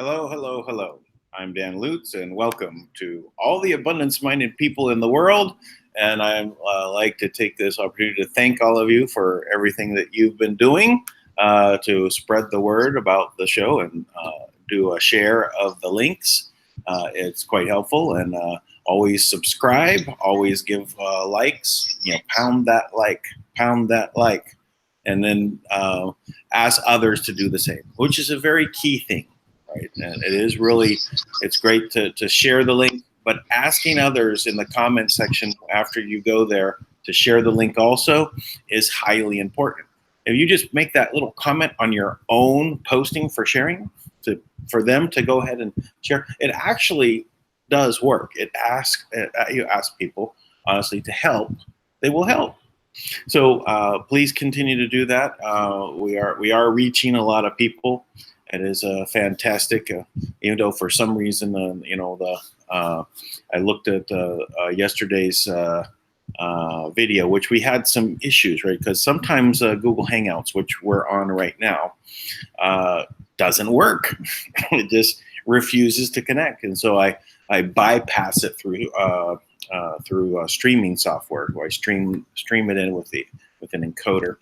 Hello, hello, hello. I'm Dan Lutz, and welcome to all the abundance-minded people in the world. And I like to take this opportunity to thank all of you for everything that you've been doing to spread the word about the show and do a share of the links. It's quite helpful, and always subscribe, always give likes. Pound that like, and then ask others to do the same, which is a very key thing. Right. And it's great to share the link, but asking others in the comment section after you go there to share the link also is highly important. If you just make that little comment on your own posting for sharing, for them to go ahead and share, it actually does work. You ask people honestly to help, they will help. So please continue to do that. We are reaching a lot of people. It is fantastic, even though for some reason, I looked at yesterday's video, which we had some issues, right? Because sometimes Google Hangouts, which we're on right now, doesn't work. It just refuses to connect, and so I bypass it through streaming software, where I stream it in with an encoder.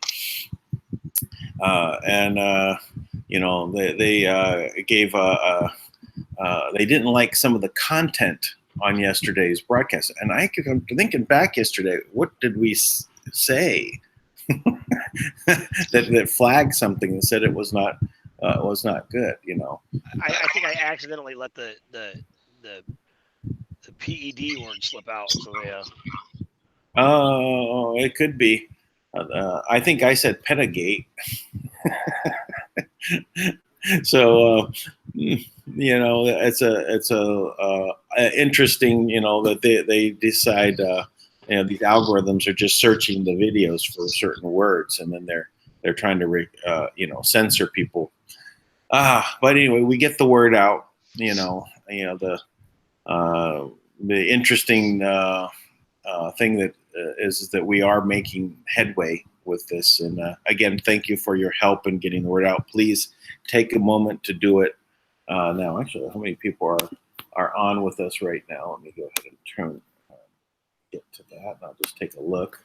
They didn't like some of the content on yesterday's broadcast, and I'm thinking back yesterday, what did we say that flagged something and said it was not good? I think I accidentally let the PED word slip out. So yeah. Oh, it could be. I think I said Petagate. So it's a interesting, that they decide these algorithms are just searching the videos for certain words, and then they're trying to censor people. But anyway, we get the word out. The interesting thing that is that we are making headway with this. And again, thank you for your help in getting the word out. Please take a moment to do it now. Actually, how many people are on with us right now? Let me go ahead and get to that. And I'll just take a look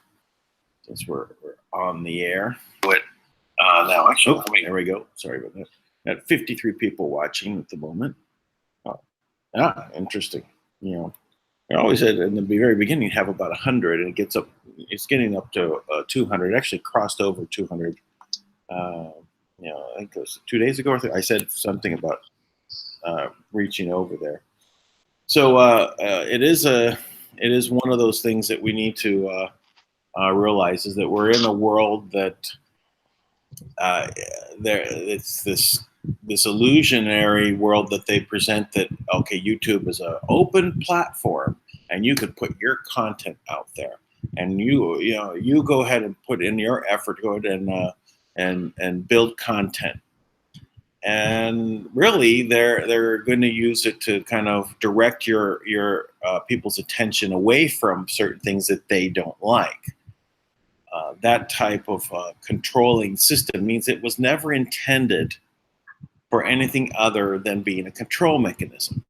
since we're on the air. But now, actually, there we go. Sorry about that. Got 53 people watching at the moment. Interesting. I always said in the very beginning, have about 100, and it's getting up to 200. It actually crossed over 200. I think it was 2 days ago. I said something about reaching over there. So it is one of those things that we need to realize, is that we're in a world that it's this illusionary world that they present, that YouTube is an open platform and you could put your content out there, and you go ahead and put in your effort, go ahead and build content, and really they're going to use it to kind of direct your people's attention away from certain things that they don't like. That type of controlling system means it was never intended for anything other than being a control mechanism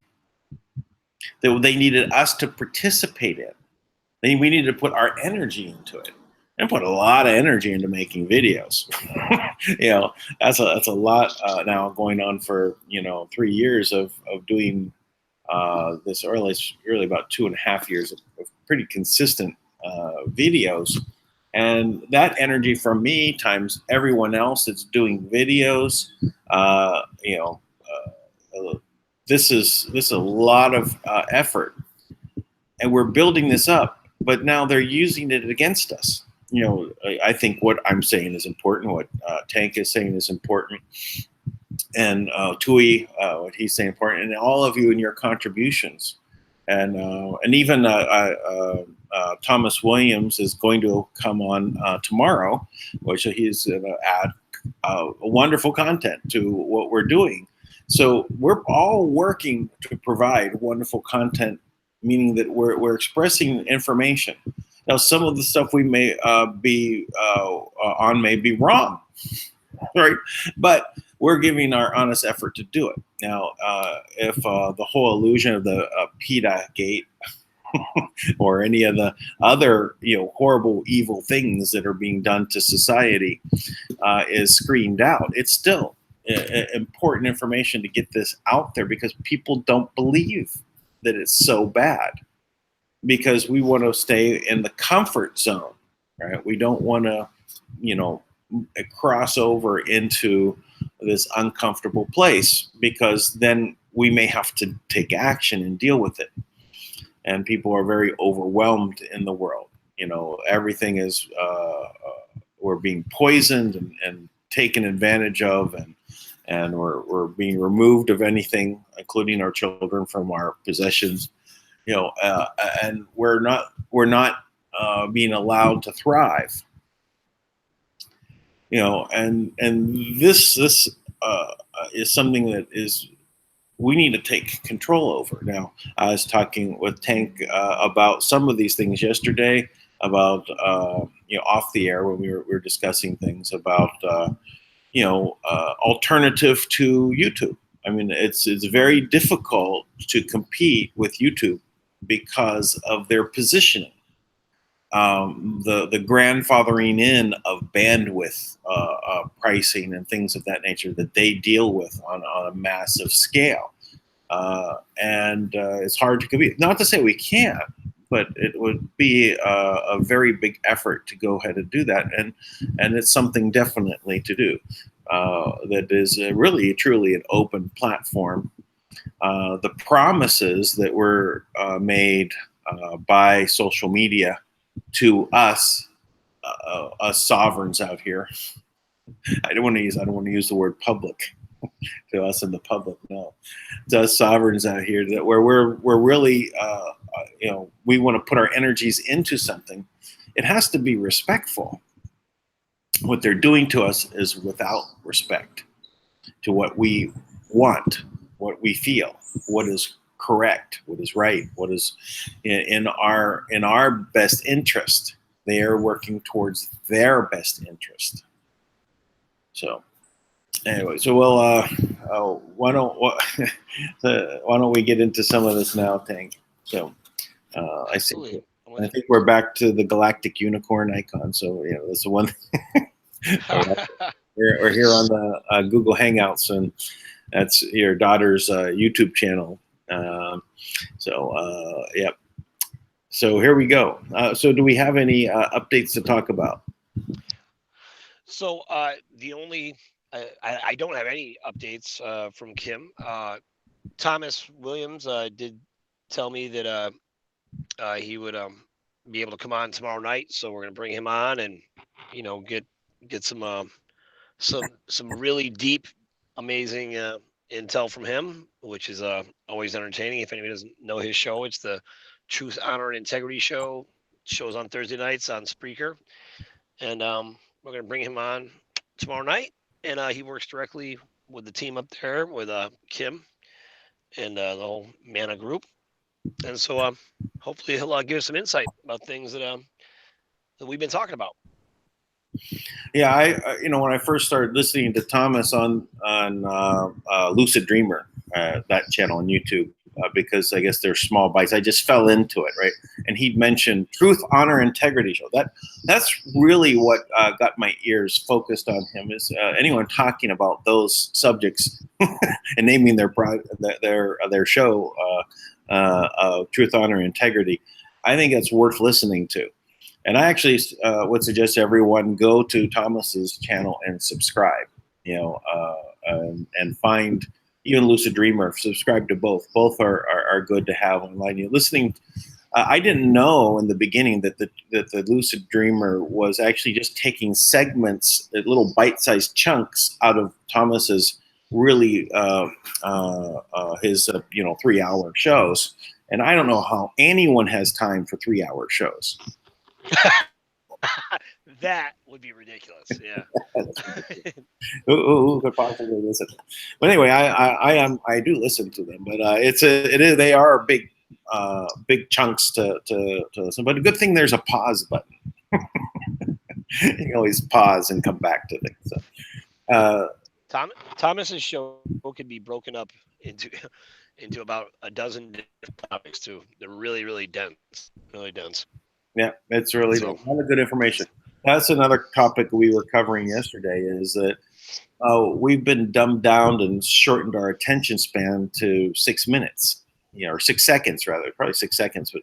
that they needed us to participate in. We needed to put our energy into it, and put a lot of energy into making videos. That's a lot now going on for 3 years of doing this, or at least really about 2.5 years of pretty consistent videos. And that energy from me times everyone else that's doing videos, this is a lot of effort, and we're building this up. But now they're using it against us. I think what I'm saying is important. What Tank is saying is important, and Tui, what he's saying, important, and all of you in your contributions, and even Thomas Williams is going to come on tomorrow, which he's going to add wonderful content to what we're doing. So we're all working to provide wonderful content, meaning that we're expressing information. Now, some of the stuff we may be on may be wrong, right? But we're giving our honest effort to do it. Now, if the whole illusion of the PETA gate or any of the other, horrible, evil things that are being done to society is screened out, it's still important information to get this out there, because people don't believe that it's so bad, because we want to stay in the comfort zone, right? We don't want to, cross over into this uncomfortable place, because then we may have to take action and deal with it. And people are very overwhelmed in the world. Everything is, we're being poisoned and taken advantage of, and we're being removed of anything, including our children, from our possessions. And we're not being allowed to thrive. And this is something that is we need to take control over. Now, I was talking with Tank about some of these things yesterday, about off the air, when we were discussing things about alternative to YouTube. I mean, it's very difficult to compete with YouTube because of their positioning. The grandfathering in of bandwidth pricing and things of that nature that they deal with on a massive scale. And it's hard to compete. Not to say we can't, but it would be a very big effort to go ahead and do that. And it's something definitely to do. That is really, truly an open platform. The promises that were made by social media to us sovereigns out here. I don't want to use the word public. To us in the public, no, to us sovereigns out here, that where we're really, we want to put our energies into something. It has to be respectful. What they're doing to us is without respect to what we want, what we feel, what is correct, what is right, what is in our best interest. They are working towards their best interest. So anyway, so why don't we get into some of this now, Tank? So I think we're back to the galactic unicorn icon. So that's the one. We're here on the Google Hangouts, and that's your daughter's YouTube channel. Yep. So here we go. So do we have any updates to talk about? So the only I don't have any updates from Kim. Thomas Williams did tell me that he would be able to come on tomorrow night, so we're going to bring him on and get some really deep, amazing intel from him, which is always entertaining. If anybody doesn't know his show, it's the Truth, Honor, and Integrity show. It shows on Thursday nights on Spreaker, and we're going to bring him on tomorrow night. And he works directly with the team up there with Kim and the whole Manna group. And so hopefully he'll give us some insight about things that we've been talking about. Yeah, I when I first started listening to Thomas on Lucid Dreamer, that channel on YouTube, because I guess they're small bites, I just fell into it, right? And he'd mentioned Truth, Honor, Integrity show. That's really what got my ears focused on him, is anyone talking about those subjects and naming their show Truth, Honor, Integrity. I think that's worth listening to. And I actually would suggest everyone go to Thomas's channel and subscribe, and find even Lucid Dreamer, subscribe to both. Both are good to have online. Listening, I didn't know in the beginning that the Lucid Dreamer was actually just taking segments, little bite-sized chunks out of Thomas's really his 3-hour shows. And I don't know how anyone has time for 3-hour shows. That would be ridiculous. Yeah. Who could possibly listen? But anyway, I do listen to them, but they are big chunks to listen. But a good thing there's a pause button. You can always pause and come back to things. So, Thomas's show could be broken up into into about a dozen different topics too. They're really, really dense, really dense. Yeah, it's really So, a lot of good information. That's another topic we were covering yesterday. Is that we've been dumbed down and shortened our attention span to 6 minutes, or 6 seconds rather, probably 6 seconds, but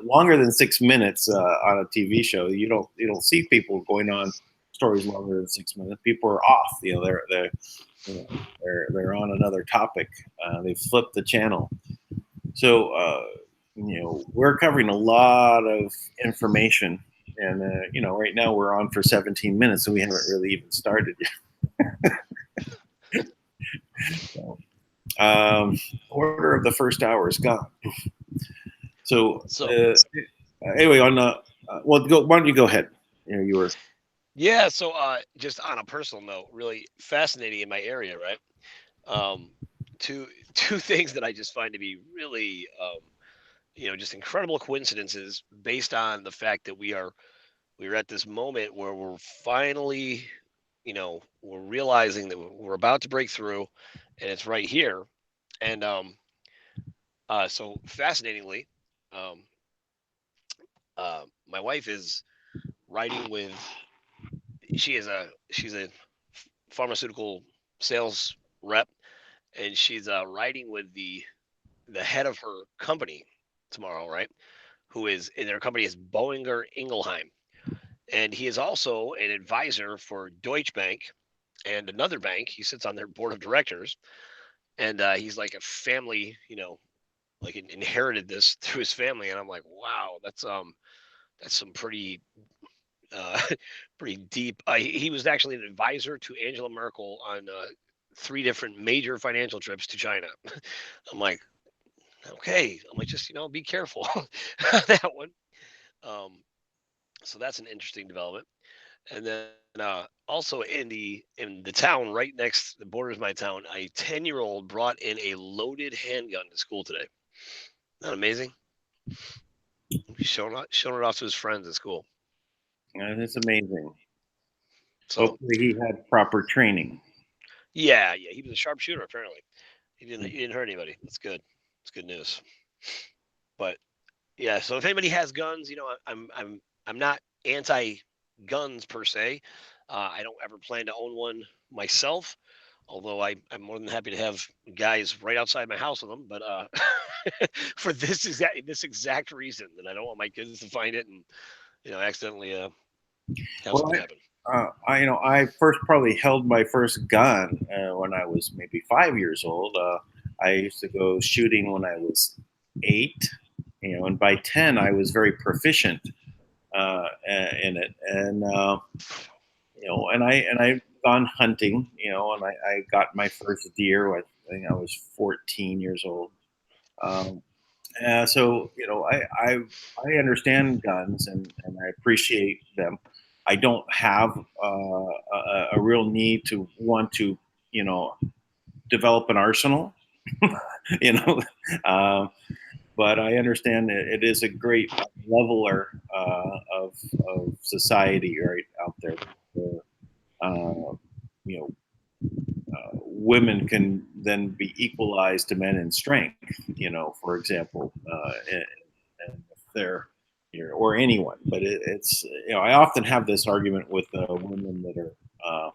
longer than 6 minutes on a TV show. You don't see people going on stories longer than 6 minutes. People are off. They're on another topic. They've flipped the channel. So we're covering a lot of information, and right now we're on for 17 minutes, and we haven't really even started yet. So, order of the first hour is gone. So so anyway, on well, why don't you go ahead? You were. yeah. So, just on a personal note, really fascinating in my area, right? Um, two two things that I just find to be really, just incredible coincidences based on the fact that we're at this moment where we're finally, we're realizing that we're about to break through, and it's right here. And so fascinatingly, um, my wife is writing with. She's a pharmaceutical sales rep, and she's writing with the head of her company tomorrow, right? Who is in their company is Boehringer Ingelheim, and he is also an advisor for Deutsche Bank and another bank. He sits on their board of directors, and he's like a family, like inherited this through his family. And I'm like, wow, that's some pretty uh, pretty deep. He was actually an advisor to Angela Merkel on three different major financial trips to China. I'm like, okay. I'm like, just be careful that one. Um, so that's an interesting development. And then also in the town right next the borders of my town, a 10-year-old brought in a loaded handgun to school today. Not amazing. He's showing it off to his friends at school. It's amazing. So Hopefully, he had proper training. yeah, he was a sharpshooter apparently. He didn't hurt anybody. That's good. It's good news. But yeah, so if anybody has guns, I'm not anti guns per se. I don't ever plan to own one myself. Although I'm more than happy to have guys right outside my house with them, but for this exact reason that I don't want my kids to find it and accidentally have Well, something happen. I first probably held my first gun when I was maybe 5 years old. I used to go shooting when I was 8, and by 10 I was very proficient in it, and and I've gone hunting, and I got my first deer. I think I was 14 years old. Um, so I understand guns, and I appreciate them. I don't have a real need to want to you know develop an arsenal, you know. Uh, but I understand that it is a great leveler of society right out there. Uh, you know, Women can then be equalized to men in strength. For example, and if they're or anyone. But it's I often have this argument with women that are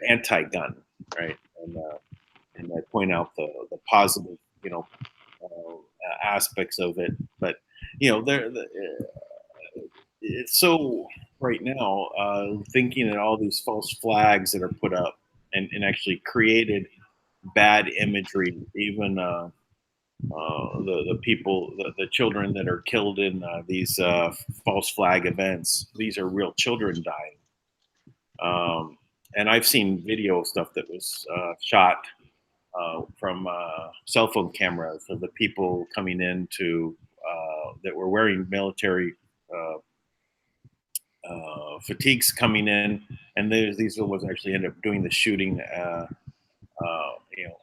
anti-gun, right? And I point out the positive aspects of it. But it's so right now thinking that all these false flags that are put up and actually created bad imagery, even the people, the children that are killed in these false flag events. These are real children dying. And I've seen video stuff that was shot from cell phone cameras of the people coming in to that were wearing military fatigues coming in, and these are the ones that actually ended up doing the shooting.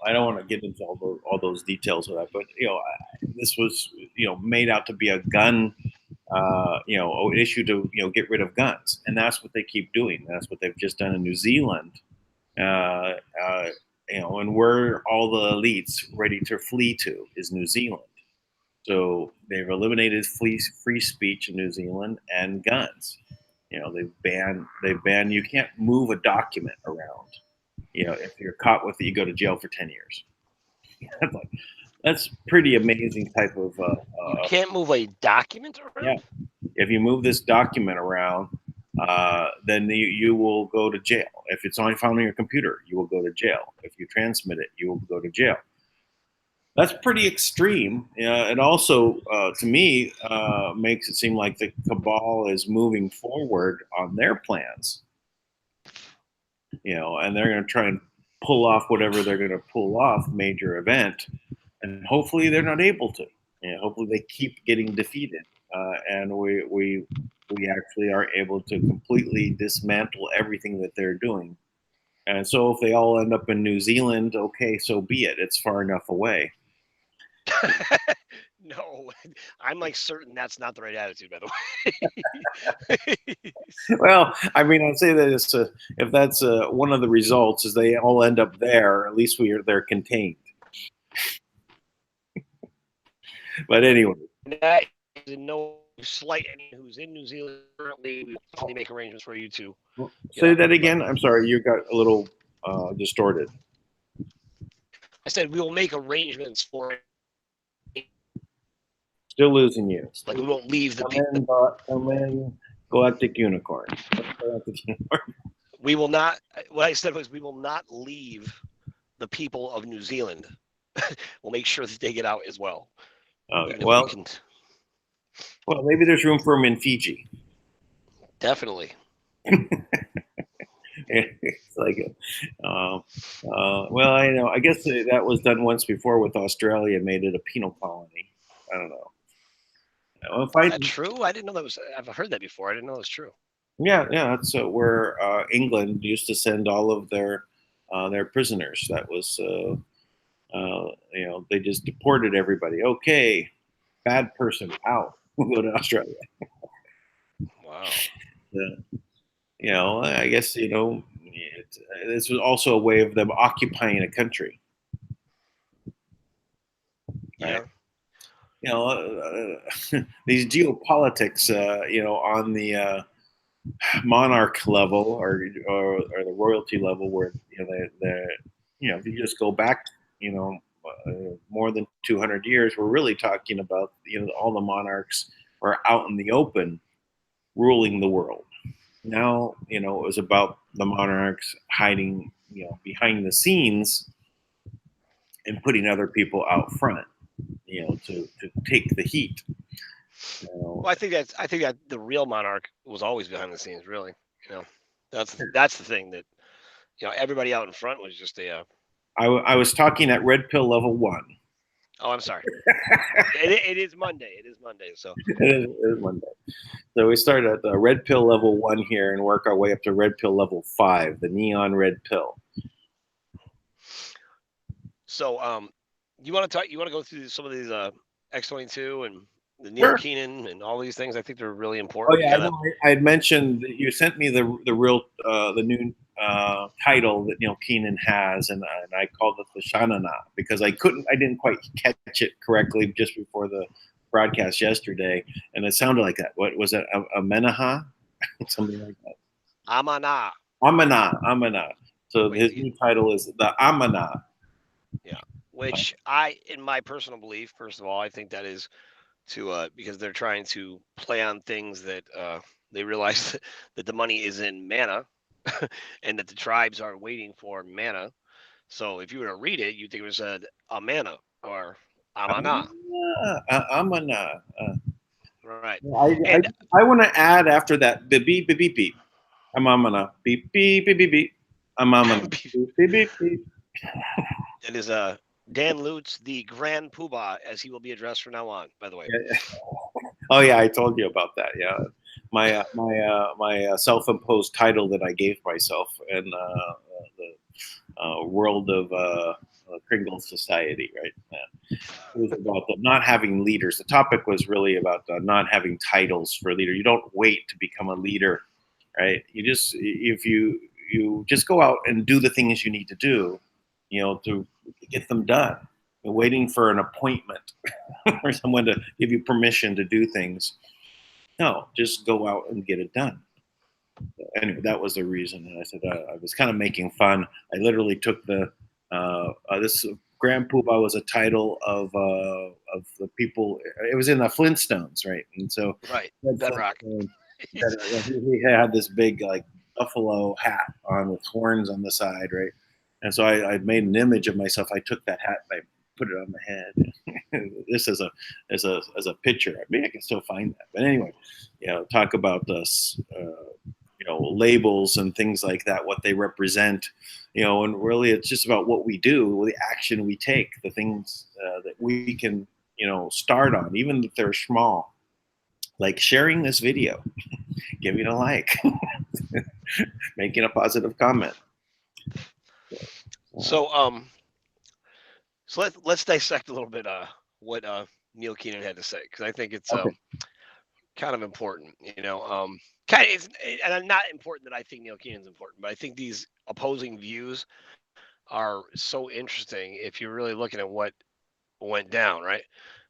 I don't want to get into all those details of that, but this was made out to be a gun, issue to get rid of guns, and that's what they keep doing. That's what they've just done in New Zealand. Uh, uh, and where all the elites ready to flee to is New Zealand. So they've eliminated free speech in New Zealand and guns. They've banned you can't move a document around. If you're caught with it, you go to jail for 10 years. That's pretty amazing type of You can't move a document yeah. around? If you move this document around, then you will go to jail. If it's only found on your computer, you will go to jail. If you transmit it, you will go to jail. That's pretty extreme. It also, to me, makes it seem like the cabal is moving forward on their plans. And they're going to try and pull off whatever they're going to pull off, major event, and hopefully they're not able to. Hopefully they keep getting defeated, and we actually are able to completely dismantle everything that they're doing. And so if they all end up in New Zealand, okay, so be it. It's far enough away. No, I'm like certain that's not the right attitude, by the way. Well, I mean, I'd say that if that's one of the results is they all end up there, at least they're contained. But anyway, That is no slight anyone who's in New Zealand currently. We definitely make arrangements for you to. Say that again. I'm sorry, you got a little distorted. I said we will make arrangements for it. Still losing you. Like we won't leave the people. Come in, Galactic Unicorn. We will not. What I said was we will not leave the people of New Zealand. We'll make sure that they get out as well. Okay. Well, maybe there's room for them in Fiji. Definitely. It's like, well, I guess that was done once before with Australia, made it a penal colony. I don't know. Is that true? I didn't know that was. I've heard that before. I didn't know it was true. Yeah, that's where England used to send all of their prisoners. That was, they just deported everybody. Okay, bad person out. We'll go to Australia. Wow. I guess this was also a way of them occupying a country. Right? Yeah. These geopolitics, on the monarch level or the royalty level, where if you just go back, more than 200 years, we're really talking about all the monarchs are out in the open, ruling the world. Now, it was about the monarchs hiding, behind the scenes and putting other people out front, to take the heat. Well, I think that the real monarch was always behind the scenes, really. That's the thing that, everybody out in front was just a. I was talking at red pill level 1. Oh, I'm sorry. it is Monday. It is Monday. So it is Monday. So we start at the red pill level 1 here and work our way up to red pill level 5, the neon red pill. So, you want to talk? You want to go through some of these X-22 and the Neil Keenan and all these things? I think they're really important. Oh yeah, I had mentioned that you sent me the new title that Neil Keenan has, and I called it the Shanana because I didn't quite catch it correctly just before the broadcast yesterday, and it sounded like that. What was it? A Menaha? Something like that. Amana. So his new title is the Amana. Yeah, which in my personal belief, first of all, I think that is to because they're trying to play on things that they realize that the money is in manna and that the tribes are waiting for manna. So if you were to read it, you'd think it was Amana or Amana. Amana. Right. I want to add after that beep beep beep beep beep. Amana beep beep beep beep beep. Amana beep beep beep beep. It is Dan Lutz, the Grand Poobah, as he will be addressed from now on. By the way. Oh yeah, I told you about that. Yeah, my self-imposed title that I gave myself in the world of Kringle Society, right? It was about not having leaders. The topic was really about not having titles for a leader. You don't wait to become a leader, right? You just if you you just go out and do the things you need to do, to get them done. You're waiting for an appointment or someone to give you permission to do things. No, just go out and get it done. Anyway, that was the reason. And I said I was kind of making fun. I literally took this Grand Poobah was a title of the people. It was in the Flintstones, right? And so Right. Fred Bedrock. Flintstone, he had this big like buffalo hat on with horns on the side, right? And so I made an image of myself. I took that hat and I put it on my head. This as a picture. Maybe I can still find that. But anyway, talk about this. Labels and things like that, what they represent, and really it's just about what we do, the action we take, the things that we can, start on, even if they're small, like sharing this video, giving a like, making a positive comment. So let's dissect a little bit what Neil Keenan had to say, because I think it's Okay. kind of important, kind of, and not important that I think Neil Keenan's important, but I think these opposing views are so interesting if you're really looking at what went down, right?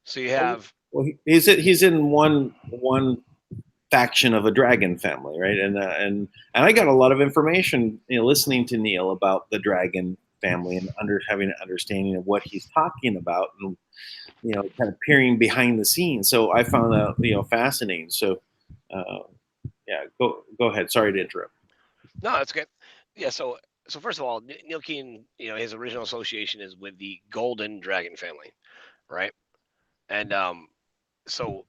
So you have Well, he's in one faction of a dragon family, right? And I got a lot of information, listening to Neil about the dragon family and having an understanding of what he's talking about, and kind of peering behind the scenes. So I found that fascinating. So yeah, go ahead. Sorry to interrupt. no, that's good. Yeah, so first of all, Neil Keenan, his original association is with the Golden Dragon family, right? And so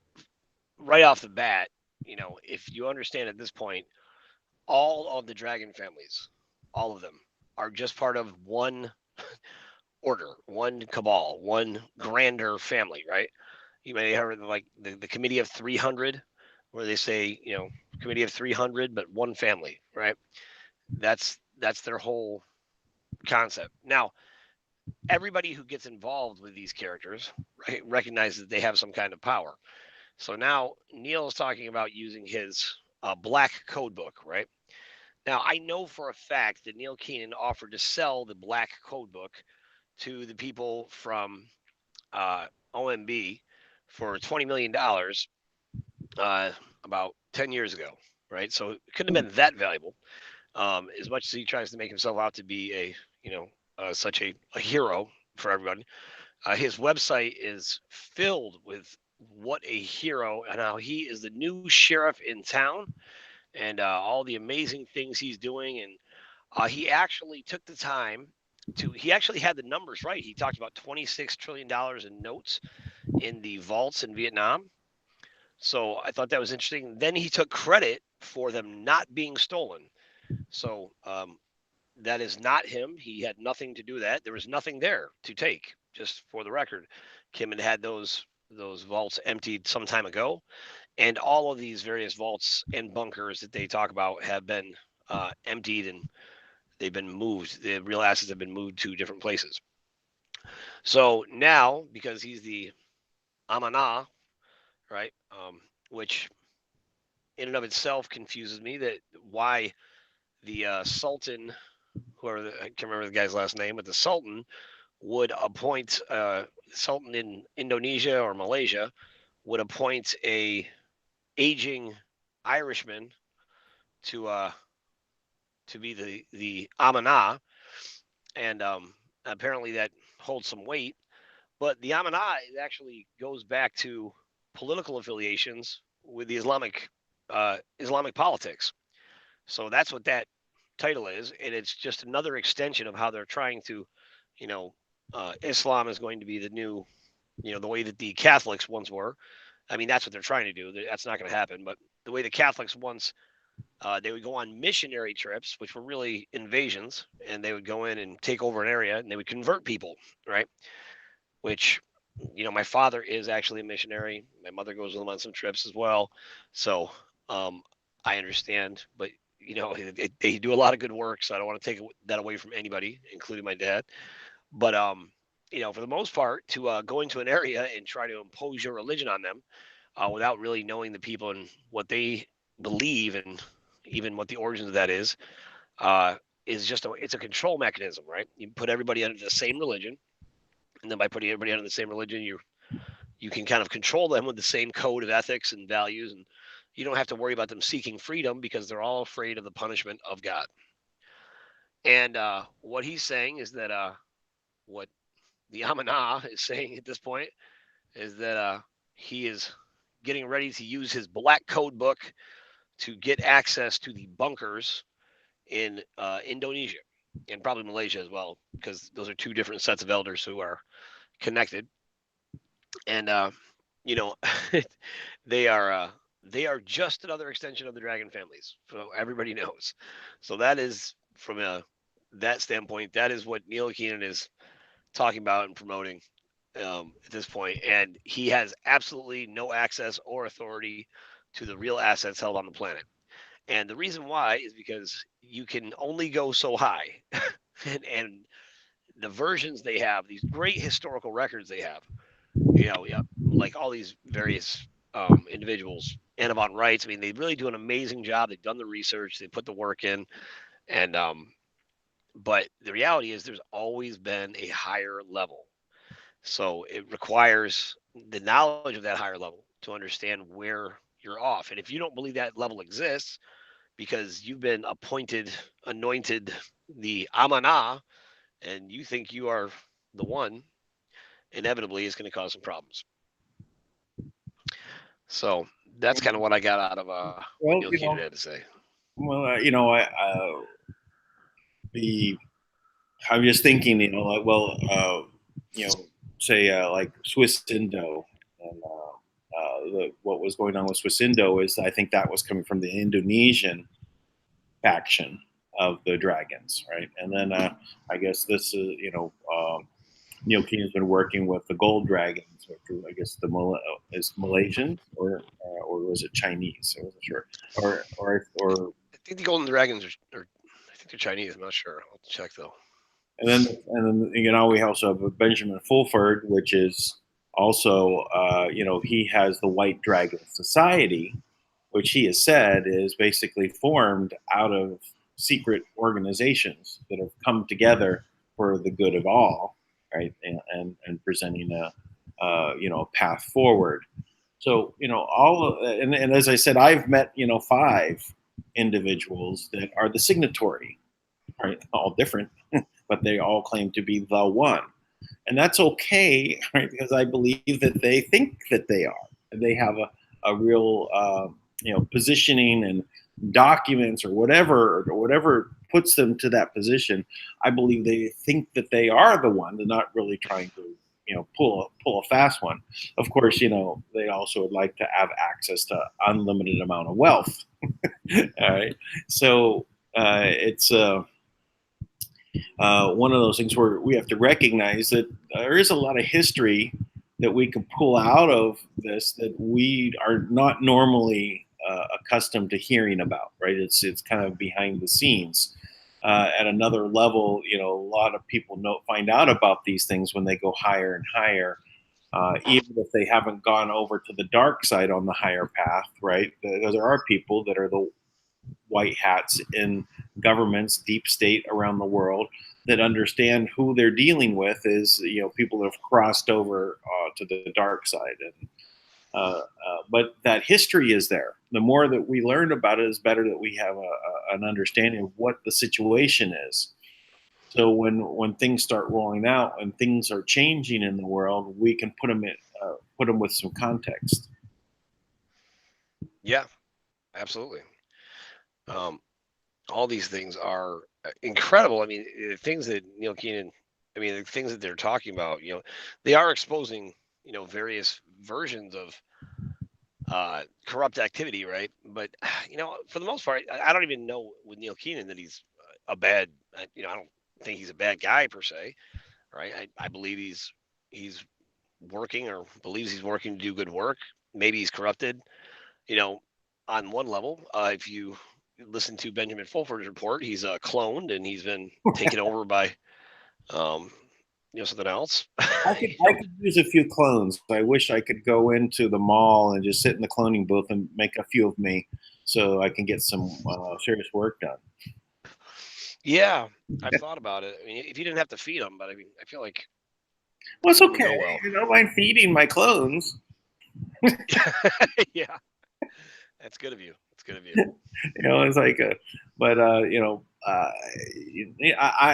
right off the bat, if you understand at this point, all of the dragon families, all of them, are just part of one order, one cabal, one grander family, right? You may have heard of like the Committee of 300, where they say, Committee of 300, but one family, right? That's their whole concept. Now, everybody who gets involved with these characters, right, recognizes that they have some kind of power. So now Neil is talking about using his black code book, right? Now, I know for a fact that Neil Keenan offered to sell the black code book to the people from OMB for $20 million about 10 years ago, right? So it couldn't have been that valuable. As much as he tries to make himself out to be such a hero for everybody, his website is filled with what a hero and how he is the new sheriff in town, and all the amazing things he's doing. And he actually took the time he actually had the numbers right. He talked about $26 trillion in notes in the vaults in Vietnam. So I thought that was interesting. Then he took credit for them not being stolen. So that is not him. He had nothing to do with that. There was nothing there to take. Just for the record, Kim had those vaults emptied some time ago, and all of these various vaults and bunkers that they talk about have been emptied, and they've been moved. The real assets have been moved to different places. So now, because he's the Amana, right, which in and of itself confuses me, that why the Sultan, I can't remember the guy's last name, but the Sultan would appoint Sultan in Indonesia or Malaysia would appoint a aging Irishman to be the Amana, and apparently that holds some weight. But the Amana actually goes back to political affiliations with the Islamic politics. So that's what that title is, and it's just another extension of how they're trying to, Islam is going to be the new, the way that the Catholics once were. I mean, that's what they're trying to do. That's not going to happen. But the way the Catholics once, they would go on missionary trips, which were really invasions, and they would go in and take over an area, and they would convert people, right? Which, my father is actually a missionary. My mother goes with him on some trips as well. So I understand, but they do a lot of good work, so I don't want to take that away from anybody, including my dad. But for the most part, to go into an area and try to impose your religion on them without really knowing the people and what they believe, and even what the origins of that is, is just it's a control mechanism, right? You put everybody under the same religion, and then by putting everybody under the same religion, you can kind of control them with the same code of ethics and values, and you don't have to worry about them seeking freedom because they're all afraid of the punishment of God. And what he's saying is that what the Amanah is saying at this point is that he is getting ready to use his black code book to get access to the bunkers in Indonesia and probably Malaysia as well, because those are two different sets of elders who are connected. And you know, they are uh, they are just another extension of the dragon families. So everybody knows. So that is from that standpoint. That is what Neil Keenan is talking about and promoting at this point, and he has absolutely no access or authority to the real assets held on the planet. And the reason why is because you can only go so high, and the versions they have, these great historical records they have, yeah, like all these various individuals, Annabon Wrights. I mean, they really do an amazing job. They've done the research, they put the work in, and but the reality is, there's always been a higher level. So it requires the knowledge of that higher level to understand where you're off. And if you don't believe that level exists because you've been appointed, anointed the Amanah, and you think you are the one, inevitably it's going to cause some problems. So that's kind of what I got out of what Well, Neil Keenan had to say. the I'm just thinking, like, well, you know, say like Swiss Indo, and what was going on with Swiss Indo is I think that was coming from the Indonesian faction of the Dragons, right? And then I guess this is, Neil Keenan's been working with the Gold Dragons, which I guess is Malaysian or was it Chinese? I wasn't sure. Or I think the Golden Dragons are I think they're Chinese. I'm not sure. I'll check though. and then we also have Benjamin Fulford, which is also he has the White Dragon Society, which he has said is basically formed out of secret organizations that have come together for the good of all, right? And presenting a path forward. So and as I said, I've met 5 individuals that are the signatory, right? All different, but they all claim to be the one. And that's okay, right? Because I believe that they think that they are. They have a real, positioning and documents or whatever puts them to that position. I believe they think that they are the one. They're not really trying to, pull a fast one. Of course, they also would like to have access to unlimited amount of wealth. All right. So it's one of those things where we have to recognize that there is a lot of history that we can pull out of this that we are not normally accustomed to hearing about, right? It's kind of behind the scenes. At another level, a lot of people find out about these things when they go higher and higher, even if they haven't gone over to the dark side on the higher path, right? Because there are people that are the white hats in governments, deep state around the world that understand who they're dealing with is people that have crossed over to the dark side, and but that history is there. The more that we learn about it, is better that we have an understanding of what the situation is. So when things start rolling out and things are changing in the world, we can put them with some context. Yeah, absolutely. Um, all these things are incredible. I mean, the things that Neil Keenan, I mean, the things that they're talking about, they are exposing, various versions of corrupt activity, right? But for the most part, I don't even know with Neil Keenan that he's a bad. I don't think he's a bad guy per se, right? I believe he's working or believes he's working to do good work. Maybe he's corrupted, you know, on one level. If you listen to Benjamin Fulford's report, he's cloned and he's been taken over by um, something else. I could use a few clones. I wish I could go into the mall and just sit in the cloning booth and make a few of me, so I can get some serious work done. Yeah, I've thought about it. I mean, if you didn't have to feed them, but I mean, I feel like Well, it's it wouldn't okay. go well. I don't mind feeding my clones. Yeah, that's good of you. That's good of you. It's like, but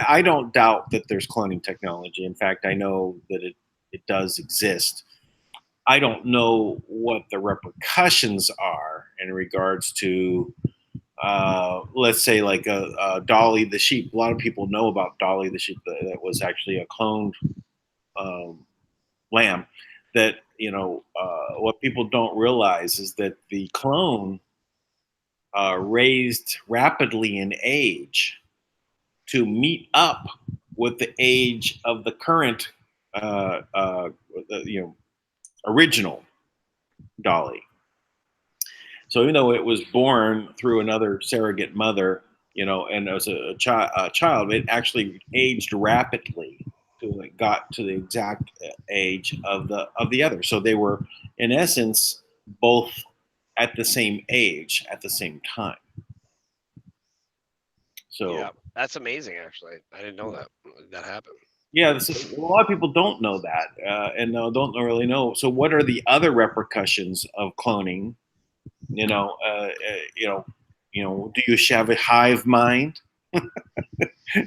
I don't doubt that there's cloning technology. In fact, I know that it does exist. I don't know what the repercussions are in regards to, let's say, like a Dolly the sheep. A lot of people know about Dolly the sheep that was actually a cloned um, lamb. That what people don't realize is that the clone raised rapidly in age to meet up with the age of the current, uh, uh, you know, original Dolly. So even though it was born through another surrogate mother, and as a child, it actually aged rapidly till it got to the exact age of the other. So they were, in essence, both at the same age at the same time. Yeah, So that's amazing. Actually, I didn't know that happened. yeah, a lot of people don't know that, and don't really know. So, what are the other repercussions of cloning? You know, uh, uh, you know, do you have a hive mind?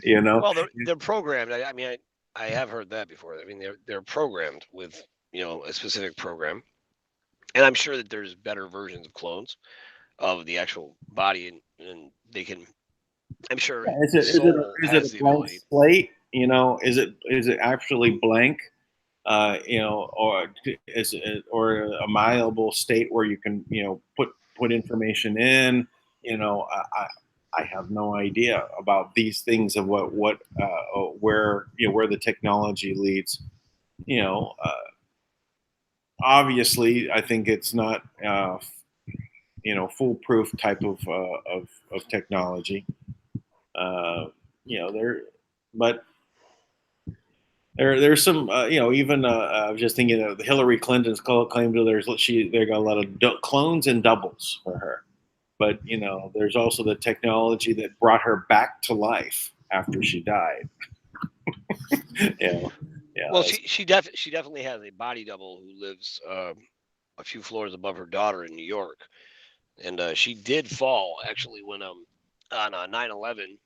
you know, Well, they're programmed. I mean, I have heard that before. I mean, they're programmed with a specific program, and I'm sure that there's better versions of clones of the actual body, and they can. I'm sure yeah, the soul is it a has the blank ability. slate? Is it actually blank? Or is it or a malleable state where you can put information in? I have no idea about these things of what where where the technology leads. You know, obviously, I think it's not foolproof type of technology. There, but there's some, even I was just thinking of Hillary Clinton's claim to they got a lot of clones and doubles for her, but there's also the technology that brought her back to life after she died. yeah, yeah, Well, she definitely has a body double who lives a few floors above her daughter in New York, and she did fall actually when on 9/11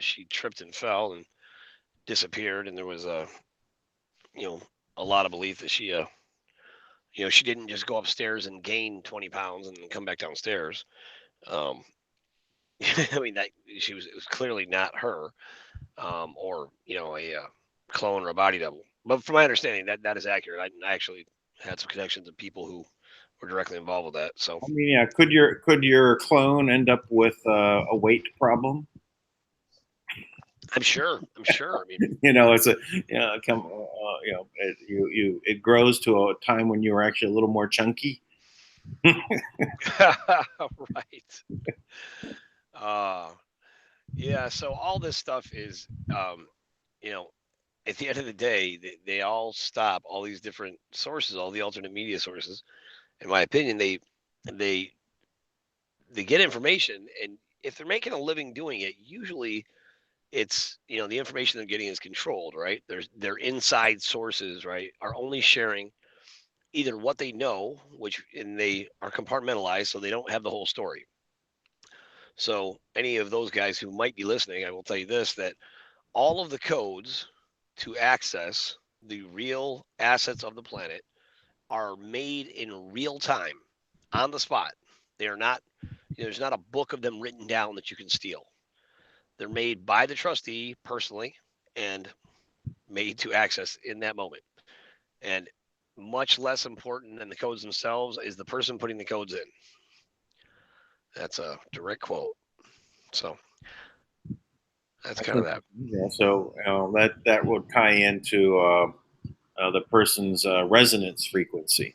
she tripped and fell and disappeared, and there was you know a lot of belief that she didn't just go upstairs and gain 20 pounds and then come back downstairs. Um, I mean that it was clearly not her, or a clone or a body double. But from my understanding, that is accurate. I actually had some connections of people who were directly involved with that. So I mean, yeah. Could your clone end up with a weight problem? I'm sure. I'm sure. I mean, It's a it grows to a time when you are actually a little more chunky. right. Uh, yeah. So all this stuff is, you know, at the end of the day, they all stop all these different sources, all the alternate media sources. In my opinion, they they get information, and if they're making a living doing it, usually it's the information they're getting is controlled, right? Their inside sources, right, are only sharing either what they know, which and they are compartmentalized, so they don't have the whole story. So any of those guys who might be listening, I will tell you this: that all of the codes to access the real assets of the planet are made in real time, on the spot. They are not. There's not a book of them written down that you can steal. They're made by the trustee personally and made to access in that moment. And much less important than the codes themselves is the person putting the codes in. That's a direct quote. So that's That's kind of what, that. yeah. So that would tie into the person's resonance frequency.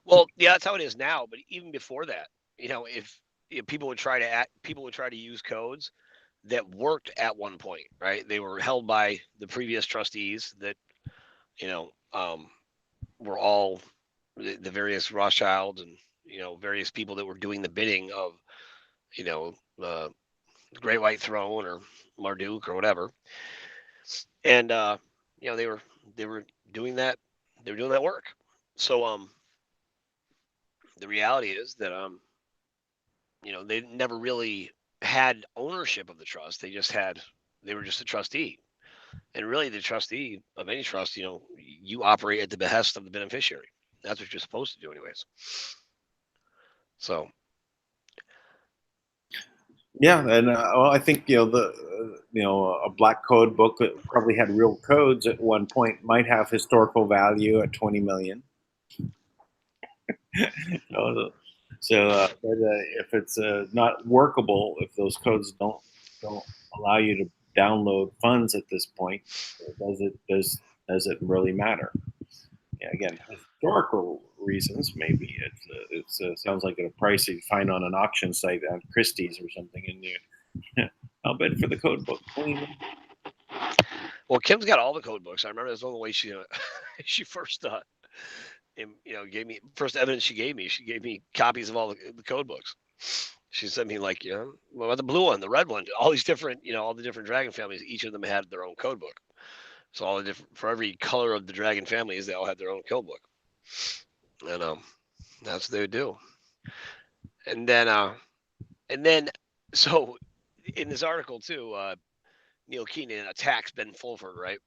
Well, yeah, that's how it is now. But even before that, if people would try to use codes that worked at one point, right? They were held by the previous trustees that you know um, were all the various Rothschilds and various people that were doing the bidding of you know uh, Great White Throne or Marduk or whatever. And they were doing that they were doing that work. So the reality is that they never really had ownership of the trust. They were just a trustee. And really the trustee of any trust, you operate at the behest of the beneficiary. That's what you're supposed to do anyways. So Yeah, and well, I think a black code book that probably had real codes at one point might have historical value at 20 million. But if it's not workable, if those codes don't allow you to download funds at this point, does it really matter? Yeah, again, historical reasons maybe it sounds like a price you find on an auction site on Christie's or something, and I'll bid for the code book. well, Kim's got all the code books. I remember that's one of the ways she first gave me first evidence she gave me. She gave me copies of all the code books. She sent me like, what about the blue one, the red one, all these different, all the different dragon families. Each of them had their own code book. So all the different for every color of the dragon families, they all had their own code book, and that's what they would do. And then so in this article too, Neil Keenan attacks Ben Fulford, right,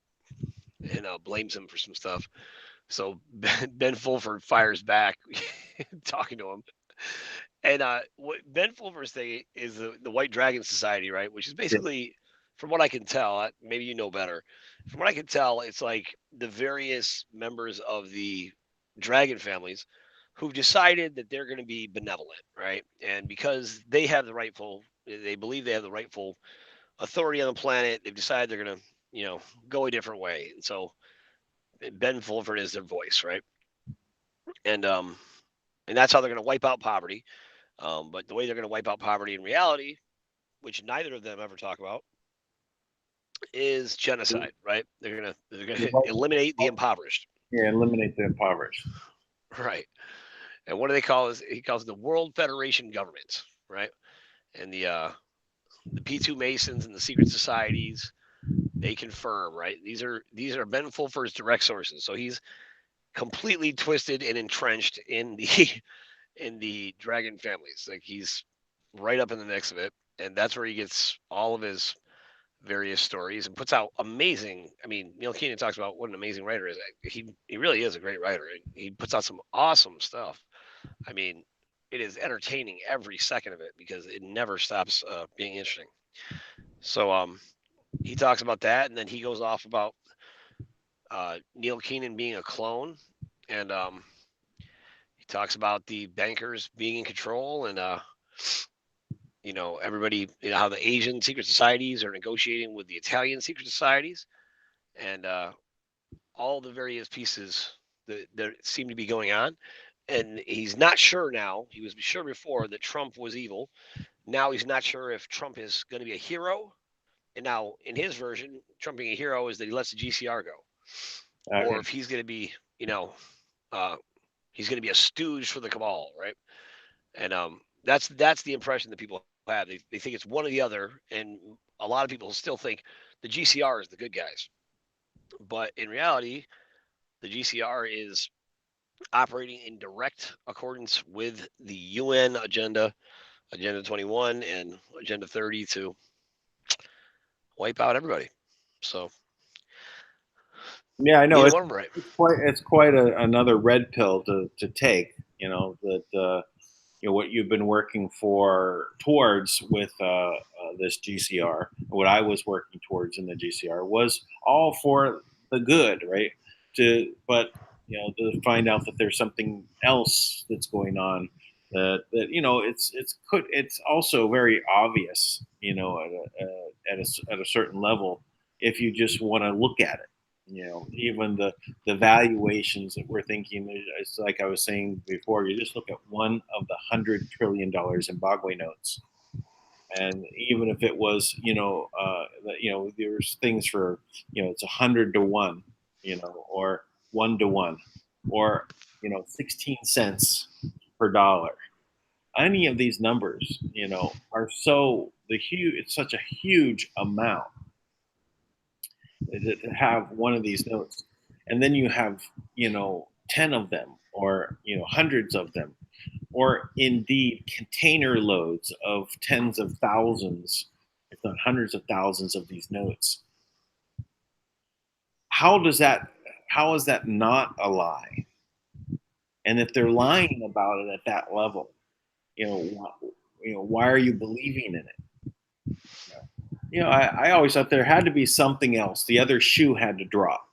and blames him for some stuff. So Ben Fulford fires back, talking to him. And what Ben Fulford's thing is the White Dragon Society, right? Which is basically, from what I can tell, maybe you know better. From what I can tell, it's like the various members of the dragon families who've decided that they're going to be benevolent, right? And because they believe they have the rightful authority on the planet, they've decided they're going to, go a different way. And so Ben Fulford is their voice, right? And um, and that's how they're going to wipe out poverty. But the way they're going to wipe out poverty in reality, which neither of them ever talk about, is genocide. Right? They're gonna eliminate the impoverished. Yeah, eliminate the impoverished. Right. And what do they call it? He calls it the World Federation Government. Right. And the P2 Masons and the secret societies, they confirm. Right. These are Ben Fulford's direct sources. So he's completely twisted and entrenched in the in the dragon families. Like he's right up in the mix of it, and that's where he gets all of his various stories and puts out amazing. I mean, Neil Keenan talks about what an amazing writer is. He really is a great writer. He puts out some awesome stuff. I mean, it is entertaining every second of it because it never stops being interesting. So he talks about that, and then he goes off about Neil Keenan being a clone, and he talks about the bankers being in control, and everybody, how the Asian secret societies are negotiating with the Italian secret societies, and all the various pieces that seem to be going on. And he's not sure now. He was sure before that Trump was evil. Now he's not sure if Trump is going to be a hero. And now, in his version, Trump being a hero is that he lets the GCR go, or if he's going to be, uh, he's going to be a stooge for the cabal, right? And that's the impression that people have. They think it's one or the other, and a lot of people still think the GCR is the good guys. But in reality, the GCR is operating in direct accordance with the UN agenda, Agenda 21 and Agenda 30 to wipe out everybody. So Yeah, I know neither one of them right. it's quite another red pill to take. That what you've been working towards with this GCR, what I was working towards in the GCR was all for the good, right? But to find out that there's something else that's going on that it's also very obvious, at a certain level if you just want to look at it. Even the valuations that we're thinking, it's like I was saying before, you just look at one of the $100 trillion Zimbabwe notes. And even if it was, there's things for, it's 100 to 1, or 1 to 1, or, 16 cents per dollar. Any of these numbers, are so it's such a huge amount to have one of these notes, and then you have 10 of them, or hundreds of them, or indeed container loads of tens of thousands, if not hundreds of thousands of these notes. How does that? How is that not a lie? And if they're lying about it at that level, why are you believing in it? I always thought there had to be something else. The other shoe had to drop.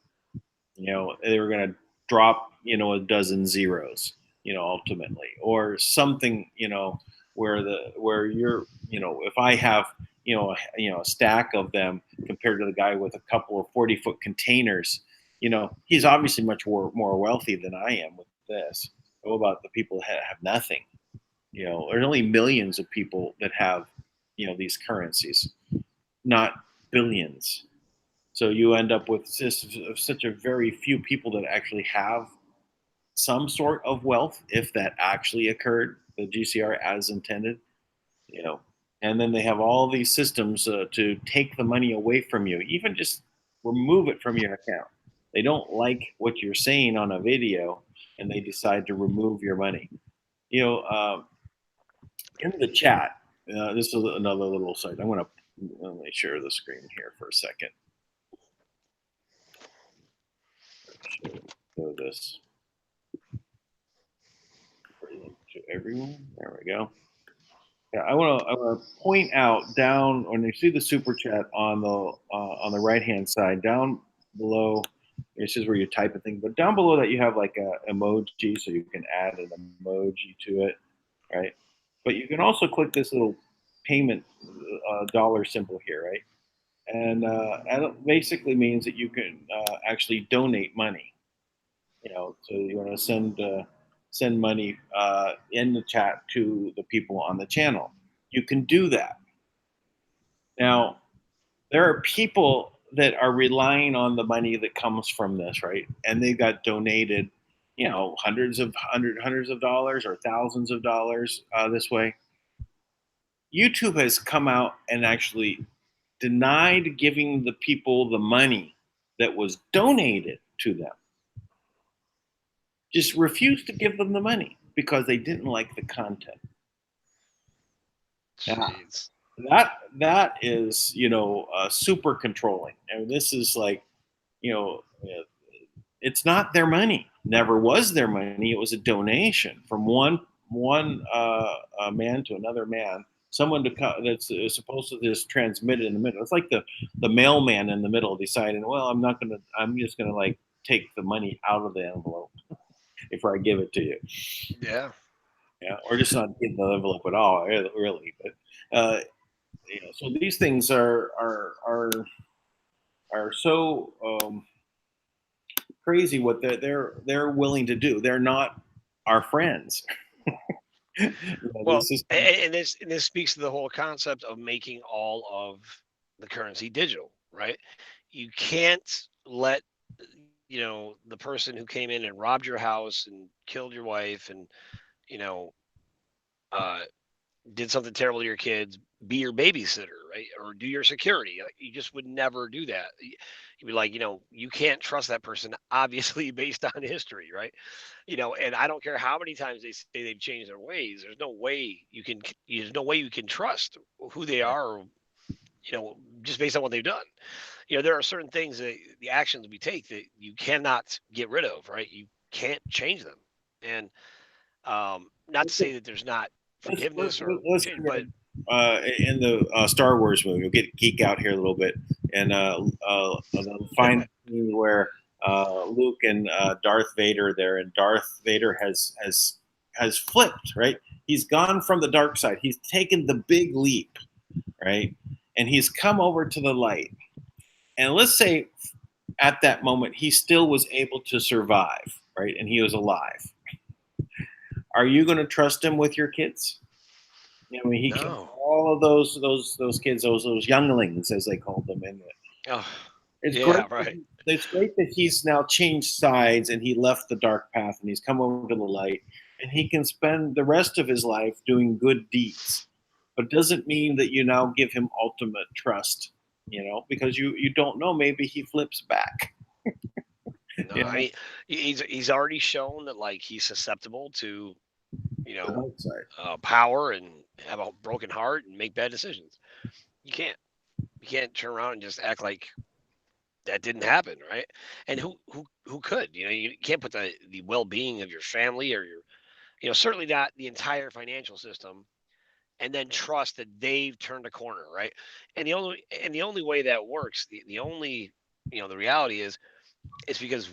They were going to drop a dozen zeros, ultimately, or something, where you're, if I have a stack of them compared to the guy with a couple of 40-foot containers, he's obviously much more wealthy than I am with this. What about the people that have nothing? There's only millions of people that have these currencies, not billions. So you end up with such a very few people that actually have some sort of wealth, if that actually occurred, the GCR as intended, and then they have all these systems to take the money away from you, even just remove it from your account. They don't like what you're saying on a video, and they decide to remove your money. In the chat, this is another little site. I'm going to let me share the screen here for a second. Show this to everyone. There we go. Yeah, I want to point out down when you see the super chat on the right hand side, down below. This is where you type a thing, but down below that you have like a emoji, so you can add an emoji to it, right? But you can also click this little payment dollar symbol here, right? And it basically means that you can actually donate money. So you want to send money in the chat to the people on the channel. You can do that. Now, there are people that are relying on the money that comes from this, right? And they got donated, hundreds of dollars or thousands of dollars this way. YouTube has come out and actually denied giving the people the money that was donated to them. Just refused to give them the money because they didn't like the content. Jeez. That is super controlling. And this is like, it's not their money. Never was their money. It was a donation from one man to another man. Someone that's supposed to just transmit it in the middle. It's like the mailman in the middle deciding, well, I'm just gonna like take the money out of the envelope before I give it to you. Yeah. Yeah, or just not give the envelope at all, really. But so these things are so crazy what they're willing to do. They're not our friends. Well, and this speaks to the whole concept of making all of the currency digital, right? You can't let the person who came in and robbed your house and killed your wife and you know uh, did something terrible to your kids be your babysitter, right? Or do your security. You just would never do that. You'd be like, you can't trust that person, obviously, based on history, right? And I don't care how many times they say they've changed their ways. There's no way you can trust who they are, or, just based on what they've done. There are certain things that the actions we take that you cannot get rid of, right? You can't change them. And not to say that there's not forgiveness or change, but in the Star Wars movie, we'll geek out here a little bit, and find where Luke and Darth Vader there, and Darth Vader has flipped, right? He's gone from the dark side. He's taken the big leap, right? And he's come over to the light. And let's say at that moment he still was able to survive, right? And he was alive. Are you going to trust him with your kids? I mean, he killed all of those kids, those younglings, as they called them. In it. It's yeah, great. Right. It's great that he's now changed sides and he left the dark path and he's come over to the light, and he can spend the rest of his life doing good deeds. but doesn't mean that you now give him ultimate trust, because you don't know, maybe he flips back. No, you I know mean, he's already shown that like he's susceptible to, you the know, dark side. power and have a broken heart and make bad decisions. You can't you can't turn around and just act like that didn't happen, right? And who could? You can't put the well-being of your family or your, certainly not the entire financial system, and then trust that they've turned a corner, right? And the only way that works, the only, the reality is, it's because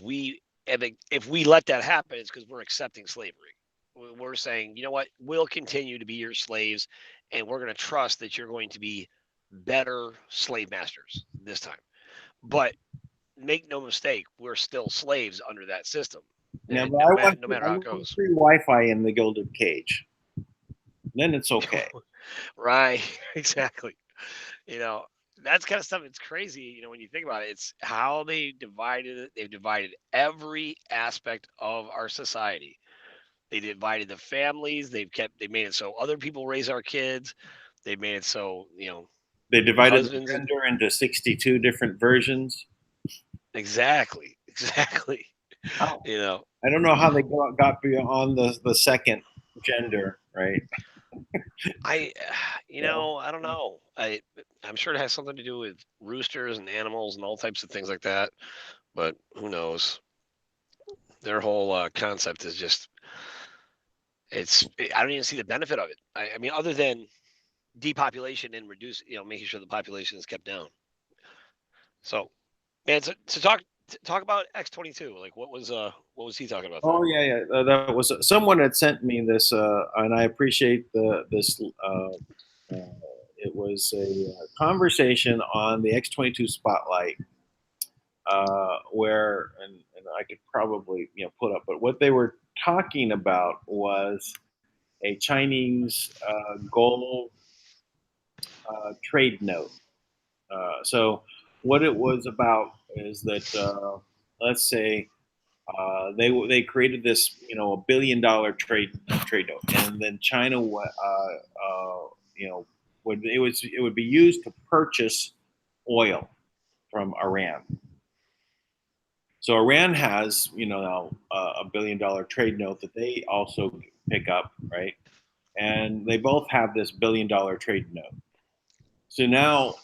if we let that happen, it's because we're accepting slavery. We're saying, you know what, we'll continue to be your slaves, and we're going to trust that you're going to be better slave masters this time. But make no mistake, we're still slaves under that system, Yeah, but no matter no I matter how it want goes. free Wi-Fi in the gilded cage. Then it's okay. Right, exactly. You know, that's kind of stuff. It's crazy, when you think about it. It's how they divided it. They've divided every aspect of our society. They divided the families. They made it so other people raise our kids. They made it so, They divided the husbands and gender into 62 different versions. exactly, exactly. Oh, You know, I don't know how they got beyond the second gender, right? I, Yeah. I don't know. I'm sure it has something to do with roosters and animals and all types of things like that. But who knows? Their whole concept is just I don't even see the benefit of it. I mean, other than depopulation and reduce, making sure the population is kept down. So, man, to talk about X-22. Like, what was he talking about there? Oh yeah, yeah. That was someone had sent me this, and I appreciate this. It was a conversation on the X-22 Spotlight, where and I could probably put up, but what they were talking about was a Chinese gold trade note. So what it was about is that, let's say, they created this $1 billion trade note, and then China you know it would be used to purchase oil from Iran. So Iran has now $1 billion trade note that they also pick up, right? And they both have this $1 billion trade note. So now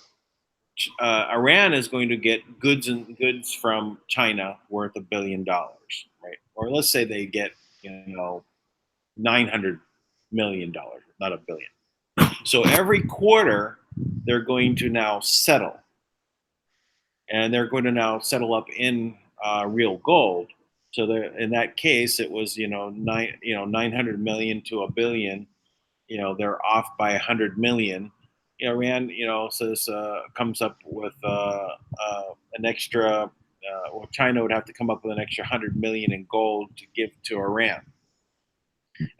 Iran is going to get goods from China worth $1 billion, right? Or let's say they get $900 million, not a billion. So every quarter they're going to now settle, and they're going to now settle up in real gold. So in that case, it was 900 million to a billion. They're off by 100 million. Iran, says comes up with an extra. Well, China would have to come up with an extra 100 million in gold to give to Iran,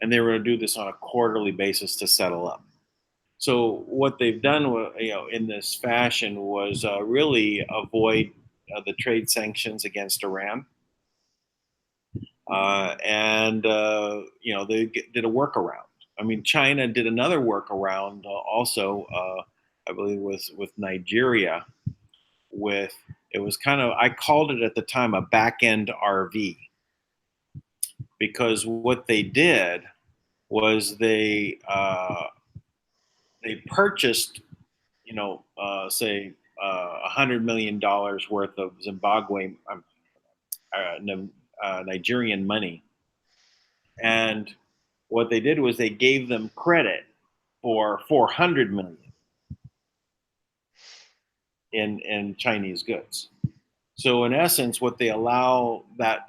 and they were going to do this on a quarterly basis to settle up. So what they've done, in this fashion, was really avoid the trade sanctions against Iran, and they did a workaround. I mean, China did another workaround also, I believe, with Nigeria. With It was kind of, I called it at the time a back end RV, because what they did was they purchased, say $100 million worth of Zimbabwe, Nigerian money, and what they did was they gave them credit for 400 million in Chinese goods. So in essence, what they allow that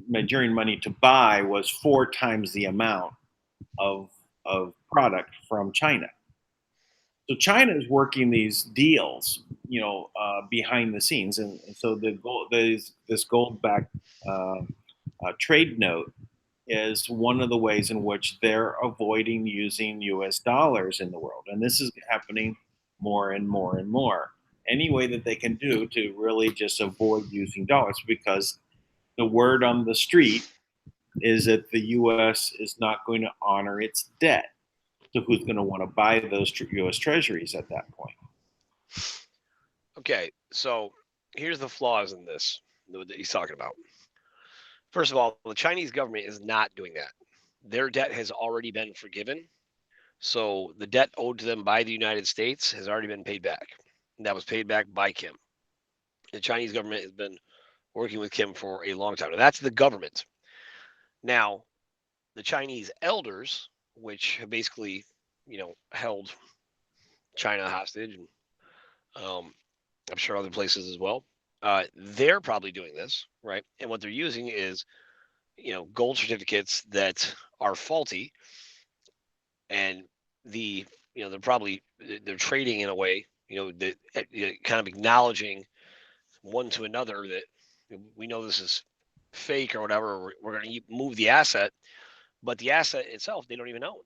Nigerian money to buy was 4 times the amount of product from China. So China is working these deals, behind the scenes, and so this gold-backed trade note is one of the ways in which they're avoiding using U.S. dollars in the world, and this is happening more and more and more. Any way that they can do to really just avoid using dollars, because the word on the street is that the U.S. is not going to honor its debt. So who's going to want to buy those U.S. Treasuries at that point? Okay, so here's the flaws in this that he's talking about. First of all, the Chinese government is not doing that. Their debt has already been forgiven. So the debt owed to them by the United States has already been paid back. And that was paid back by Kim. The Chinese government has been working with Kim for a long time. Now, that's the government. Now, the Chinese elders, which have basically, held China hostage, and I'm sure other places as well, they're probably doing this, right? And what they're using is, gold certificates that are faulty, and they're trading in a way, that kind of acknowledging one to another that we know this is fake or whatever. We're going to move the asset, but the asset itself they don't even own.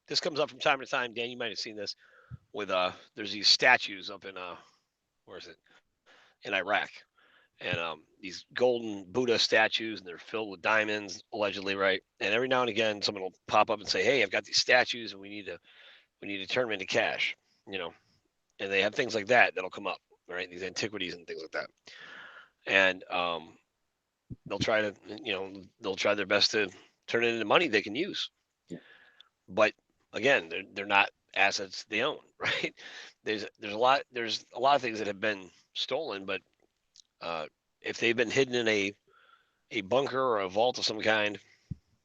This comes up from time to time. Dan, you might have seen this with there's these statues up in where is it, in Iraq, and these golden Buddha statues, and they're filled with diamonds allegedly, right? And every now and again someone will pop up and say, hey, I've got these statues and we need to turn them into cash, you know and they have things like that that'll come up, right? These antiquities and things like that. And they'll try to, they'll try their best to turn it into money they can use. But again, they're not assets they own, right? There's a lot of things that have been stolen, but if they've been hidden in a bunker or a vault of some kind,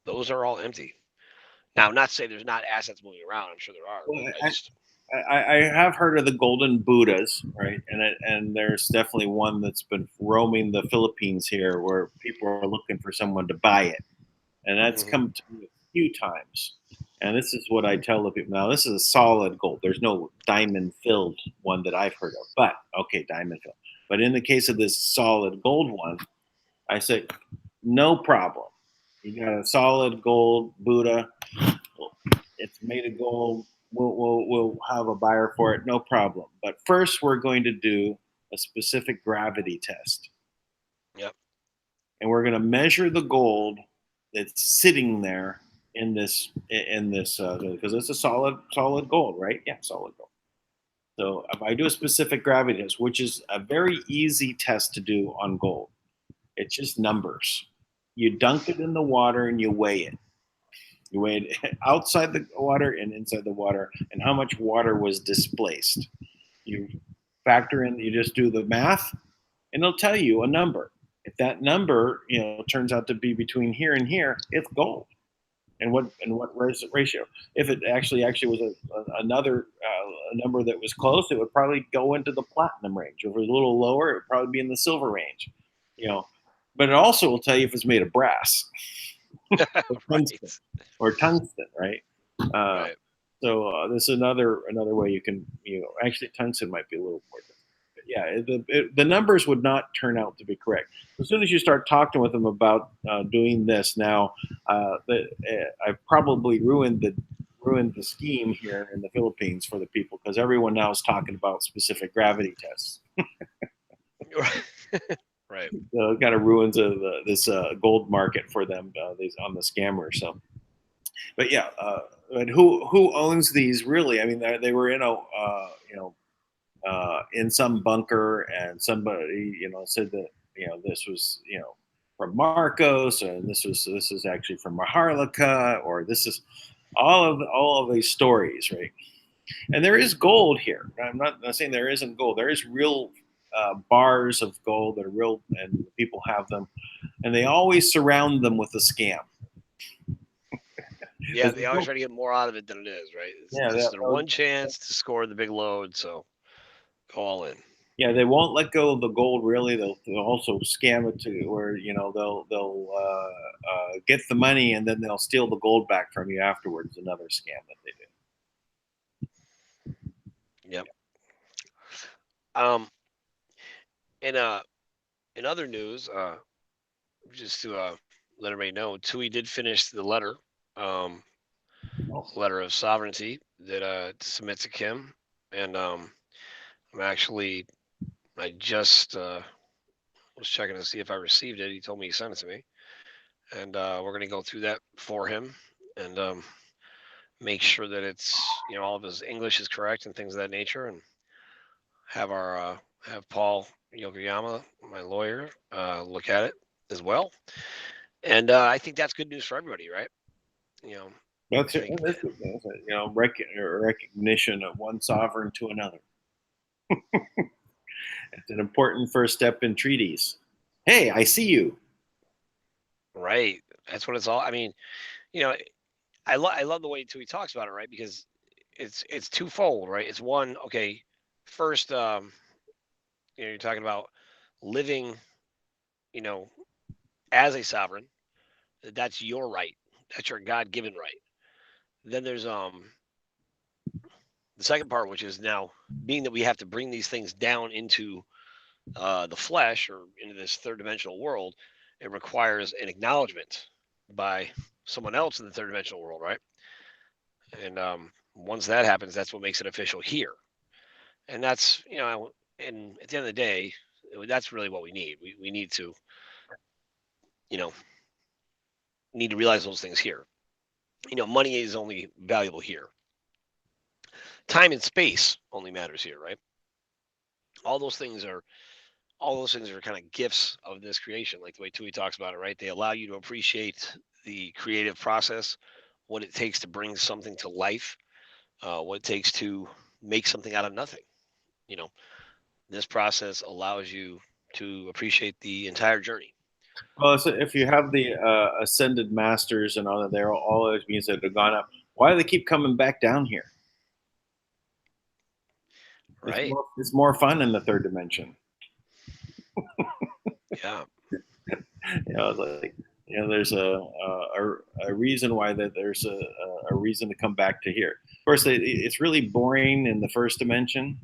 those are all empty. Now, I'm not saying there's not assets moving around. I'm sure there are. Well, I just I have heard of the golden Buddhas, right? And there's definitely one that's been roaming the Philippines here, where people are looking for someone to buy it, and that's Mhm. come to me a few times. And this is what I tell the people. Now, this is a solid gold. There's no diamond filled one that I've heard of, but okay, diamond filled. But in the case of this solid gold one, I say, no problem. You got a solid gold Buddha. It's made of gold. We'll have a buyer for it, no problem. But first, we're going to do a specific gravity test, Yep. and we're going to measure the gold that's sitting there in this because it's a solid gold, right? Yeah, solid gold. So if I do a specific gravity test, which is a very easy test to do on gold, it's just numbers. You dunk it in the water and you weigh it. You weigh it outside the water and inside the water, and how much water was displaced. You factor in, you just do the math, and it'll tell you a number. If that number, turns out to be between here and here, it's gold. And what ratio? If it actually was another number that was close, it would probably go into the platinum range. If it was a little lower, it would probably be in the silver range. You know, but it also will tell you if it's made of brass or tungsten, Right. right? Uh, Right. so this is another way you can actually tungsten might be a little more. But yeah, the numbers would not turn out to be correct. As soon as you start talking with them about doing this now, I've probably ruined the scheme here in the Philippines for the people, because everyone now is talking about specific gravity tests. Right. So it kind of ruins this gold market for them, these on the scammers. So, but yeah, but who owns these really? I mean, they were in some bunker, and somebody said that this was from Marcos, and this is actually from Maharlika, or this is all of these stories, right? And there is gold here. I'm not saying there isn't gold. There is real bars of gold that are real, and people have them, and they always surround them with a scam. Yeah, As they always try to get more out of it than it is, right? yeah, This is their one chance to score the big load, so go all in. yeah, they won't let go of the gold. Really, they'll also scam it to where they'll get the money, and then they'll steal the gold back from you afterwards. Another scam that they do. Yep. Um, in other news, just to let everybody know, Tui did finish the um, Oh, letter of sovereignty that to submit to Kim, and I'm actually I just was checking to see if I received it. He told me he sent it to me, and we're gonna go through that for him, and make sure that it's all of his English is correct and things of that nature, and have our have Paul Yokoyama, my lawyer, look at it as well. And I think that's good news for everybody, right? You know, That's I it. think That's it. Recognition of one sovereign to another. It's an important first step in treaties. Hey, I see you. right. That's what it's all. I mean, you know, I love the way too he talks about it, right? Because it's twofold, right? It's one, okay, first, you're talking about living, you know, as a sovereign. That's your right. That's your God-given right. Then there's the second part, which is now being that we have to bring these things down into the flesh or into this third dimensional world. It requires an acknowledgement by someone else in the third dimensional world, right? And once that happens, that's what makes it official here. And that's and at the end of the day, that's really what we need. We need to you know need to realize those things here. Money is only valuable here. Time and space only matters here, right? All those things are kind of gifts of this creation, like the way Tui talks about it, right? They allow you to appreciate the creative process, what it takes to bring something to life, what it takes to make something out of nothing. You know, this process allows you to appreciate the entire journey. Well, so if you have the ascended masters and all that, they're all those beings that have gone up. Why do they keep coming back down here? Right. It's more fun in the third dimension. Yeah. Like there's a reason why that there's a reason to come back to here. Of course, it's really boring in the first dimension.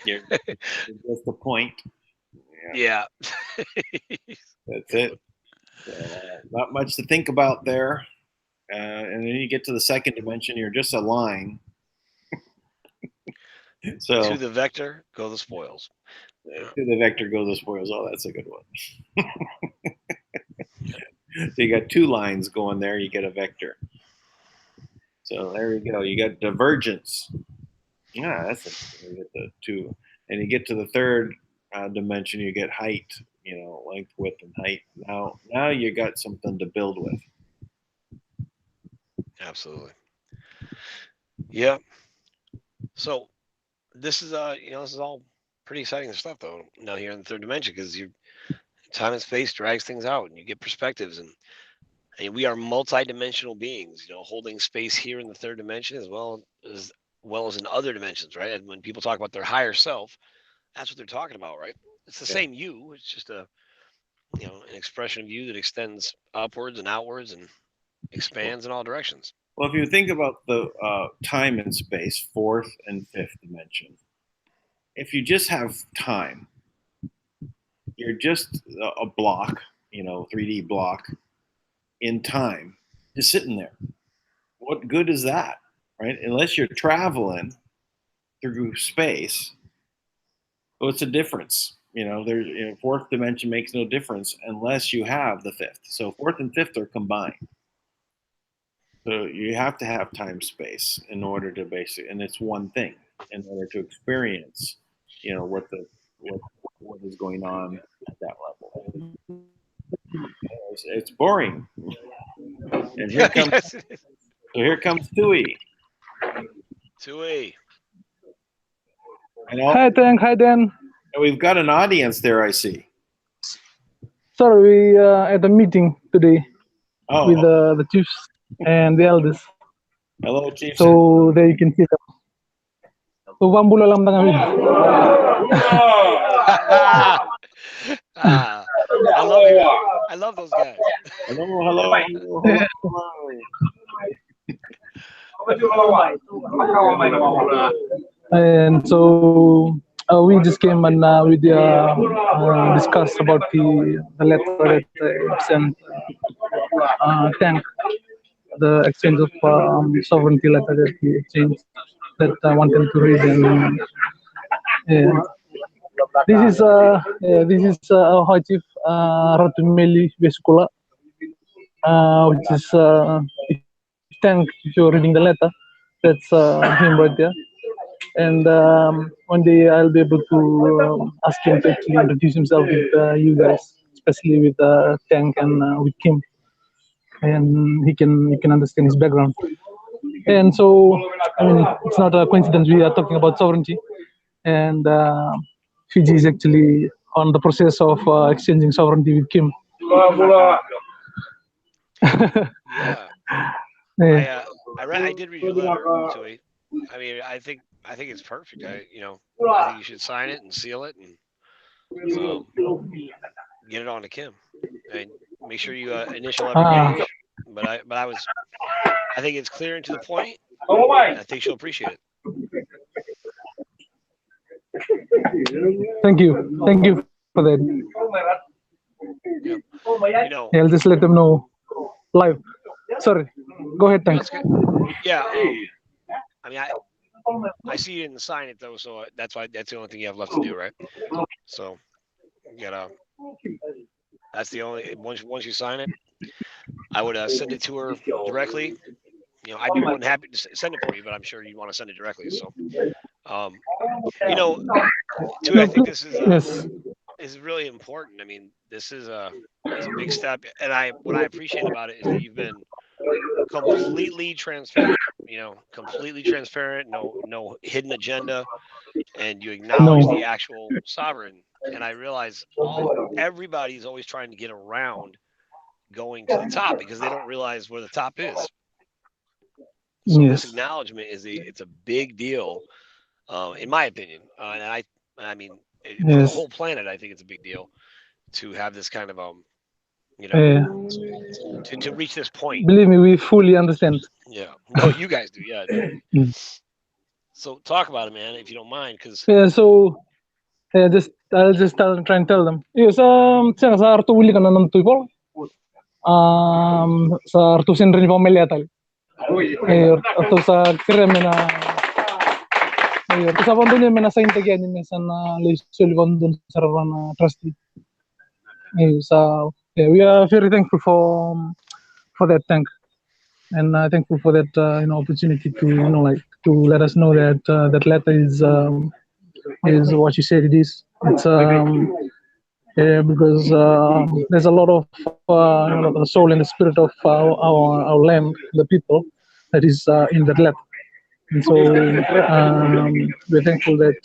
You're just the point. Yeah. That's it. Not much to think about there. And then you get to the second dimension, you're just a line. So to the vector go the spoils. To the vector go the spoils. Oh, that's a good one. So you got two lines going there, you get a vector. So there you go. You got divergence. Yeah, that's interesting. You get the two, and you get to the third dimension. You get height. Length, width, and height. Now you got something to build with. Absolutely. Yeah. So this is this is all pretty exciting stuff though. Now here in the third dimension, because you time and space drags things out, and you get perspectives, and we are multi-dimensional beings. Holding space here in the third dimension as well as in other dimensions, right? And when people talk about their higher self, that's what they're talking about, right? It's the same you. It's just an expression of you that extends upwards and outwards and expands in all directions. Well, if you think about the time and space, fourth and fifth dimension, if you just have time, you're just a block, 3D block in time, just sitting there. What good is that, right? Unless you're traveling through space, what's the difference? There's fourth dimension makes no difference unless you have the fifth. So fourth and fifth are combined. So you have to have time space in order to and it's one thing in order to experience, what is going on at that level. It's boring. And here comes Yes, it is. so here comes Tui. Tui. Hi, Tank. Hi, Dan. And we've got an audience there, I see. Sorry, we at a meeting today with the chiefs and the elders. Hello, chiefs. So there you can see them. Tuwang bulo lang kami. I love it. I love those guys. Hello. And so we just came and we discussed about the letter that sent Tank, the exchange of sovereignty letter that he exchanged that I wanted to read. And this is High Chief Ratumeli Vescula, which is Tank. If you're reading the letter, that's him right there. And one day I'll be able to ask him to actually introduce himself with you guys, especially with Tank and with Kim, and he can understand his background. And so, I mean, it's not a coincidence we are talking about sovereignty, and Fiji is actually on the process of exchanging sovereignty with Kim. Yeah. Yeah. I did read your letter, Tui. I mean, I think it's perfect. I think you should sign it and seal it and get it on to Kim and make sure you initial every page. But I think it's clear and to the point. And I think she'll appreciate it. Thank you for that. Yeah. Yeah, I'll just let them know live. Sorry, go ahead, No, thanks. that's good. Yeah. I mean, I see you didn't sign it though, so that's the only thing you have left to do, right? So you gotta. That's the only once you sign it, I would send it to her directly. I'd be more than happy to send it for you, but I'm sure you want to send it directly. So, too, I think this is really important. I mean, this is a big step, and what I appreciate about it is that you've been completely transparent. Completely transparent. No hidden agenda, and you acknowledge the actual sovereign. And I realize everybody's always trying to get around going to the top because they don't realize where the top is. So this acknowledgement it's a big deal, in my opinion, and I mean for the whole planet. I think it's a big deal to have this kind of to reach this point. Believe me, we fully understand. Yeah, no, you guys do, yeah. So talk about it, man, if you don't mind, because So I'll just try and tell them. Yes, sa arto uli ka na ng tuipol. Sa arto sinrin pa meliatal. Arto sa kireme na. Sa bando niya na sa integyan niya sa na lesul bando sa na trustee. So we are very thankful for that tank, and thankful for that opportunity to to let us know that that letter is what you said it is. It's because there's a lot of the soul and the spirit of our land, the people, that is in that letter. And so we're thankful that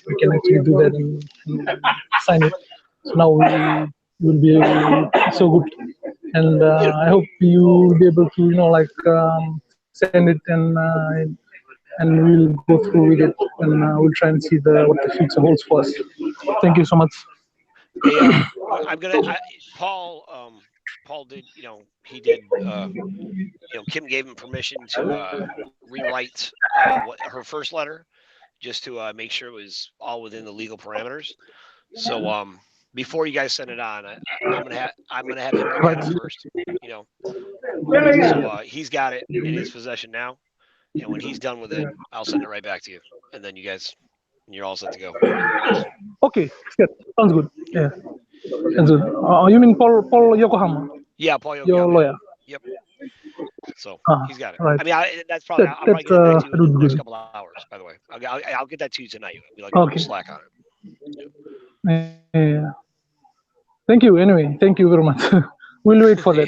we can actually do that and sign it. So now we will be so good, and I hope you will be able to send it and we'll go through with it, and we'll try and see what the future holds for us. Thank you so much. Hey, I'm gonna. Paul did. He did. Kim gave him permission to rewrite her first letter, just to make sure it was all within the legal parameters. So before you guys send it on, I'm gonna have him look at it first. So he's got it in his possession now, and when he's done with it, I'll send it right back to you, and then you're all set to go. Okay, good. Sounds good. Yeah, sounds good. You mean Paul Yokohama? Yeah, Paul Yokohama. Your lawyer. Yep. So he's got it. Right. I mean, that's probably. I'll probably get that to you in the next couple of hours. By the way, I'll get that to you tonight. I'll be like okay. Slack on it. Yeah. Thank you. Anyway, thank you very much. We'll wait for that.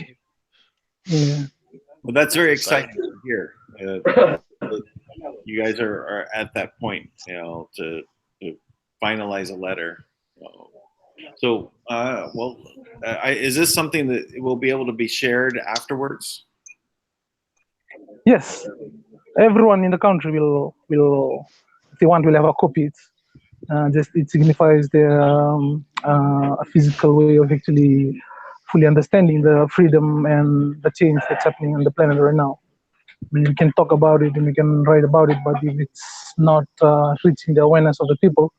Yeah. Well, that's very exciting to hear. You guys are at that point, to finalize a letter. So, is this something that will be able to be shared afterwards? Yes, everyone in the country will if they want, will have a copy. It signifies a physical way of actually fully understanding the freedom and the change that's happening on the planet right now. I mean, we can talk about it and we can write about it, but if it's not reaching the awareness of the people,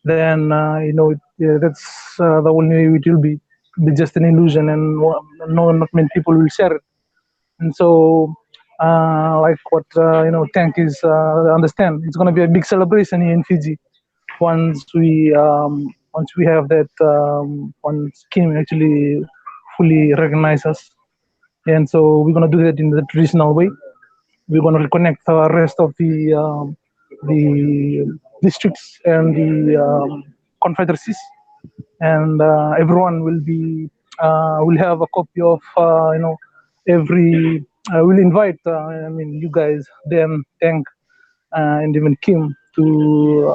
then that's the only way it will be. It'll be just an illusion, and not many people will share it. And so, like what Tank is understand, it's going to be a big celebration here in Fiji once we have that once Kim actually fully recognize us. And so we're going to do that in the traditional way. we're going to reconnect the rest of the districts and the confederacies, and everyone will have a copy of every. We'll invite you guys, Dan, Tank, and even Kim to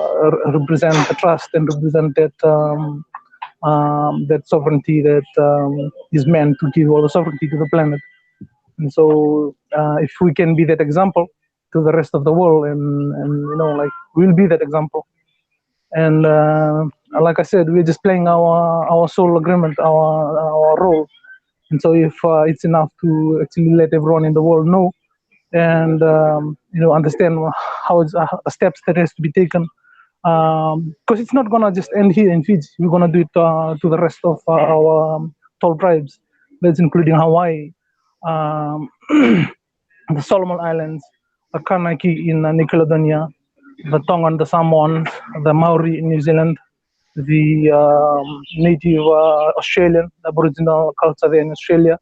represent the trust and represent that sovereignty that is meant to give all the sovereignty to the planet. And so, if we can be that example to the rest of the world, and like we'll be that example. And like I said, we're just playing our soul agreement, our role. And so, if it's enough to actually let everyone in the world know and understand how the steps that has to be taken, because it's not gonna just end here in Fiji. We're gonna do it to the rest of our 12 tribes. That's including Hawaii, um, the Solomon Islands, the Kanaki in New Caledonia, the Tongan, the Samoans, the Maori in New Zealand, the native Australian, Aboriginal culture there in Australia,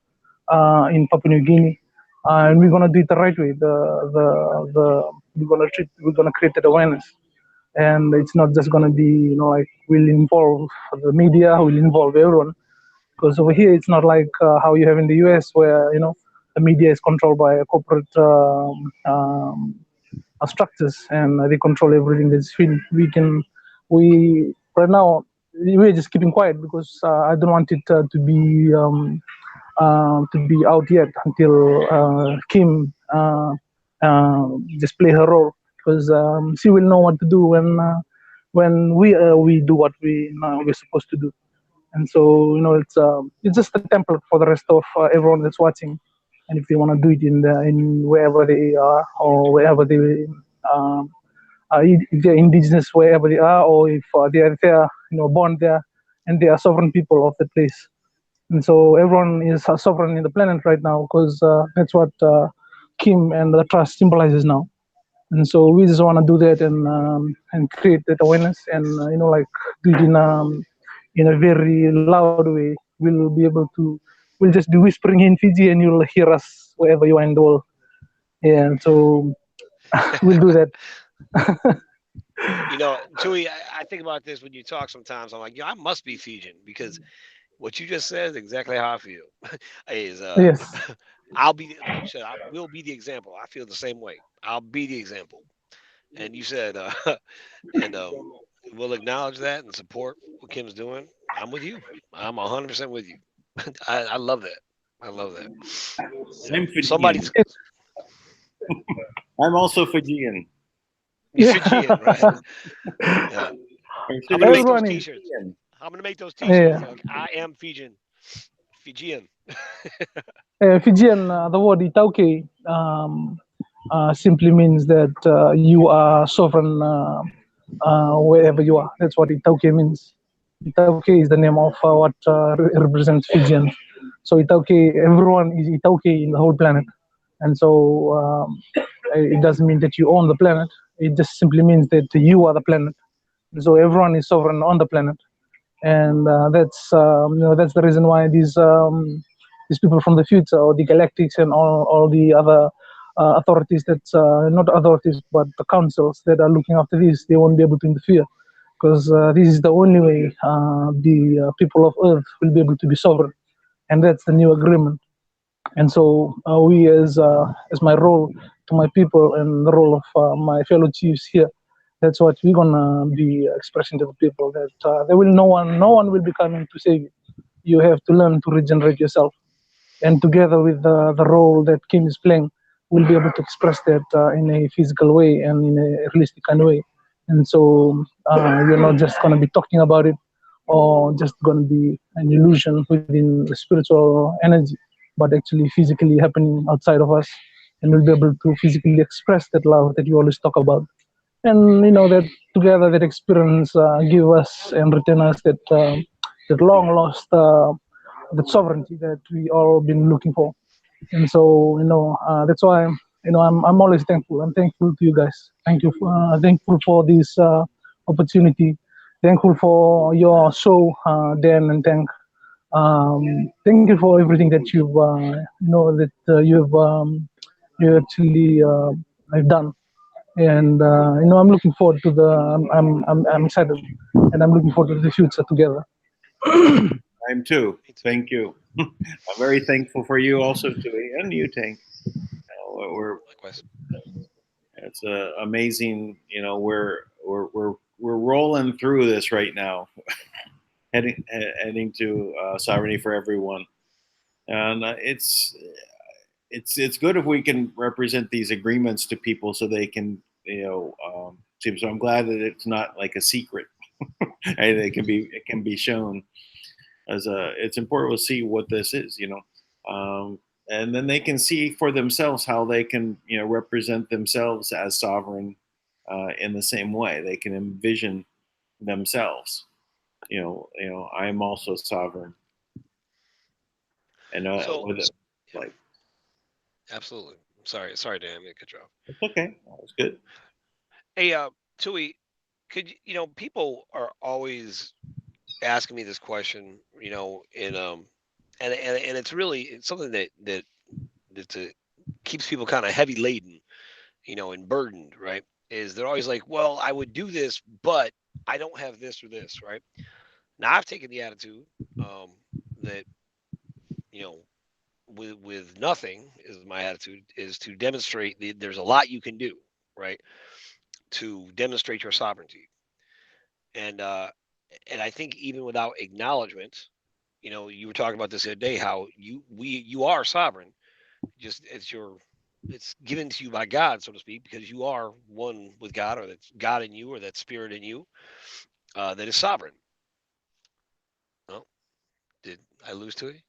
in Papua New Guinea, and we're gonna do it the right way. We're gonna create that awareness, and it's not just gonna be like we'll involve the media, we'll involve everyone, because over here it's not like how you have in the US where the media is controlled by a corporate structures, and they control everything that's film. We right now we're just keeping quiet because I don't want it to be out yet until Kim just play her role, because she will know what to do when we do what we're supposed to do. And so it's just a template for the rest of everyone that's watching, and if they want to do it in wherever they are, or wherever they um, if they're indigenous wherever they are, or if they're there, born there, and they are sovereign people of the place. And so everyone is sovereign in the planet right now, because that's what Kim and the trust symbolizes now. And so we just want to do that and create that awareness, and like do it in a very loud way. We'll be able to. We'll just be whispering in Fiji, and you'll hear us wherever you are in the world. Yeah, and so we'll do that. Tui, I think about this when you talk sometimes. I'm like, I must be Fijian, because what you just said is exactly how I feel. Is Yes. I'll be, like you said, I will be the example. I feel the same way. I'll be the example. And you said, and we'll acknowledge that and support what Kim's doing. I'm with you. I'm 100% with you. I love that. I love that. I'm Fijian. Somebody's. I'm also Fijian. You're Fijian, right? Yeah. I'm gonna make those T-shirts. I'm gonna make those T-shirts. Yeah. Like, I am Fijian. Fijian. Fijian, the word itauke simply means that you are sovereign wherever you are. That's what itauke means. Itauke is the name of what represents Fijians. So itauke, everyone is itauke in the whole planet. And so it doesn't mean that you own the planet. It just simply means that you are the planet. And so everyone is sovereign on the planet. And that's the reason why these people from the future, or the galactics, and all the other authorities, that's not authorities but the councils that are looking after this, they won't be able to interfere, because this is the only way the people of Earth will be able to be sovereign, and that's the new agreement. And so we, as my role to my people and the role of my fellow chiefs here, that's what we're gonna be expressing to the people, that there will no one will be coming to save you. You have to learn to regenerate yourself, and together with the role that Kim is playing, we'll be able to express that in a physical way and in a realistic kind of way. And so we're not just gonna be talking about it, or just gonna be an illusion within the spiritual energy, but actually physically happening outside of us, and we'll be able to physically express that love that you always talk about. And that together, that experience give us and return us that long lost that sovereignty that we all been looking for. And so that's why I'm always thankful. I'm thankful to you guys. Thankful for this opportunity. Thankful for your show, Dan, and thank you for everything that you've you've you actually have done. And I'm looking forward to I'm excited, and I'm looking forward to the future together. I'm too. Me too. Thank you. I'm very thankful for you also, Tui, and you, Tank. We're Likewise. It's amazing. We're rolling through this right now, heading to sovereignty for everyone, and it's good if we can represent these agreements to people so they can see. So I'm glad that it's not like a secret, and it can be shown as a. It's important to see what this is, and then they can see for themselves how they can represent themselves as sovereign in the same way. They can envision themselves. I'm also sovereign, and So, with it, yeah, like absolutely. Sorry, Dan, I'm gonna cut you off. it's okay. That was good. Hey, Tui, people are always asking me this question, and it's something that keeps people kind of heavy laden, and burdened, right? Is they're always like, well, I would do this, but I don't have this or this, right? Now I've taken the attitude that you know with nothing is my attitude is to demonstrate there's a lot you can do, right? To demonstrate your sovereignty, and uh, and I think even without acknowledgement, you were talking about this the other day, how you are sovereign. Just it's given to you by God, so to speak, because you are one with God, or that's God in you, or that Spirit in you, that is sovereign. Well, did I lose to it?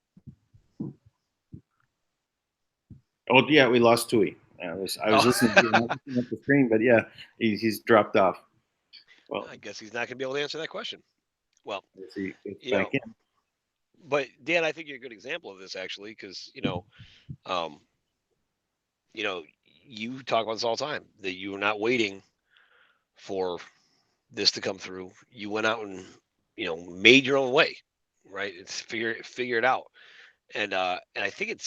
Oh yeah, we lost Tui. I was Oh, listening to him, not looking at the screen, but yeah, he's dropped off. Well, I guess he's not going to be able to answer that question. Well, let's see, it's you back know, in. but Dan, I think you're a good example of this actually, because um, you know, you talk about this all the time that you are not waiting for this to come through. You went out and made your own way, right? It's figure it out, and I think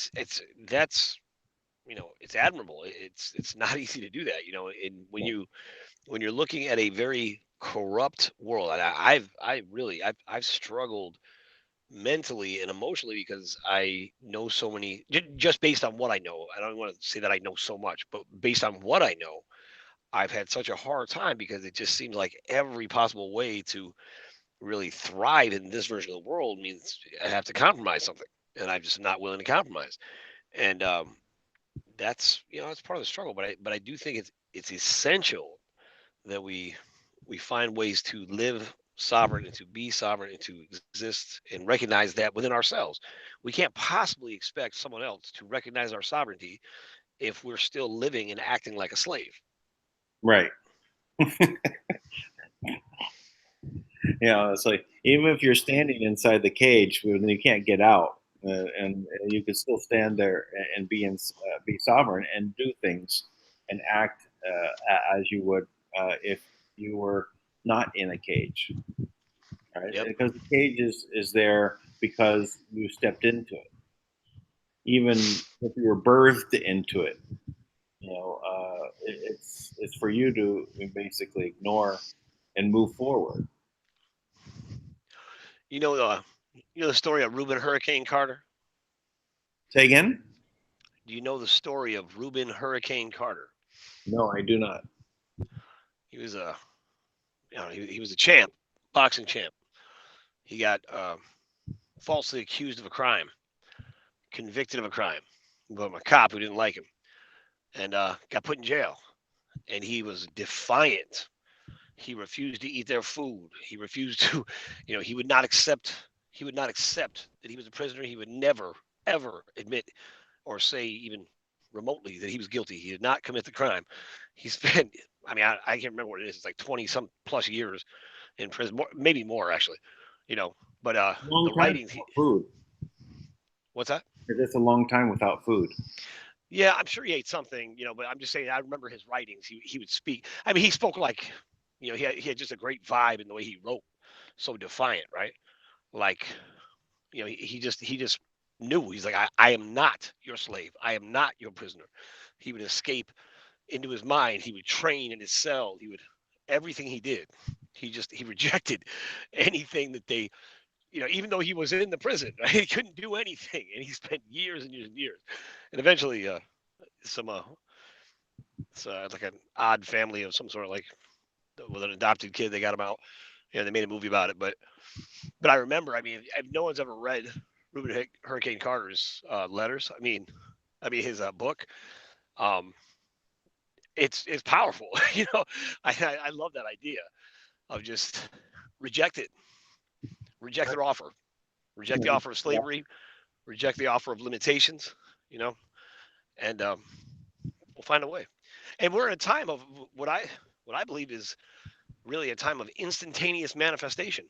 that's it's admirable. It's not easy to do that, and when you're looking at a very corrupt world, and I've struggled mentally and emotionally because I know so many just based on what I know. I don't want to say that I know so much, but based on what I know, I've had such a hard time because it just seems like every possible way to really thrive in this version of the world means I have to compromise something, and I'm just not willing to compromise. And that's part of the struggle. But I do think it's essential that we find ways to live sovereign and to be sovereign and to exist and recognize that within ourselves. We can't possibly expect someone else to recognize our sovereignty if we're still living and acting like a slave. Right. It's like even if you're standing inside the cage, when you can't get out, and you can still stand there and be sovereign and do things and act as you would if you were not in a cage, right? Yep. Because the cage is there because you stepped into it, even if you were birthed into it. It's for you to basically ignore and move forward. You know, uh, you know the story of Reuben Hurricane Carter. Say again? Do you know the story of Reuben Hurricane Carter? No, I do not. He was he was a champ, boxing champ. He got falsely accused of a crime, convicted of a crime, but a cop who didn't like him, and got put in jail. And he was defiant. He refused to eat their food. He refused to, he would not accept. He would not accept that he was a prisoner. He would never, ever admit or say even remotely that he was guilty. He did not commit the crime. He spent, I mean, I can't remember what it is. It's like 20 some plus years in prison, maybe more actually, you know. But Long the time writings, without food. what's that? That's a long time without food. Yeah, I'm sure he ate something, but I'm just saying I remember his writings. He would speak. I mean, he spoke like, he had just a great vibe in the way he wrote, so defiant, right? Like, he just knew. He's like, I am not your slave. I am not your prisoner. he would escape into his mind. He would train in his cell. Everything he did, he rejected anything that they, even though he was in the prison, right? He couldn't do anything, and he spent years and years and years. And eventually, it's like an odd family of some sort, like with an adopted kid. They got him out. They made a movie about it. But I remember, if no one's ever read Reuben Hurricane Carter's letters, his book, it's powerful. I love that idea of just reject their offer, reject the offer of slavery, reject the offer of limitations, and we'll find a way. And we're in a time of what I believe is really a time of instantaneous manifestation.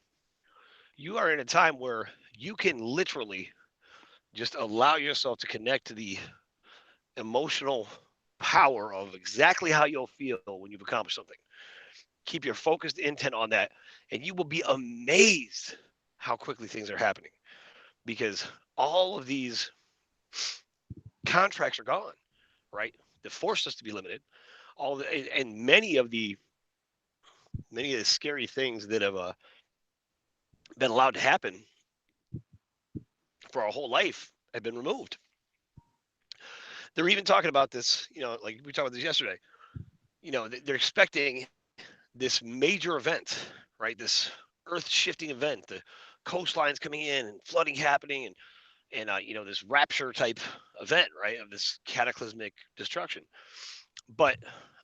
You are in a time where you can literally just allow yourself to connect to the emotional power of exactly how you'll feel when you've accomplished something. Keep your focused intent on that, and you will be amazed how quickly things are happening, because all of these contracts are gone, right? That forced us to be limited. And many of the scary things that have been allowed to happen for our whole life have been removed. They're even talking about this, like we talked about this yesterday. They're expecting this major event, right? This earth-shifting event, the coastlines coming in and flooding happening, and this rapture type event, right, of this cataclysmic destruction. But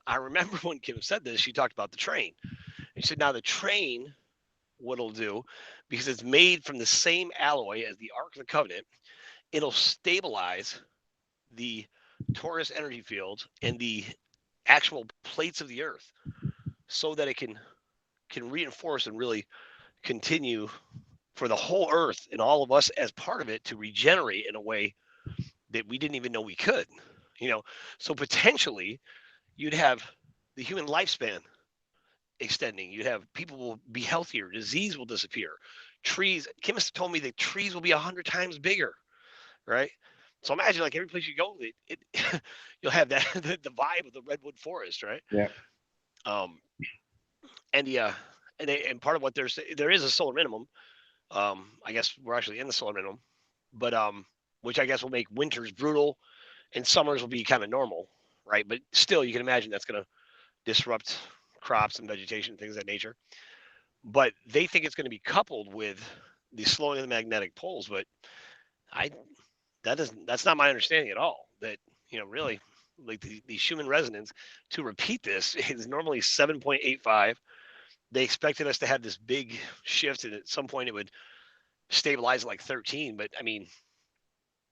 I remember when Kim said this, she talked about the train. She said, now the train, what it'll do, because it's made from the same alloy as the Ark of the Covenant, it'll stabilize the torus energy field and the actual plates of the earth, so that it can reinforce and really continue for the whole earth and all of us as part of it to regenerate in a way that we didn't even know we could. So potentially you'd have the human lifespan extending. You'd have people will be healthier, disease will disappear, trees. Kim has told me that trees will be 100 times bigger, right? So imagine, like, every place you go, you'll have that the vibe of the redwood forest, right? Yeah. And part of what there is a solar minimum. I guess we're actually in the solar minimum, but which I guess will make winters brutal and summers will be kind of normal, right? But still, you can imagine that's going to disrupt crops and vegetation, things of that nature. But they think it's going to be coupled with the slowing of the magnetic poles. But that's not my understanding at all. That really, like the Schumann resonance, to repeat this, is normally 7.85. They expected us to have this big shift, and at some point it would stabilize at like 13. But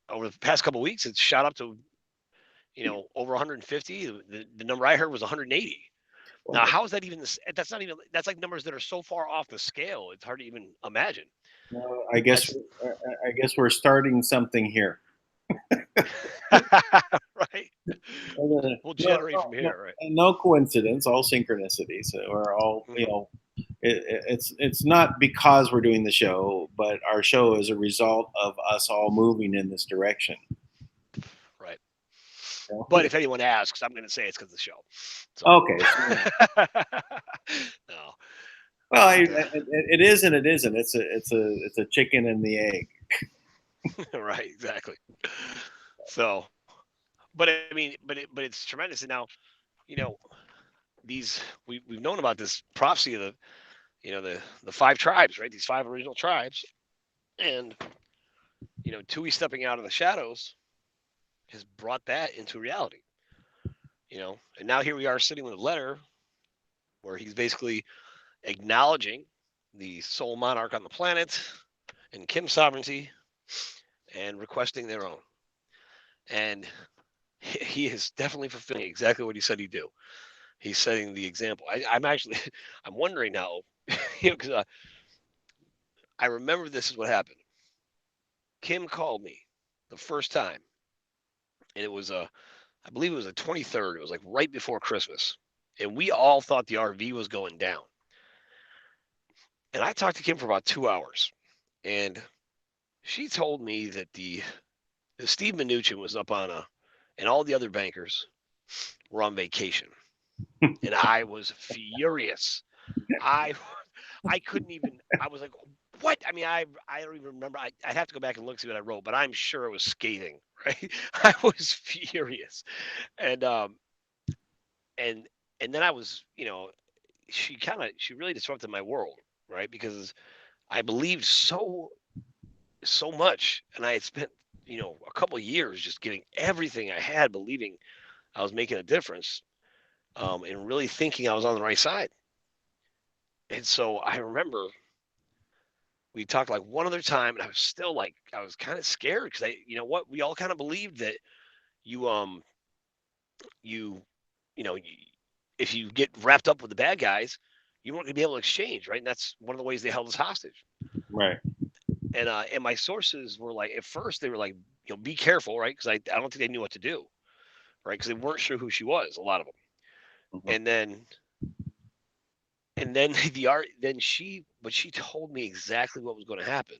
over the past couple of weeks, it's shot up to over 150. The number I heard was 180. Now, how is that even this? That's not even. That's like numbers that are so far off the scale. It's hard to even imagine. I guess we're starting something here. Right. We'll generate from here, right? No coincidence, all synchronicity. So we're all, it's not because we're doing the show, but our show is a result of us all moving in this direction. Right. But if anyone asks, I'm going to say it's because of the show. So. Okay. No. Well, it is and it isn't. It's a chicken and the egg. Right. Exactly. So, but it's tremendous. And now, we've known about this prophecy of the 5 tribes, right? These 5 original tribes, and Tui stepping out of the shadows has brought that into reality. And now here we are sitting with a letter where he's basically acknowledging the sole monarch on the planet and Kim's sovereignty and requesting their own. And he is definitely fulfilling exactly what he said he'd do. He's setting the example. I'm wondering now, because I remember this is what happened. Kim called me the first time, and it was I believe it was the 23rd. It was like right before Christmas, and we all thought the RV was going down. And I talked to Kim for about 2 hours, and she told me that the Steve Mnuchin was up on and all the other bankers were on vacation, and I was furious. I couldn't even. I was like, what? I mean, I don't even remember. I'd have to go back and look see what I wrote, but I'm sure it was scathing, right? I was furious, and and and then I was, she really disrupted my world, right? Because I believed so much, and I had spent a couple of years just giving everything I had, believing I was making a difference, and really thinking I was on the right side. And so I remember we talked like one other time, and I was still like, I was kind of scared because what, we all kind of believed that you you you know you, if you get wrapped up with the bad guys, you weren't going to be able to exchange, right? And that's one of the ways they held us hostage. Right. And my sources were like, at first they were like, be careful, right? Because I don't think they knew what to do, right? Because they weren't sure who she was, a lot of them. Mhm. And then the art, but she told me exactly what was going to happen.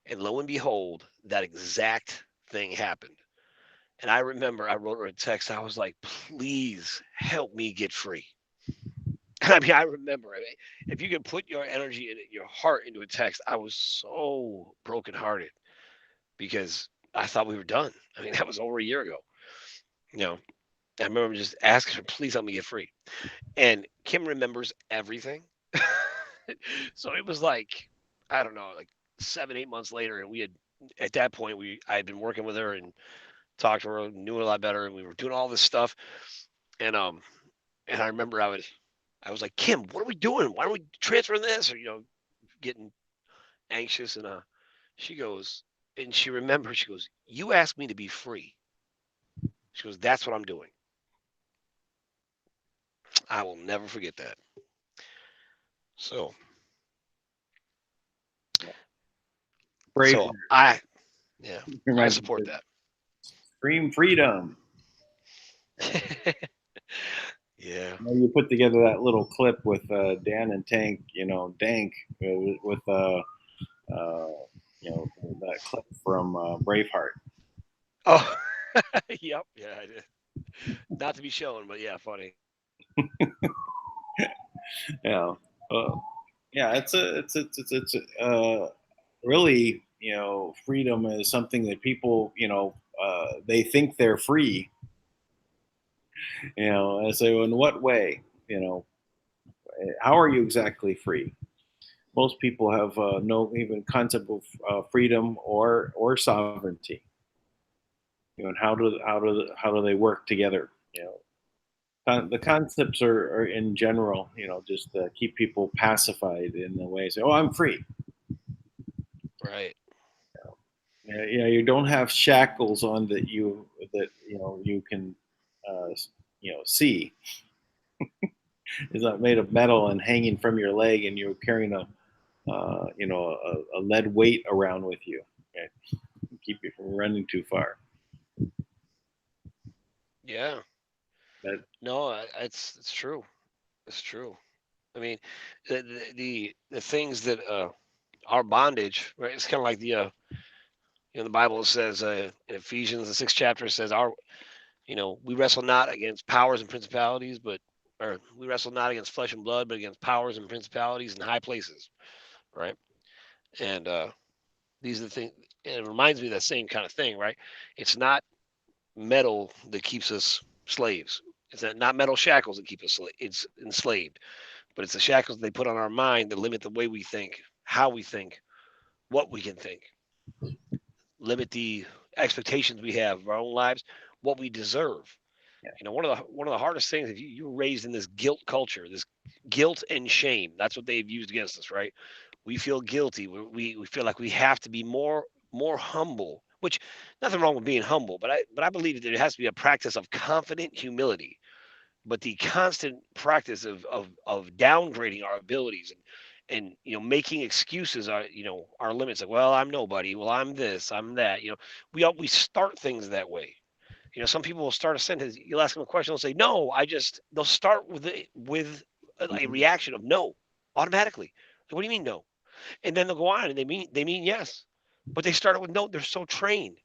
And lo and behold, that exact thing happened. And I remember I wrote her a text. I was like, please help me get free. I mean, I remember, if you could put your energy and your heart into a text, I was so brokenhearted because I thought we were done. I mean, that was over a year ago. You know, I remember just asking her, please help me get free. And Kim remembers everything. So it was like, I don't know, like 7, 8 months later, and we had, at that point, I had been working with her and talked to her, knew her a lot better, and we were doing all this stuff. And I remember I was like, Kim, what are we doing? Why don't we transfer this? Or getting anxious. And she goes, and she remembers, she goes, you asked me to be free. She goes, that's what I'm doing. I will never forget that. So, Brave. so I, yeah, I Reminds me support of that. Extreme Freedom. Yeah. You put together that little clip with Dan and Tank, Dank, with that clip from Braveheart. Oh, yep. Yeah, I did. Not to be shown, but yeah, funny. Yeah, uh, yeah. It's really, freedom is something that people, they think they're free, and so in what way, how are you exactly free? Most people have no even concept of freedom or sovereignty. And how do they work together? The concepts are in general, just keep people pacified in the way. Say, "Oh, I'm free." Right. Yeah, you don't have shackles on that you can see. It's not made of metal and hanging from your leg, and you're carrying a lead weight around with you. Okay? Keep you from running too far. Yeah. That No, it's true. It's true. I mean, the things that are bondage, right? It's kind of like the Bible says in Ephesians, the 6th chapter says we wrestle not against powers and principalities, or we wrestle not against flesh and blood, but against powers and principalities in high places, right? And these are the things. And it reminds me of that same kind of thing, right? It's not metal that keeps us slaves. It's not metal shackles that keep us it's enslaved, but it's the shackles they put on our mind that limit the way we think, how we think, what we can think, limit the expectations we have of our own lives, what we deserve. yeah. One of the hardest things, if you were raised in this guilt culture, this guilt and shame, that's what they've used against us, right? We feel guilty. We feel like we have to be more humble, which nothing wrong with being humble, but I believe that there has to be a practice of confident humility. But the constant practice of downgrading our abilities and making excuses our limits, like, well, I'm nobody, well, I'm this, I'm that, we start things that way. Some people will start a sentence, you'll ask them a question, they'll say no, they'll start with a Mhm. reaction of no automatically. Like, what do you mean no? And then they'll go on and they mean yes, but they started with no. They're so trained.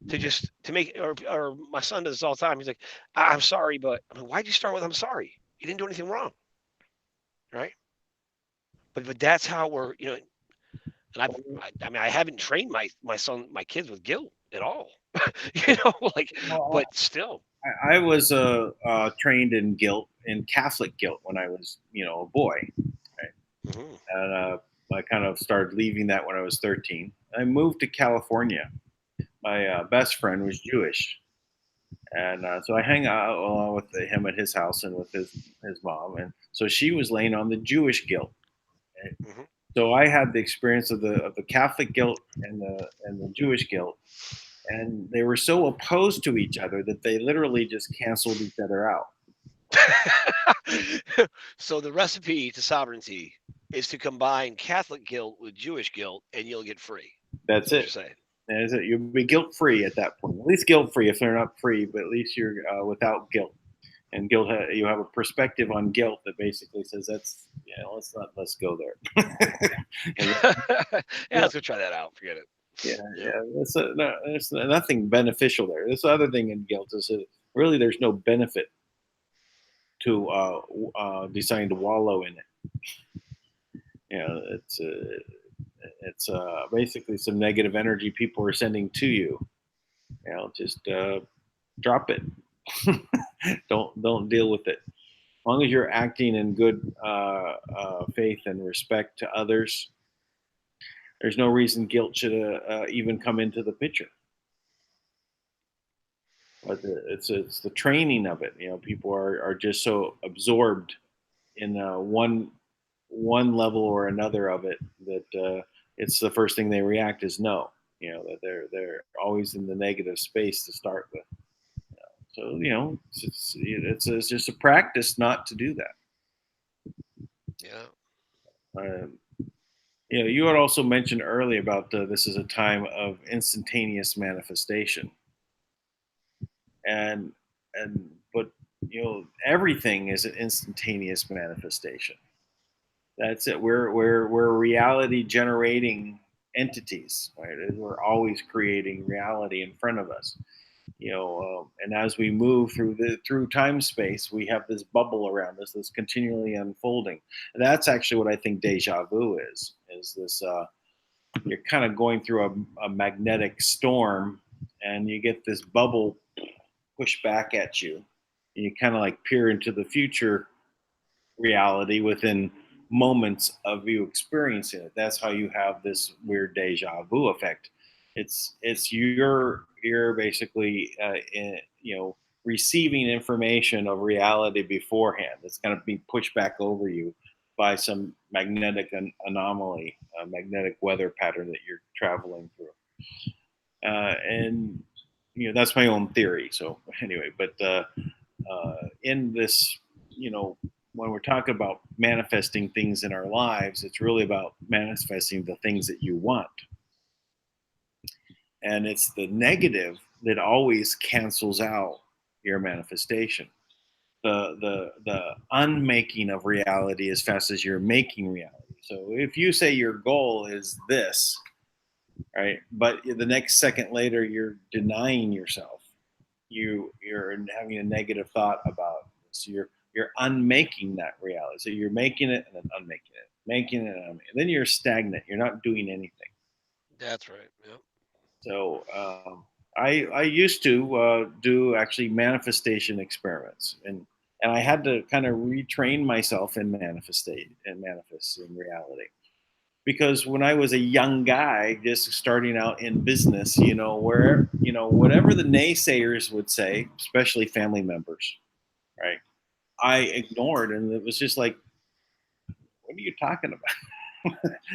to make, or my son does this all the time. He's like, I'm sorry, but I mean, why'd you start with I'm sorry? You didn't do anything wrong, right? But that's how we're, and I haven't trained my kids with guilt at all, Well, but still. I was trained in guilt, in Catholic guilt, when I was, a boy, right? Mm-hmm. And I kind of started leaving that when I was 13. I moved to California. My best friend was Jewish, and so I hang out along with him at his house and with his mom, and so she was laying on the Jewish guilt. Right? Mm-hmm. So I had the experience of the Catholic guilt and the Jewish guilt, and they were so opposed to each other that they literally just canceled each other out. So the recipe to sovereignty is to combine Catholic guilt with Jewish guilt, and you'll get free. That's What you're it. saying. And is it you'll be guilt free at that point? At least guilt free if they're not free, but at least you're without guilt. And guilt, you have a perspective on guilt that basically says let's go there. Yeah, let's go try that out. Forget it. Yeah. There's nothing beneficial there. This other thing in guilt is that really there's no benefit to deciding to wallow in it. It's basically some negative energy people are sending to you. Just drop it. Don't deal with it. As long as you're acting in good faith and respect to others, there's no reason guilt should even come into the picture. But it's the training of it. People are just so absorbed in one level or another of it that it's the first thing they react is no. That they're always in the negative space to start with. So it's just a practice not to do that. Yeah. You had also mentioned earlier about this is a time of instantaneous manifestation, and but everything is an instantaneous manifestation. That's it. We're reality generating entities, right? We're always creating reality in front of us. And as we move through time space, we have this bubble around us that's continually unfolding. And that's actually what I think deja vu is this you're kind of going through a magnetic storm, and you get this bubble pushed back at you, and you kind of like peer into the future reality within moments of you experiencing it. That's how you have this weird deja vu effect. It's you're basically receiving information of reality beforehand. It's going to be pushed back over you by some magnetic anomaly, a magnetic weather pattern that you're traveling through. And that's my own theory. So anyway, but in this, when we're talking about manifesting things in our lives, it's really about manifesting the things that you want. And it's the negative that always cancels out your manifestation. The unmaking of reality as fast as you're making reality. So if you say your goal is this, right, but the next second later you're denying yourself, you're having a negative thought about it. So you're unmaking that reality. So you're making it and then unmaking it, making it and unmaking it. Then you're stagnant. You're not doing anything. That's right. Yep. So I used to do actually manifestation experiments, and I had to kind of retrain myself in manifest in reality. Because when I was a young guy, just starting out in business, whatever the naysayers would say, especially family members, right? I ignored, and it was just like, what are you talking about?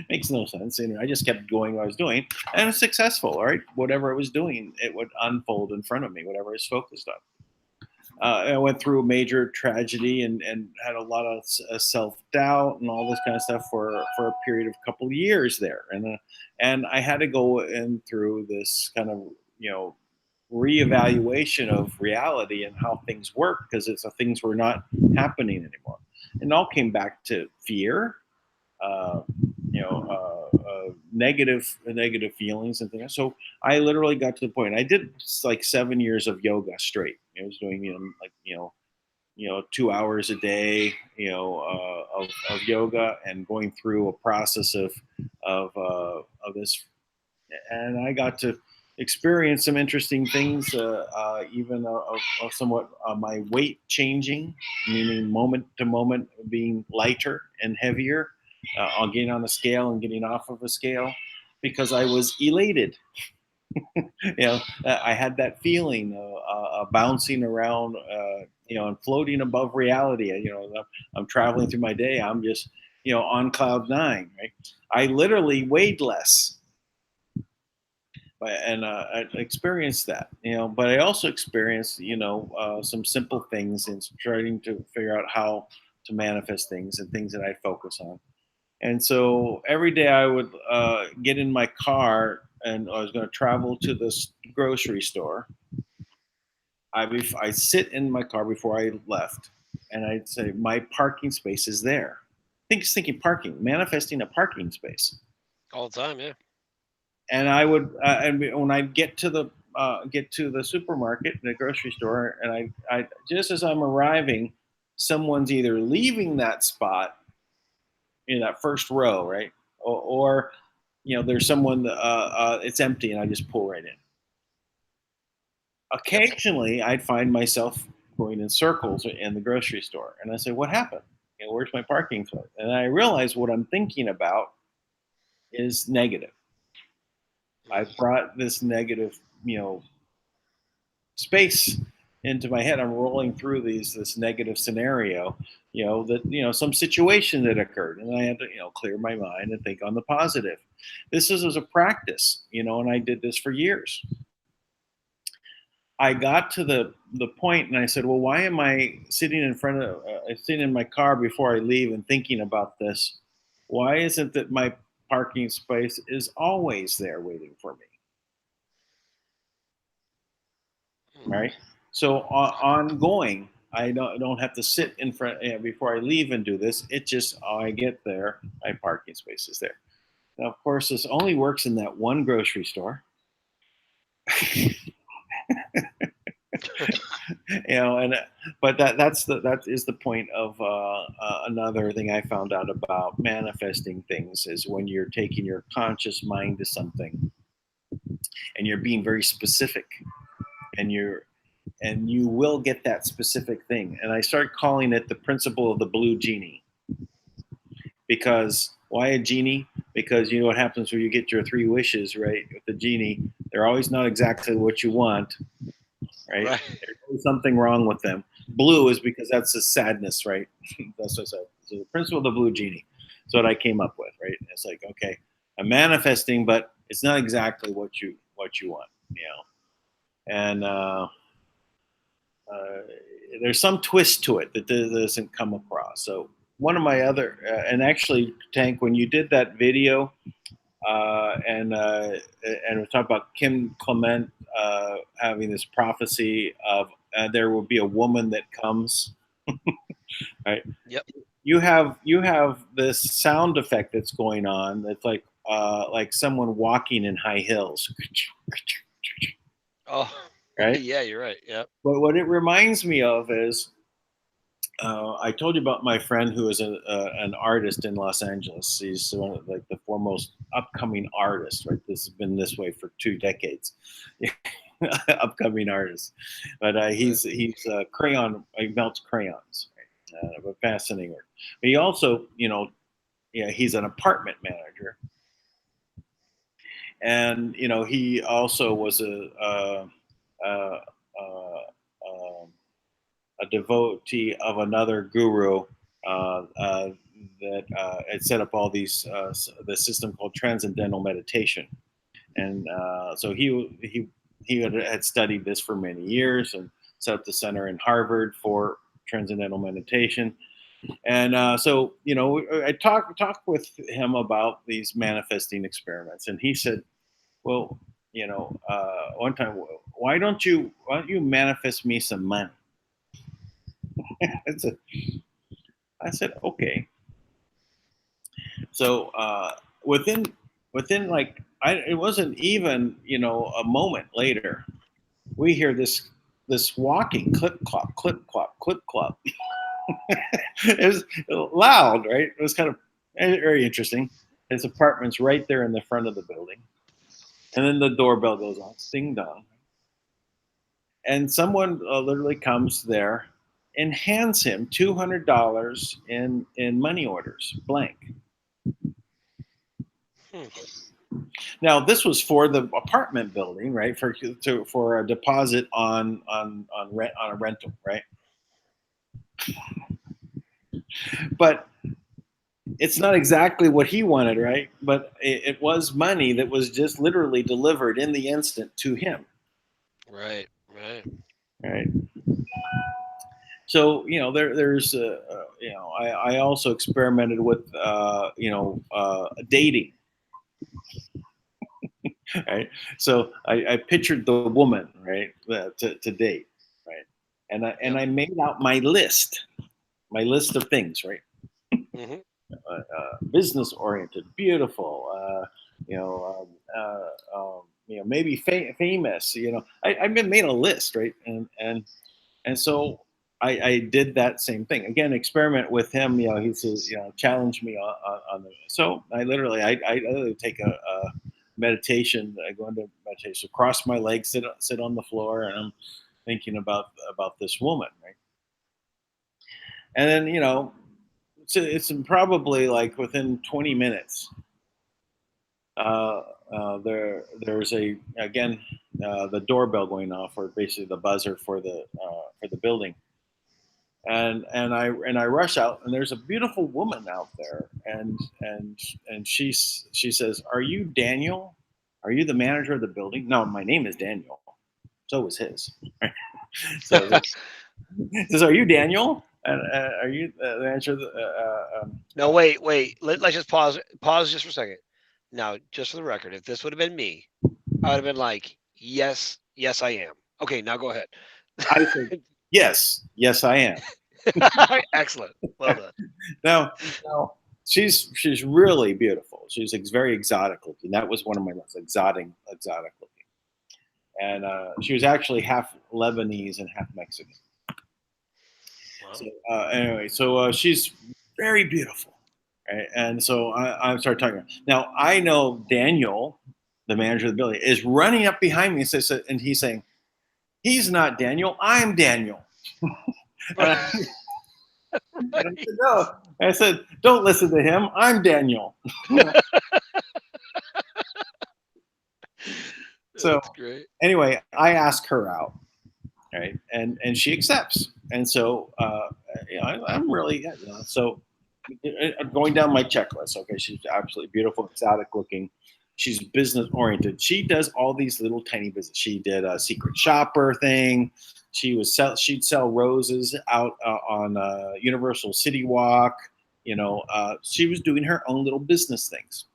Makes no sense. And I just kept doing what I was doing, and I was successful. All right, whatever I was doing, it would unfold in front of me. Whatever I was focused on. I went through a major tragedy and had a lot of self-doubt and all this kind of stuff for a period of a couple of years there. And I had to go in through this kind of, reevaluation of reality and how things work, because things were not happening anymore. And it all came back to fear, negative feelings and things. So I literally got to the point. I did like 7 years of yoga straight. I was doing 2 hours a day, of yoga, and going through a process of this, and I got to experience some interesting things, even somewhat my weight changing, meaning moment to moment being lighter and heavier, on getting on a scale and getting off of a scale, because I was elated. I had that feeling bouncing around, and floating above reality. I'm traveling through my day. I'm just, on cloud nine. Right? I literally weighed less, and I experienced that. But I also experienced, some simple things in starting to figure out how to manifest things and things that I focus on. And so every day I would get in my car, and I was going to travel to this grocery store. I sit in my car before I left, and I'd say, my parking space is there. Thinking parking, manifesting a parking space. All the time, yeah. And I would, and when I get to the supermarket, the grocery store, and I just as I'm arriving, someone's either leaving that spot in that first row, right, or there's someone, it's empty, and I just pull right in. Occasionally, I'd find myself going in circles in the grocery store, and I say, "What happened? Where's my parking spot?" And I realize what I'm thinking about is negative. I brought this negative, space into my head. I'm rolling through this negative scenario, some situation that occurred, and I had to, clear my mind and think on the positive. This is as a practice, and I did this for years. I got to the point, and I said, "Well, why am I sitting sitting in my car before I leave and thinking about this? Why isn't that my parking space is always there waiting for me?" Right? So ongoing, I don't have to sit in front, before I leave and do this. It just, I get there, my parking space is there. Now, of course, this only works in that one grocery store. But that is the point of another thing I found out about manifesting things, is when you're taking your conscious mind to something, and you're being very specific, and you will get that specific thing. And I started calling it the principle of the blue genie. Because why a genie? Because you know what happens when you get your 3 wishes, right? With the genie, they're always not exactly what you want, right? There's always something wrong with them. Blue is because that's the sadness, right? That's what I said. So the principle of the blue genie. That's what I came up with, right? And it's like, okay, I'm manifesting, but it's not exactly what you want, And there's some twist to it that doesn't come across. So one of my other, and actually, Tank, when you did that video, and we talked about Kim Clement having this prophecy of there will be a woman that comes, right? Yep. You have this sound effect that's going on that's like someone walking in high heels. Oh, right? Yeah, you're right. Yep. But what it reminds me of is, I told you about my friend who is an artist in Los Angeles. He's one of the foremost upcoming artists. Right, this has been this way for 2 decades. Upcoming artist, but he's a crayon. He melts crayons. Right? But fascinating work. But he also, he's an apartment manager, and he also was a devotee of another guru that had set up all these the system called transcendental meditation, and so he had studied this for many years and set up the center in Harvard for transcendental meditation. And so I talked with him about these manifesting experiments, and he said, "Well, one time, why don't you manifest me some money?" I said, okay. So within within like it wasn't even a moment later, we hear this walking clip clop clip clop clip clop. It was loud, right? It was kind of very interesting. His apartment's right there in the front of the building, and then the doorbell goes on, ding dong, and someone literally comes there and hands him $200 in money orders, blank. Now this was for the apartment building, right? For a deposit on rent, on a rental, right? But it's not exactly what he wanted, right? But it was money that was just literally delivered in the instant to him. Right. Right. So there's I also experimented with dating. Right. So I pictured the woman, right, to date, right, and I made out my list of things, right. Mm-hmm. Business oriented, beautiful, maybe famous. I made a list, right, and so I did that same thing again. Experiment with him. He says, challenge me on the. So I literally take a meditation. I go into meditation, cross my legs, sit on the floor, and I'm thinking about this woman, right? And then it's probably like within 20 minutes. There's the doorbell going off, or basically the buzzer for the building, and I rush out, and there's a beautiful woman out there, and she says, "Are you Daniel? Are you the manager of the building?" No, my name is Daniel. So was his. So says, "Are you Daniel? And are you the manager of the?" No, wait. Let's just pause just for a second. Now, just for the record, if this would have been me, I would have been like, yes, I am. Okay, now go ahead. I said, yes, I am. Excellent. Well done. Now, she's really beautiful. She's very exotic looking. That was one of my most exotic looking. And she was actually half Lebanese and half Mexican. Wow. So anyway, she's very beautiful. Right? And so I started talking about. Now I know Daniel, the manager of the building, is running up behind me and he's saying, "He's not Daniel. I'm Daniel." And I said, "No." I said, "Don't listen to him. I'm Daniel." So anyway, I ask her out, right, and she accepts, and so I'm really so. Going down my checklist. Okay, she's absolutely beautiful, exotic looking. She's business oriented. She does all these little tiny business. She did a secret shopper thing. She'd sell roses out on Universal City Walk. She was doing her own little business things.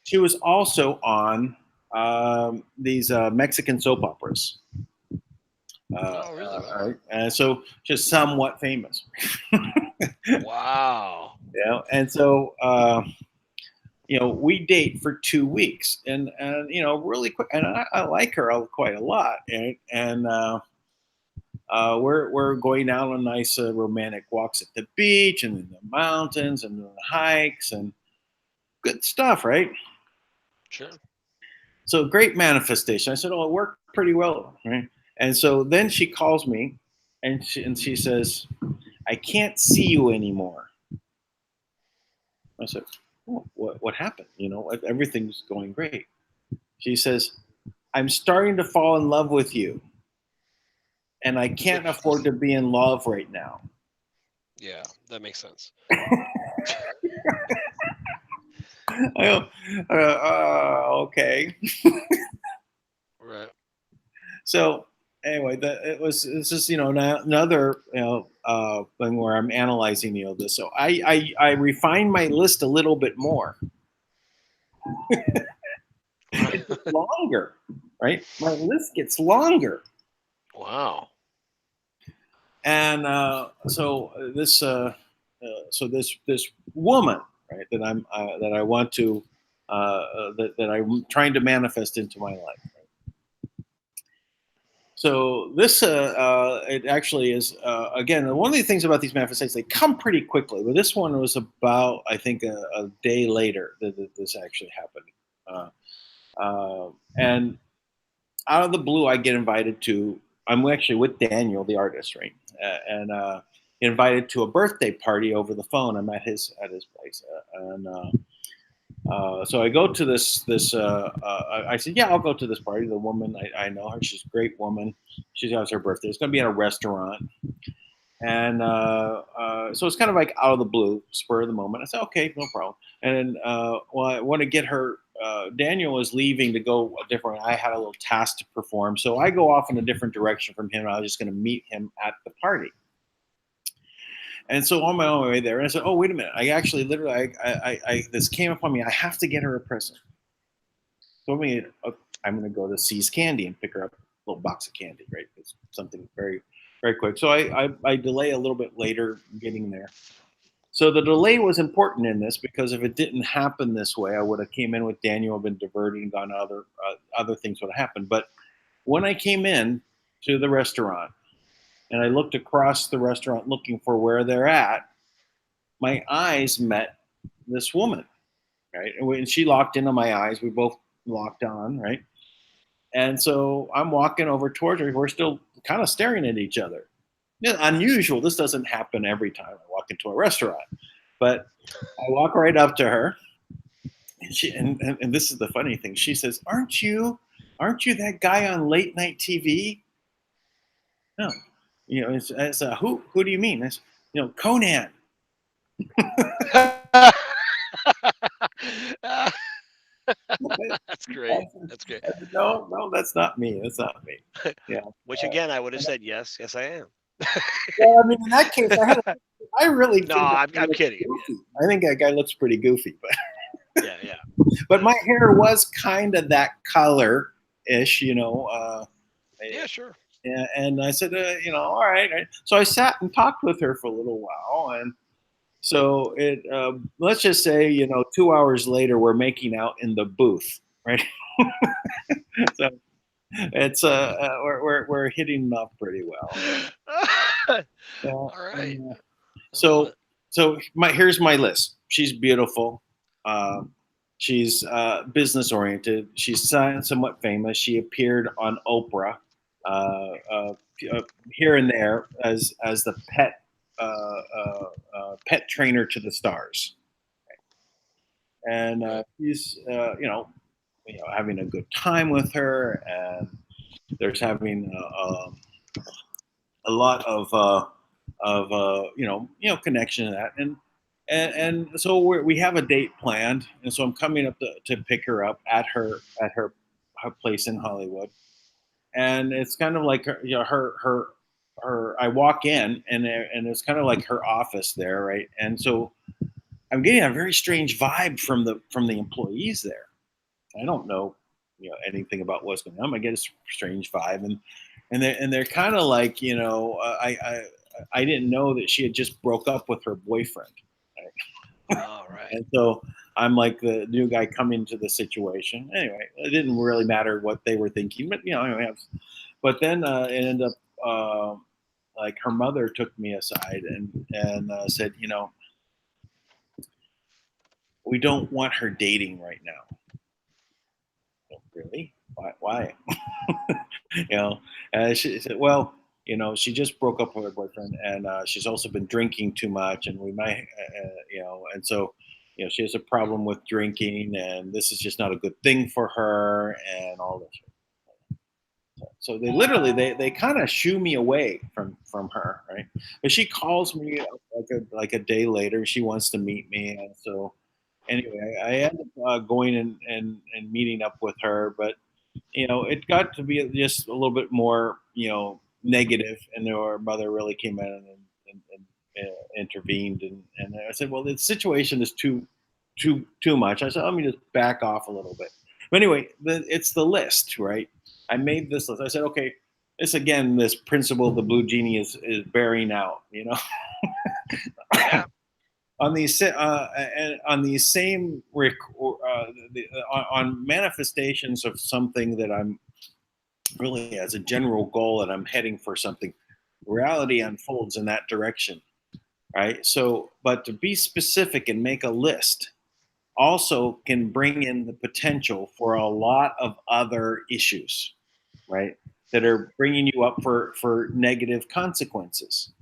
She was also on these Mexican soap operas. Really? And so she's somewhat famous. Wow. And so we date for 2 weeks, and really quick, and I like her quite a lot, and we're going out on nice romantic walks at the beach and in the mountains and the hikes and good stuff, right? Sure. So great manifestation. I said, "Oh, it worked pretty well," right? And so then she calls me, and she says, "I can't see you anymore." I said, "Oh, what happened? Everything's going great." She says, "I'm starting to fall in love with you, and I can't afford to be in love right now." Yeah, that makes sense. I go, okay. Right. So anyway, it's just another thing where I'm analyzing this. So I refine my list a little bit more. It gets longer, right? My list gets longer. Wow. And so this woman, right, that I want to that I'm trying to manifest into my life. So this, it actually is, again, one of the things about these manifestations, they come pretty quickly. But this one was about, I think, a day later that this actually happened. And out of the blue, I get invited to, I'm actually with Daniel, the artist, right? And invited to a birthday party over the phone. I'm at his place. So I go to this. I said, yeah, I'll go to this party. The woman, I know her. She's a great woman. She has her birthday. It's going to be at a restaurant. And so it's kind of like out of the blue, spur of the moment. I said, okay, no problem. And well, I want to get her. Daniel was leaving to go a different. I had a little task to perform, so I go off in a different direction from him. I was just going to meet him at the party. And so on my own way there, and I said, "Oh, wait a minute! I actually, literally, this came upon me. I have to get her a present." So I'm going to go to See's Candy and pick her up a little box of candy. Right, it's something very, very quick. So I delay a little bit later getting there. So the delay was important in this because if it didn't happen this way, I would have came in with Daniel, been diverted, and gone other things would have happened. But when I came in to the restaurant and I looked across the restaurant looking for where they're at, my eyes met this woman, right? And she locked into my eyes. We both locked on, right? And so I'm walking over towards her. We're still kind of staring at each other. Yeah, unusual. This doesn't happen every time I walk into a restaurant. But I walk right up to her, and and this is the funny thing. She says, aren't you that guy on late night TV? No. It's who do you mean? It's, Conan. That's great. That's great. No, that's not me. That's not me. Yeah. Which again, I would have said yes, yes, I am. Well, I mean, in that case, I really no, I'm kidding. I think that guy looks pretty goofy, but yeah. But my hair was kind of that color-ish, Yeah, sure. And I said, all right. So I sat and talked with her for a little while, and so it, let's just say, 2 hours later, we're making out in the booth, right? So it's we're hitting them up pretty well. All right. So here's my list. She's beautiful. She's business oriented. She's somewhat famous. She appeared on Oprah here and there as the pet trainer to the stars. And he's having a good time with her, and there's having a lot of connection to that, and so we have a date planned, and so I'm coming up to pick her up at her place in Hollywood, and it's kind of like her I walk in, and it's kind of like her office there, right? And so I'm getting a very strange vibe from the employees there. I don't know, anything about what's going on. I get a strange vibe, and they're kind of like, I didn't know that she had just broke up with her boyfriend. Right? All right. And so I'm like the new guy coming to the situation. Anyway, it didn't really matter what they were thinking, but anyway. But then it ended up like her mother took me aside and said, we don't want her dating right now. Really? Why? She said, well, she just broke up with her boyfriend, and she's also been drinking too much, and we might, and so, she has a problem with drinking, and this is just not a good thing for her, and all this. So they literally, they kind of shoo me away from her, right? But she calls me like a day later. She wants to meet me, and so anyway, I ended up going and meeting up with her, but it got to be just a little bit more, negative, and her mother really came in and intervened, and I said, well, the situation is too much. I said, let me just back off a little bit. But anyway, it's the list, right? I made this list. I said, okay, this principle of the blue genie is bearing out, Yeah. On these same on manifestations of something that I'm really as a general goal that I'm heading for something, reality unfolds in that direction, right? So, but to be specific and make a list also can bring in the potential for a lot of other issues, right? That are bringing you up for negative consequences.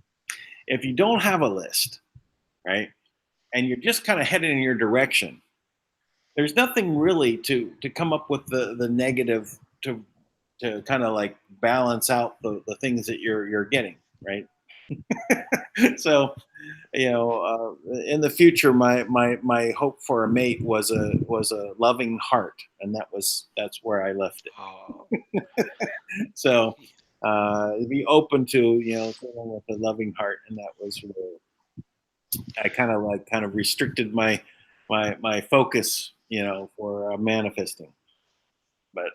If you don't have a list, right, and you're just kind of heading in your direction, there's nothing really to come up with the negative to kind of like balance out the things that you're getting, right? So in the future, my hope for a mate was a loving heart, and that's where I left it. Oh, So be open to someone with a loving heart, and that was where I kind of restricted my focus, for manifesting. But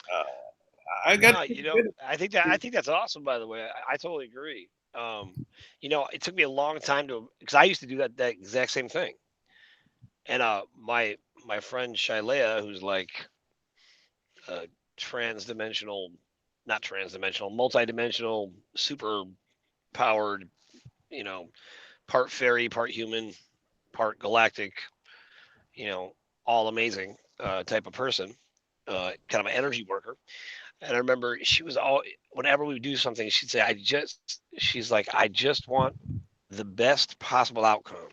I got no, pretty good I think that's awesome. By the way, I totally agree. It took me a long time because I used to do that exact same thing. And my friend Shilea, who's like a transdimensional, not transdimensional, multidimensional, super powered, you know, part fairy, part human, part galactic, you know, all amazing type of person, kind of an energy worker. And I remember she was whenever we would do something, she'd say, she's like, I just want the best possible outcome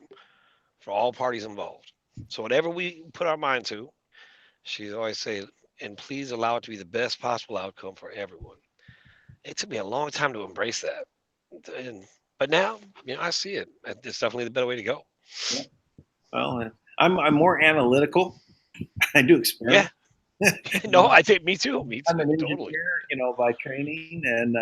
for all parties involved. So whatever we put our mind to, she's always say, and please allow it to be the best possible outcome for everyone. It took me a long time to embrace that. And, but now, I see it. It's definitely the better way to go. yeah. Well, I'm more analytical. I do Yeah. experiment. No, I think me too. Me I'm too. an Totally. engineer, by training, and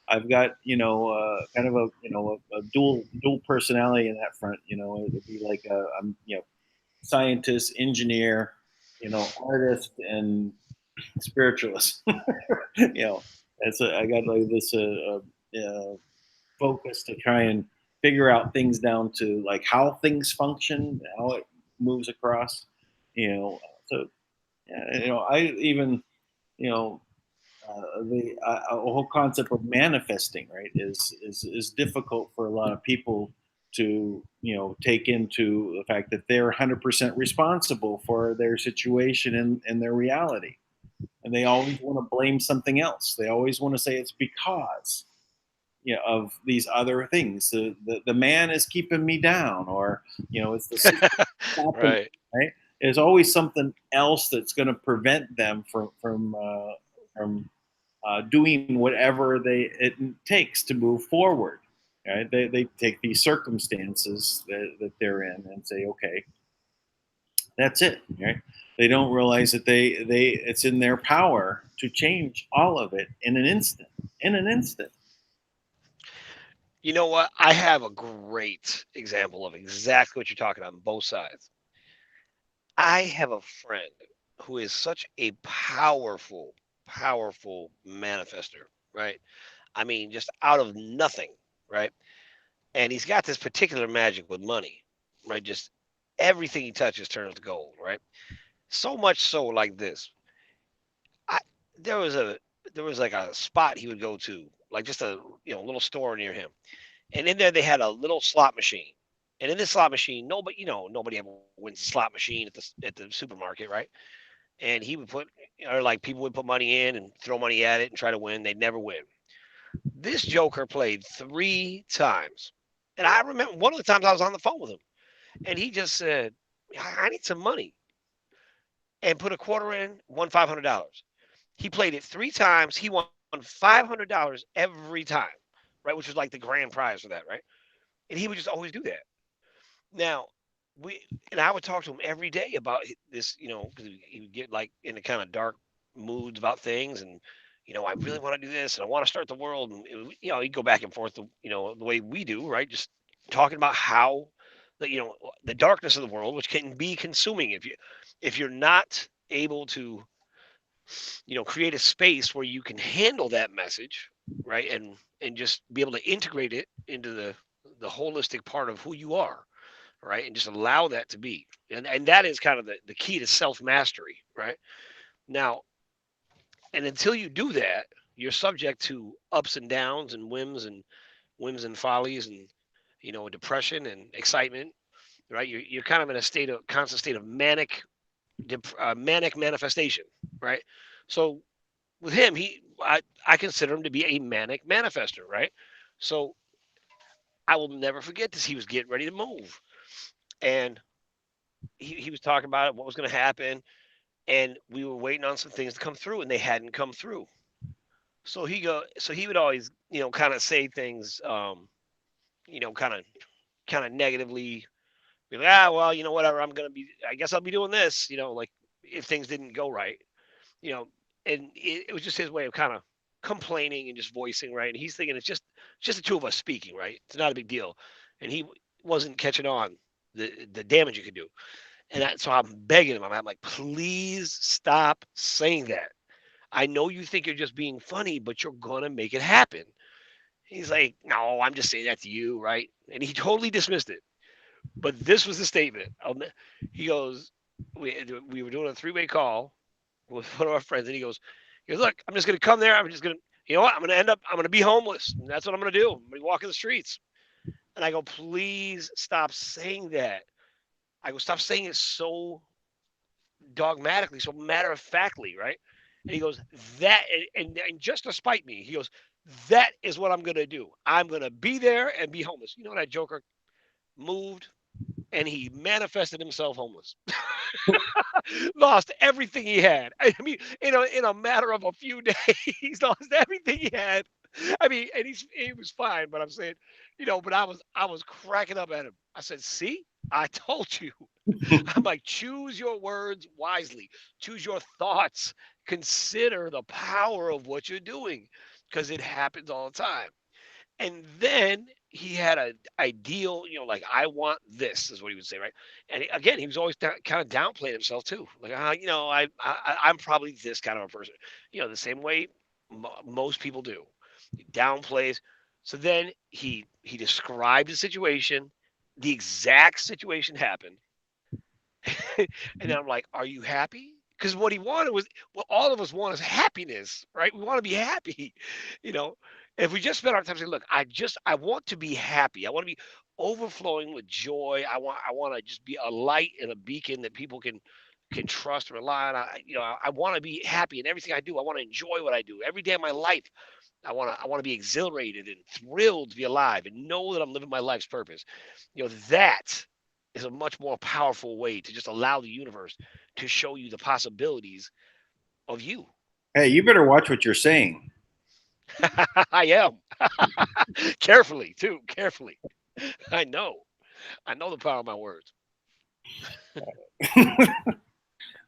I've got kind of a dual personality in that front. It'd be like I'm scientist, engineer, artist, and spiritualist. I got like this focus to try and figure out things down to like how things function, how it moves across. So I even you know the whole concept of manifesting, right, is difficult for a lot of people to take into the fact that they're 100% responsible for their situation and their reality, and they always want to blame something else. They always want to say it's because of these other things. The man is keeping me down, or it's the system stopping me, Right. right? There's always something else that's going to prevent them from doing whatever it takes to move forward. Right? They take these circumstances that they're in and say, okay, that's it. Right? They don't realize that it's in their power to change all of it in an instant. In an instant. You know what? I have a great example of exactly what you're talking about on both sides. I have a friend who is such a powerful, powerful manifester, right? I mean, just out of nothing, right? And he's got this particular magic with money, right? Just everything he touches turns to gold, right? So much so like this. I there was a there was like a spot he would go to, like just a little store near him. And in there they had a little slot machine. And in this slot machine, nobody ever wins the slot machine at the supermarket, right? And he would or like people would put money in and throw money at it and try to win. They'd never win. This Joker played 3 times. And I remember one of the times I was on the phone with him and he just said, I need some money, and put a quarter in, won $500. He played it 3 times. He won $500 every time, right? Which was like the grand prize for that, right? And he would just always do that. Now, we and I would talk to him every day about this, because he would get like in the kind of dark moods about things, and I really want to do this, and I want to start the world, and he'd go back and forth, the way we do, right? Just talking about how the darkness of the world, which can be consuming if you're not able to create a space where you can handle that message, right, and just be able to integrate it into the holistic part of who you are, right? And just allow that to be. And that is kind of the key to self-mastery, right? Now, and until you do that, you're subject to ups and downs and whims and follies and depression and excitement, right? You're kind of in a constant state of manic manifestation, right? So with him, I consider him to be a manic manifester, right? So I will never forget this. He was getting ready to move, and he was talking about what was going to happen, and we were waiting on some things to come through, and they hadn't come through. So he would always, kind of say things, kind of negatively, be like, well, whatever, I guess I'll be doing this, like if things didn't go right, you know, and it was just his way of kind of complaining and just voicing, right? And he's thinking it's just the two of us speaking, right? It's not a big deal, and he wasn't catching on the damage you could do. So I'm begging him. I'm like, please stop saying that. I know you think you're just being funny, but you're gonna make it happen. He's like, no, I'm just saying that to you, right? And he totally dismissed it. But this was the statement. He goes, we were doing a three-way call with one of our friends, and he goes, look, I'm just gonna come there. I'm just gonna, you know what? I'm gonna be homeless. And that's what I'm gonna do. I'm gonna be walking the streets. And I go, please stop saying that. I go, stop saying it so dogmatically, so matter of factly, right? And he goes, that, and just to spite me, he goes, that is what I'm gonna do. I'm gonna be there and be homeless. You know, that joker moved and he manifested himself homeless. Lost everything he had. I mean, in a matter of a few days, he's lost everything he had. I mean, and he was fine, but I'm saying, but I was cracking up at him. I said, "See, I told you." I'm like, choose your words wisely. Choose your thoughts. Consider the power of what you're doing, because it happens all the time. And then he had an ideal, like, I want this, is what he would say, right? And again, he was always kind of downplaying himself too, like, I'm probably this kind of a person, the same way most people do. He downplays. So then he described the situation. The exact situation happened. And then I'm like, are you happy? Because what he wanted was what all of us want is happiness, right? We want to be happy, you know. If we just spend our time saying, look, I want to be happy. I want to be overflowing with joy. I want to just be a light and a beacon that people can trust, rely on. I want to be happy in everything I do. I want to enjoy what I do every day of my life. I want to be exhilarated and thrilled to be alive and know that I'm living my life's purpose. That is a much more powerful way to just allow the universe to show you the possibilities of you. Hey, you better watch what you're saying. I am. Carefully, too. Carefully. I know. I know the power of my words.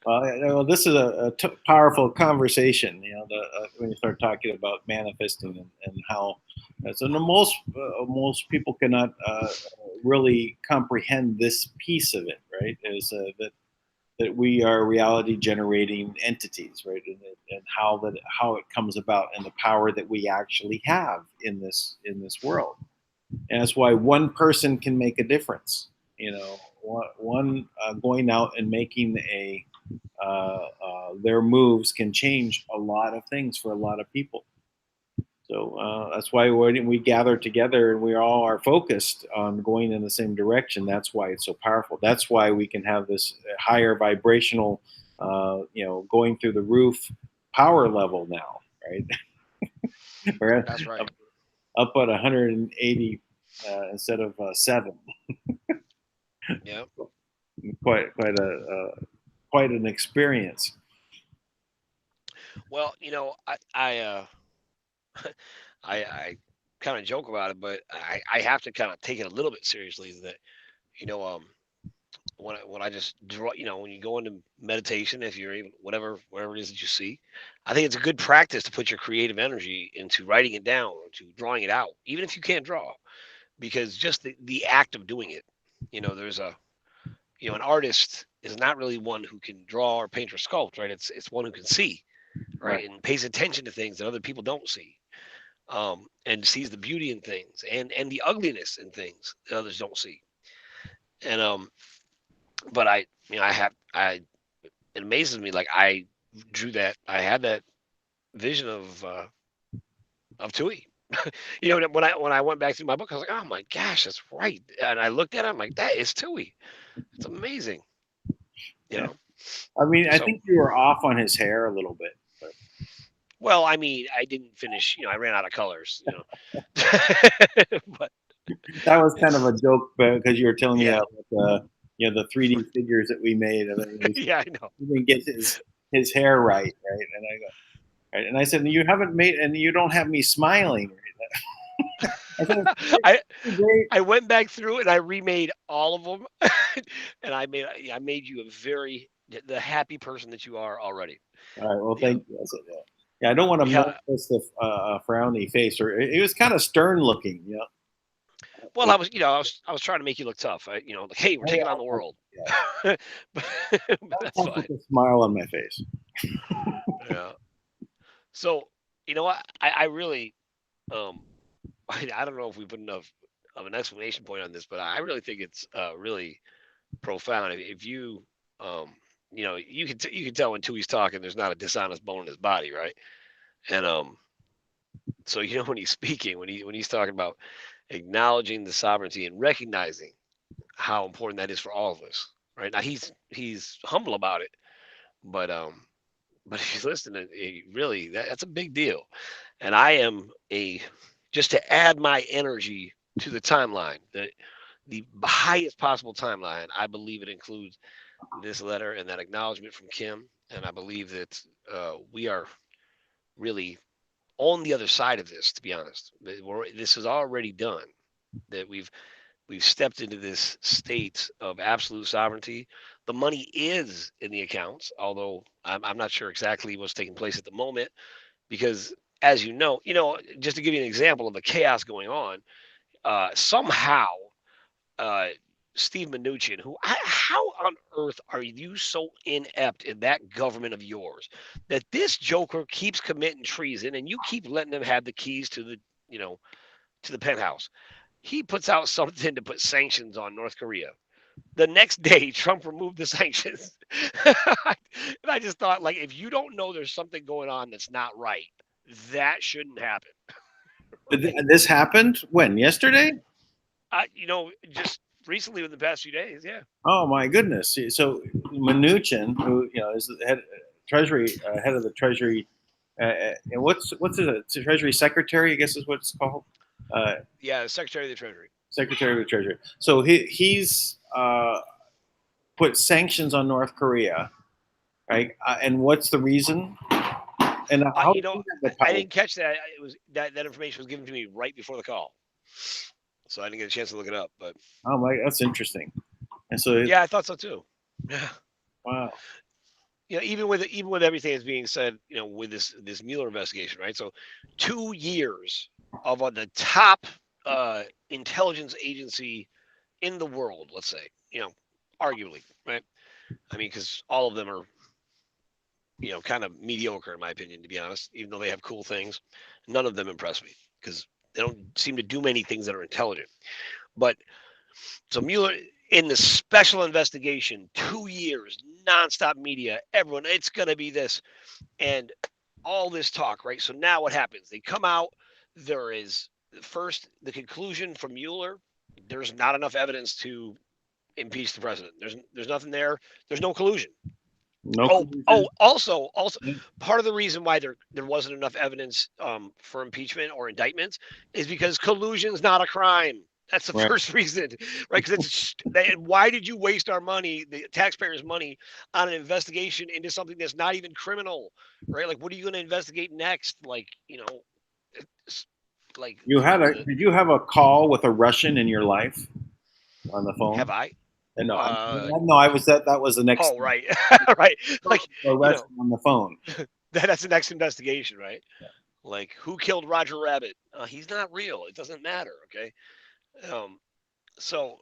Well, this is a powerful conversation. When you start talking about manifesting and how, so most people cannot really comprehend this piece of it, right? Is that we are reality generating entities, right? And how it comes about and the power that we actually have in this world. And that's why one person can make a difference. One going out and making their moves can change a lot of things for a lot of people. So that's why when we gather together and we all are focused on going in the same direction, that's why it's so powerful. That's why we can have this higher vibrational, going through the roof power level now, right? We're That's right. up at 180 instead of 7. Yeah. Quite an experience. Well, I kind of joke about it, but I have to kind of take it a little bit seriously. That you know, um, when I just draw, when you go into meditation, if you're even whatever it is that you see, I think it's a good practice to put your creative energy into writing it down or to drawing it out, even if you can't draw, because just the act of doing it, there's an artist is not really one who can draw or paint or sculpt, right? It's one who can see, right, and pays attention to things that other people don't see, and sees the beauty in things and the ugliness in things that others don't see. And but it amazes me, like I drew that, I had that vision of Tui. When I went back through my book, I was like, oh my gosh, that's right. And I looked at it, I'm like, that is Tui. It's amazing. You Yeah. know. I mean, I So, think you were off on his hair a little bit. But well, I mean, I didn't finish. I ran out of colors. But that was kind of it's a joke because you were telling me yeah, about the 3D figures that we made, and then yeah, I know. he didn't get his hair right, and I go, right, and I said, you haven't made, and you don't have me smiling. I said, I it's great. I went back through and I remade all of them, and I made you a very the happy person that you are already. All right, well, You know. thank you. I said, yeah. Yeah, I don't want to Yeah. manifest a frowny face, or it was kind of stern looking, Well, I was trying to make you look tough. Like, hey, we're Oh, yeah, taking on the world. yeah. but, but that's I'll put fine. a smile on my face. Yeah. So you know what? I really um I don't know if we put enough of an explanation point on this, but I really think it's really profound. If you you can tell when Tui's talking, there's not a dishonest bone in his body, right? And so when he's speaking, when he's talking about acknowledging the sovereignty and recognizing how important that is for all of us, right? Now he's humble about it, but if you listen to really that's a big deal. And I am a just to add my energy to the timeline, the highest possible timeline. I believe it includes this letter and that acknowledgement from Kim, and I believe that we are really on the other side of this. To be honest, this is already done. That we've stepped into this state of absolute sovereignty. The money is in the accounts, although I'm not sure exactly what's taking place at the moment because, as just to give you an example of the chaos going on, somehow uh, Steve Mnuchin, how on earth are you so inept in that government of yours that this joker keeps committing treason and you keep letting him have the keys to you know, the penthouse? He puts out something to put sanctions on North Korea. The next day, Trump removed the sanctions. And I just thought, like, if you don't know there's something going on that's not right, that shouldn't happen. Right? This happened when? Yesterday? Just recently in the past few days, yeah. Oh my goodness! So Mnuchin, who is the head of the Treasury, and what's it? It's a Treasury Secretary, I guess is what it's called. Uh, Yeah, Secretary of the Treasury. Secretary of the Treasury. So he's put sanctions on North Korea, right? And what's the reason? And how You does know, he have the I power? didn't catch that. It was that information was given to me right before the call, so I didn't get a chance to look it up. But Oh my, that's interesting. And so, yeah, I thought so too. Yeah. wow. Even with everything that's being said, with this Mueller investigation, right? So, 2 years of the top intelligence agency in the world, let's say, arguably, right? I mean, because all of them are, kind of mediocre in my opinion, to be honest. Even though they have cool things, none of them impress me because they don't seem to do many things that are intelligent. But so Mueller in the special investigation, 2 years, nonstop media, everyone, it's gonna be this and all this talk, right? So now what happens? They come out. There is first the conclusion from Mueller. There's not enough evidence to impeach the president. There's nothing there. There's no collusion. No Oh, collusion. also, part of the reason why there wasn't enough evidence for impeachment or indictments is because collusion is not a crime. That's the Right. first reason, right? Because why did you waste our money, the taxpayers' money, on an investigation into something that's not even criminal, right? Like, what are you going to investigate next? Like, like Did you have a call with a Russian in your life on the phone? have I? And Uh, no, I was that was the next oh, thing. right, right. Like, A Russian on the phone. that's the next investigation, right? Like, who killed Roger Rabbit? He's not real. It doesn't matter. Okay. Um, so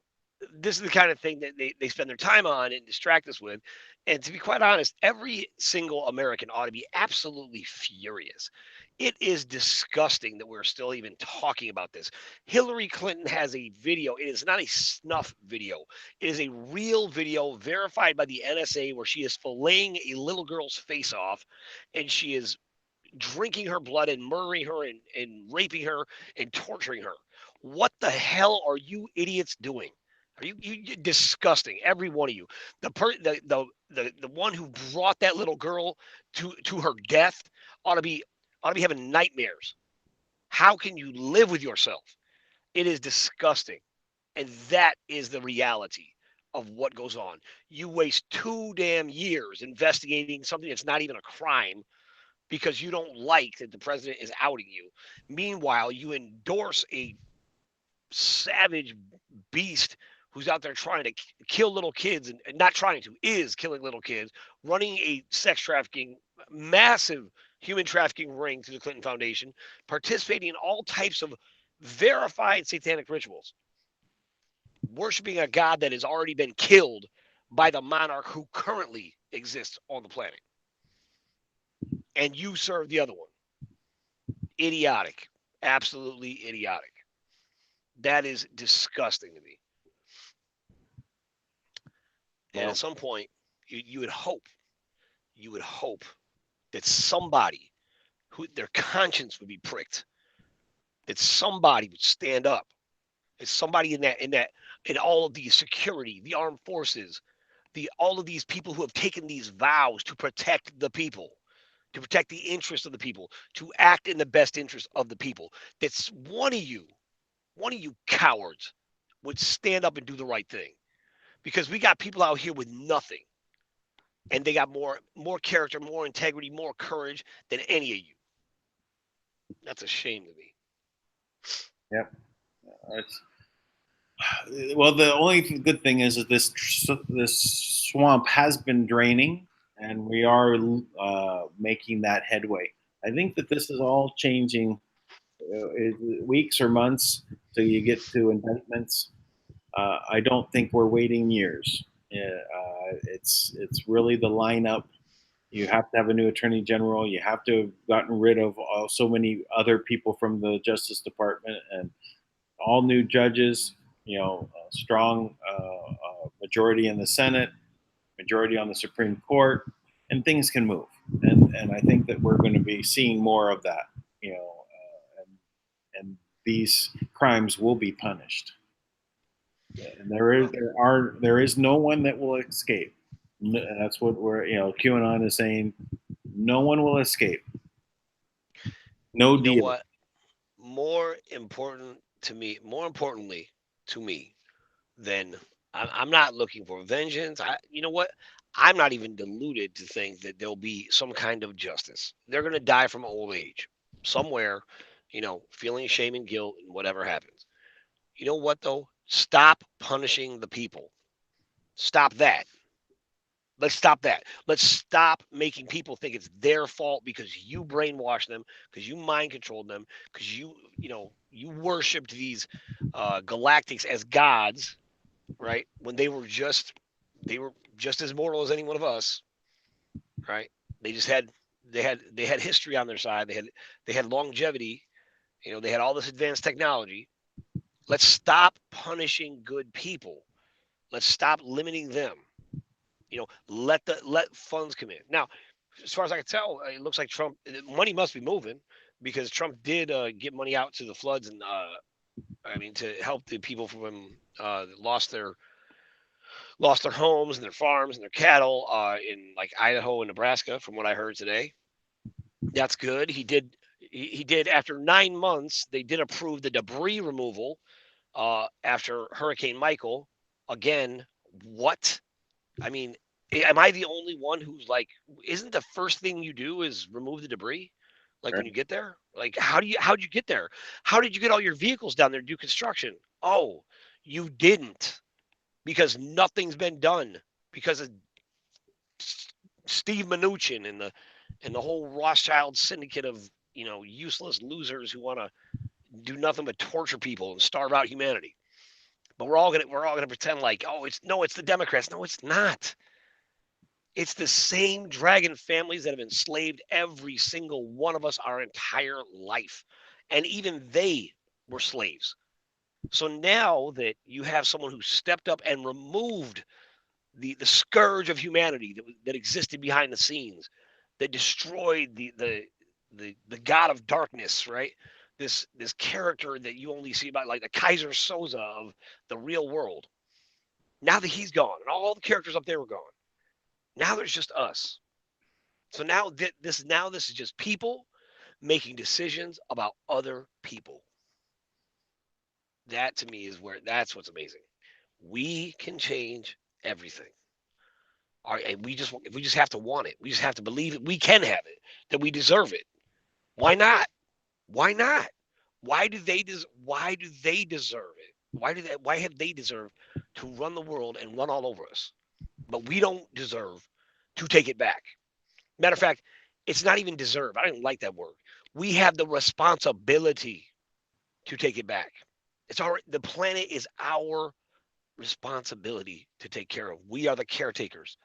this is the kind of thing that they spend their time on and distract us with. And to be quite honest, every single American ought to be absolutely furious. It is disgusting that we're still even talking about this. Hillary Clinton has a video. It is not a snuff video. It is a real video verified by the NSA where she is filleting a little girl's face off and she is drinking her blood and murdering her and raping her and torturing her. What the hell are you idiots doing? Are you disgusting? Every one of you. The one who brought that little girl to her death ought to be having nightmares. How can you live with yourself? It is disgusting. And that is the reality of what goes on. You waste 2 damn years investigating something that's not even a crime because you don't like that the president is outing you. Meanwhile, you endorse a savage beast who's out there trying to kill little kids and not trying to, is killing little kids, running a sex trafficking, massive human trafficking ring through the Clinton Foundation, participating in all types of verified satanic rituals, worshiping a god that has already been killed by the monarch who currently exists on the planet. And you serve the other one. Idiotic. Absolutely idiotic. That is disgusting to me. And at some point, you would hope that somebody who their conscience would be pricked, that somebody would stand up, that somebody in all of the security, the armed forces, all of these people who have taken these vows to protect the people, to protect the interests of the people, to act in the best interest of the people. That's one of you cowards would stand up and do the right thing. Because we got people out here with nothing. And they got more character, more integrity, more courage than any of you. That's a shame to me. Yep. Well, the only good thing is that this swamp has been draining, and we are making that headway. I think that this is all changing weeks or months till you get to indictments. I don't think we're waiting years. It's really the lineup. You have to have a new attorney general. You have to have gotten rid of so many other people from the Justice Department and all new judges. Strong majority in the Senate, majority on the Supreme Court, and things can move. And I think that we're going to be seeing more of that. And these crimes will be punished. And there is no one that will escape. That's what QAnon is saying. No one will escape. No deal. You know what? More importantly to me than I'm not looking for vengeance. You know what? I'm not even deluded to think that there'll be some kind of justice. They're going to die from old age somewhere, feeling shame and guilt and whatever happens. You know what, though? Stop punishing the people. Stop that. Let's stop that. Let's stop making people think it's their fault because you brainwashed them, because you mind controlled them, because you worshipped these galactics as gods, right? When they were just as mortal as any one of us, right? They had history on their side. They had longevity. They had all this advanced technology. Let's stop punishing good people. Let's stop limiting them. Let funds come in. Now, as far as I can tell, it looks like Trump money must be moving because Trump did get money out to the floods and to help the people from lost their homes and their farms and their cattle in like Idaho and Nebraska. From what I heard today, that's good. He did after 9 months. They did approve the debris removal after Hurricane Michael. Again, what? I mean, am I the only one who's like, isn't the first thing you do is remove the debris? Like Sure. when you get there? Like how'd you get there? How did you get all your vehicles down there to do construction? Oh, you didn't because nothing's been done because of Steve Mnuchin and the whole Rothschild syndicate of useless losers who want to do nothing but torture people and starve out humanity. But we're all gonna pretend like, oh, it's the Democrats. No, it's not. It's the same dragon families that have enslaved every single one of us our entire life. And even they were slaves. So now that you have someone who stepped up and removed the scourge of humanity that existed behind the scenes, that destroyed the god of darkness, right? This character that you only see about like the Kaiser Soze of the real world. Now that he's gone and all the characters up there were gone, now there's just us. So now this is just people making decisions about other people. That to me is that's what's amazing. We can change everything. All right, and we just have to want it. We just have to believe it. We can have it. That we deserve it. Why not? Why not? Why do they deserve it? Why have they deserved to run the world and run all over us? But we don't deserve to take it back. Matter of fact, it's not even deserve. I don't even like that word. We have the responsibility to take it back. The planet is our responsibility to take care of. We are the caretakers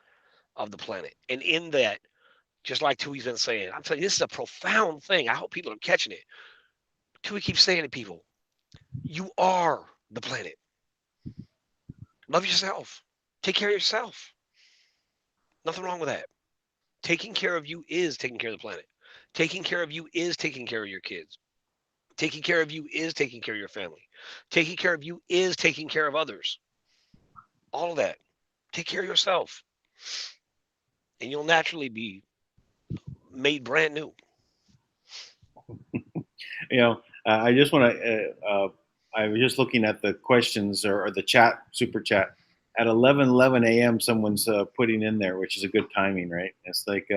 of the planet. And in that, just like Tui's been saying, I'm telling you, this is a profound thing. I hope people are catching it. Tui keeps saying to people, you are the planet. Love yourself. Take care of yourself. Nothing wrong with that. Taking care of you is taking care of the planet. Taking care of you is taking care of your kids. Taking care of you is taking care of your family. Taking care of you is taking care of others. All of that. Take care of yourself. And you'll naturally be made brand new. I just want to. I was just looking at the questions or the chat, super chat. At 11:11 a.m., someone's putting in there, which is a good timing, right? It's like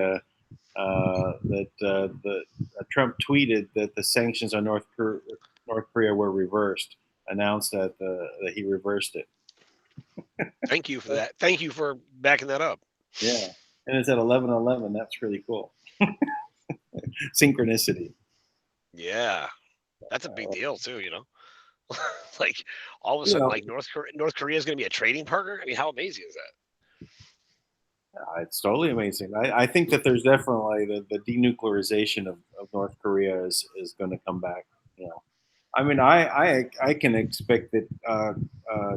Trump tweeted that the sanctions on North Korea were reversed. Announced that he reversed it. Thank you for that. Thank you for backing that up. Yeah, and it's at 11:11. That's really cool. Synchronicity. Yeah, that's a big deal too. Like all of a sudden, like North Korea is going to be a trading partner. I mean, how amazing is that? It's totally amazing. I think that there's definitely the denuclearization of North Korea is going to come back. I mean, I can expect that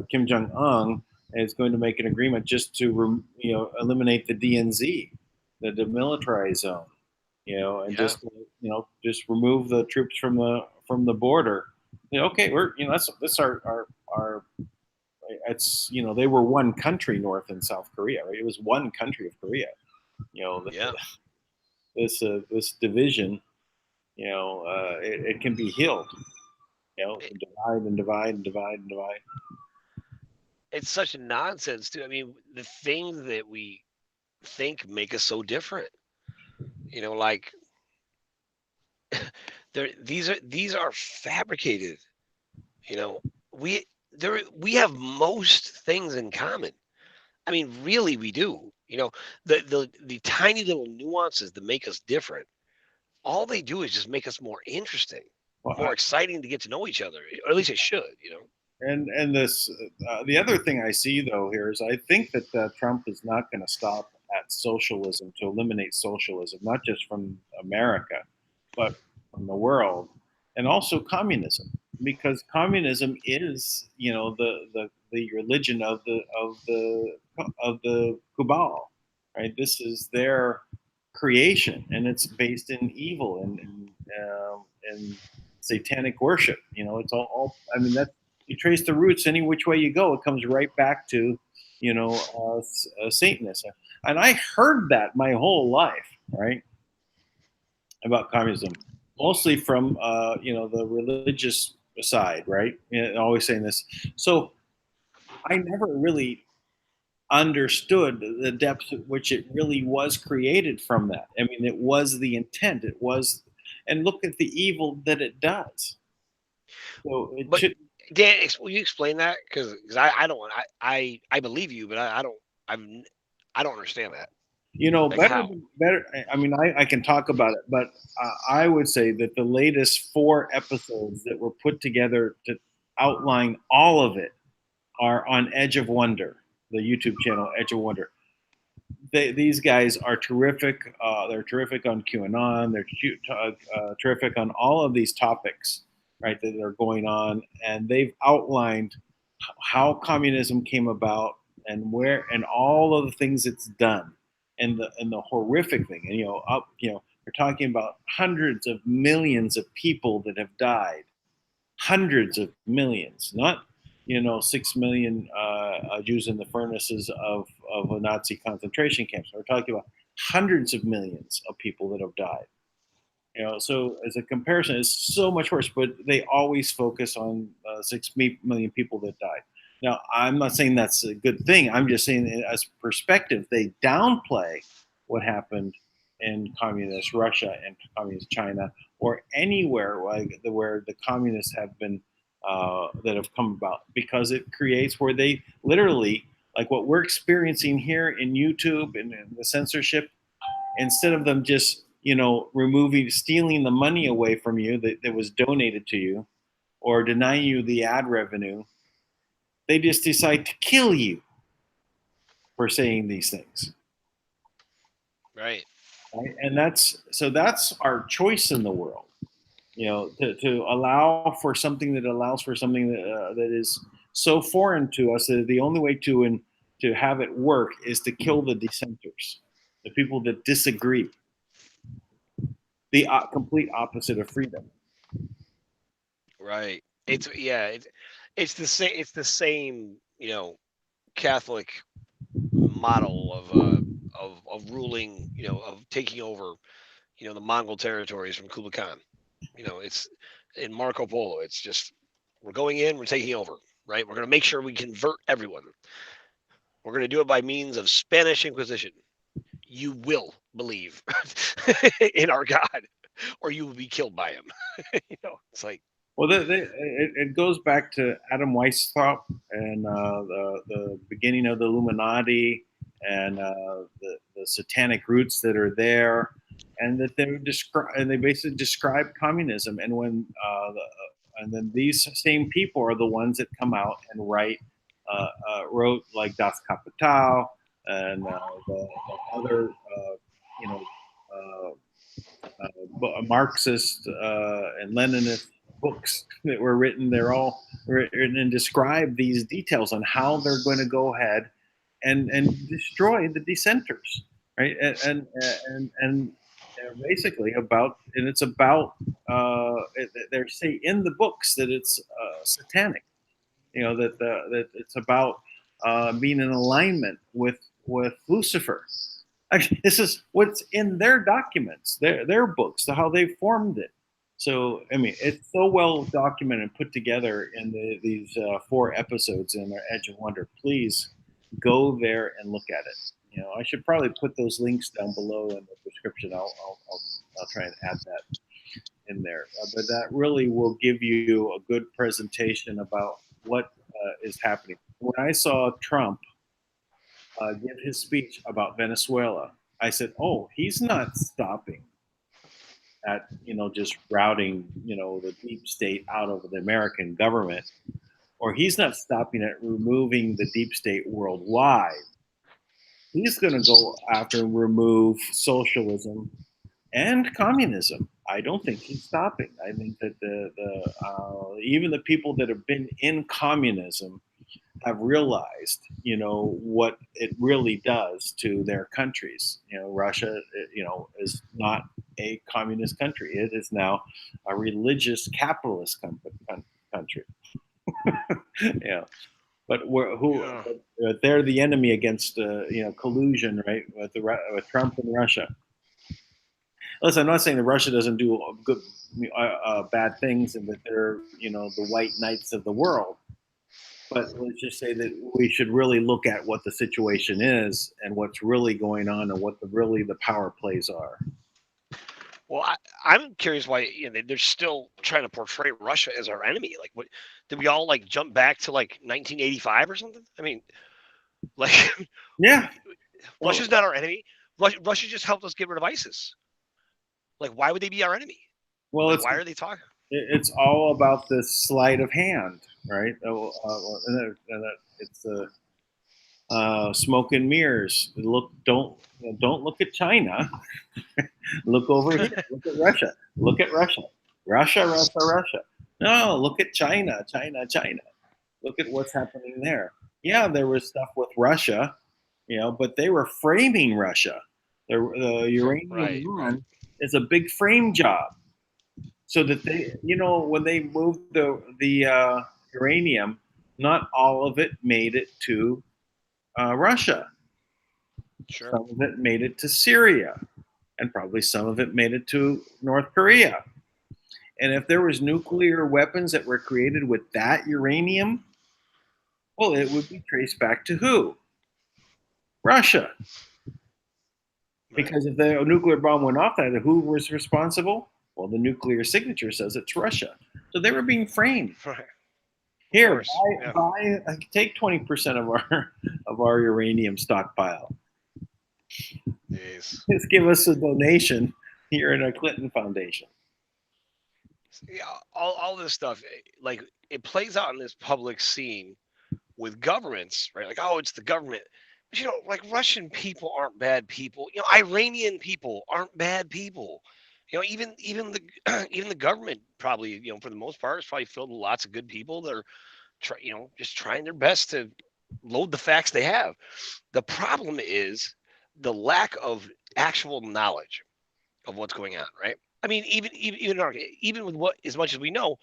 Kim Jong Un is going to make an agreement just to eliminate the DNZ, the demilitarized zone, and just remove the troops from the border. Okay, that's our it's they were one country, North and South Korea, right? It was one country of Korea. This division, it can be healed. Divide and divide and divide and divide. It's such nonsense too. I mean, the things that we think make us so different. Like these are fabricated. We have most things in common. I mean, really, we do. The tiny little nuances that make us different. All they do is just make us more interesting, more exciting to get to know each other, or at least it should. And this the other thing I see though here is I think that Trump is not going to stop at socialism to eliminate socialism, not just from America, but from the world, and also communism, because communism is the religion of the cabal, right? This is their creation, and it's based in evil and satanic worship. It's all I mean that. You trace the roots any which way you go, it comes right back to, Satanism. And I heard that my whole life, right, about communism, mostly from, the religious side, right? Always saying this. So I never really understood the depth at which it really was created from that. I mean, it was the intent. It was, and look at the evil that it does. So it should. Dan, will you explain that? Because I don't want I believe you, but I don't understand that. Better. I mean, I can talk about it, but I would say that the latest 4 episodes that were put together to outline all of it are on Edge of Wonder, the YouTube channel Edge of Wonder. These guys are terrific. They're terrific on QAnon. They're terrific on all of these topics, right, that are going on. And they've outlined how communism came about and where and all of the things it's done, and the horrific thing. And we're talking about hundreds of millions of people that have died, hundreds of millions, not 6 million Jews in the furnaces of a Nazi concentration camps. We're talking about hundreds of millions of people that have died. So as a comparison, it's so much worse. But they always focus on 6 million people that died. Now, I'm not saying that's a good thing. I'm just saying, as perspective, they downplay what happened in communist Russia and communist China, or anywhere where the communists have been that have come about, because it creates where they literally, like what we're experiencing here in YouTube and the censorship, instead of them just stealing the money away from you that was donated to you, or denying you the ad revenue, they just decide to kill you for saying these things. Right. And that's our choice in the world, to allow for something that allows for something that is so foreign to us that the only way to have it work is to kill the dissenters, the people that disagree. The complete opposite of freedom. Right. It's the same. It's the same. Catholic model of ruling. Of taking over. The Mongol territories from Kublai Khan. It's in Marco Polo. It's just, we're going in, we're taking over. Right. We're going to make sure we convert everyone. We're going to do it by means of Spanish Inquisition. You will believe in our God, or you will be killed by him. It's like. Well, it goes back to Adam Weishaupt and the beginning of the Illuminati, and the satanic roots that are there, and that they basically describe communism. And and then these same people are the ones that come out and wrote like Das Kapital and the other Marxist and Leninist books that were written. They're all written and describe these details on how they're going to go ahead and destroy the dissenters, right? And basically it's about they say in the books that it's satanic, that it's about being in alignment with Lucifer. Actually, this is what's in their documents, their books, how they formed it. So, I mean, it's so well documented and put together in these 4 episodes in their Edge of Wonder. Please go there and look at it. I should probably put those links down below in the description. I'll try and add that in there. But that really will give you a good presentation about what is happening. When I saw Trump give his speech about Venezuela, I said, "Oh, he's not stopping at just routing the deep state out of the American government, or he's not stopping at removing the deep state worldwide. He's going to go after and remove socialism and communism." I don't think he's stopping. I think that even the people that have been in communism have realized, what it really does to their countries. Russia, is not a communist country. It is now a religious capitalist country. But they're the enemy against, collusion, right, with Trump and Russia. Listen, I'm not saying that Russia doesn't do good, bad things, and that they're, the white knights of the world. But let's just say that we should really look at what the situation is and what's really going on and what the power plays are. Well, I'm curious why they're still trying to portray Russia as our enemy. Like, what did we all jump back to 1985 or something? I mean, yeah, Russia's not our enemy. Russia just helped us get rid of ISIS. Why would they be our enemy? Well, why are they talking? it's all about this sleight of hand, right? It's smoke and mirrors. Don't look at China. Look over here. Look at Russia. Look at Russia. Russia. No, look at China. China. Look at what's happening there. Yeah, there was stuff with Russia, but they were framing Russia. The uranium one is a big frame job, so that they, when they moved the uranium, not all of it made it to Russia. Sure. Some of it made it to Syria, and probably some of it made it to North Korea. And if there was nuclear weapons that were created with that uranium, well, it would be traced back to who? Russia. Because if the nuclear bomb went off that, who was responsible? Well, the nuclear signature says it's Russia. So they were being framed. Right. Here, take 20% of our uranium stockpile. Jeez. Just give us a donation here in our Clinton Foundation. Yeah, all this stuff, like, it plays out in this public scene with governments, right? Like, oh, it's the government. But, like, Russian people aren't bad people. Iranian people aren't bad people. Even the even the government probably, for the most part, is probably filled with lots of good people that are, just trying their best to load the facts they have. The problem is the lack of actual knowledge of what's going on, right? I mean, even with as much as we know,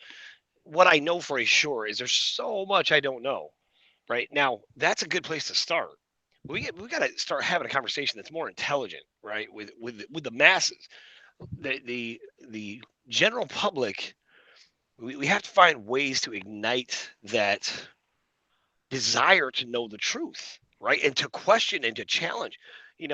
what I know for a sure is there's so much I don't know. Right now, that's a good place to start. We got to start having a conversation that's more intelligent, right? With the masses, the general public. We have to find ways to ignite that desire to know the truth, right? And to question and to challenge. You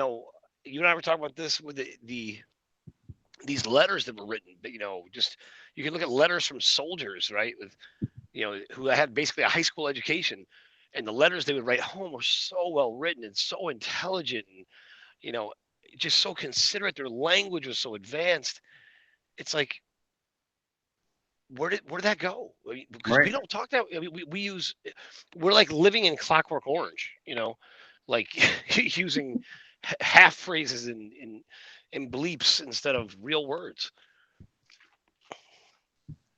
and I were talking about this with these letters that were written, but just you can look at letters from soldiers, right? With who had basically a high school education, and the letters they would write home were so well written and so intelligent, and just so considerate. Their language was so advanced. It's like, where did that go? Because we don't talk that. I mean, we're like living in Clockwork Orange, like using half phrases in bleeps instead of real words.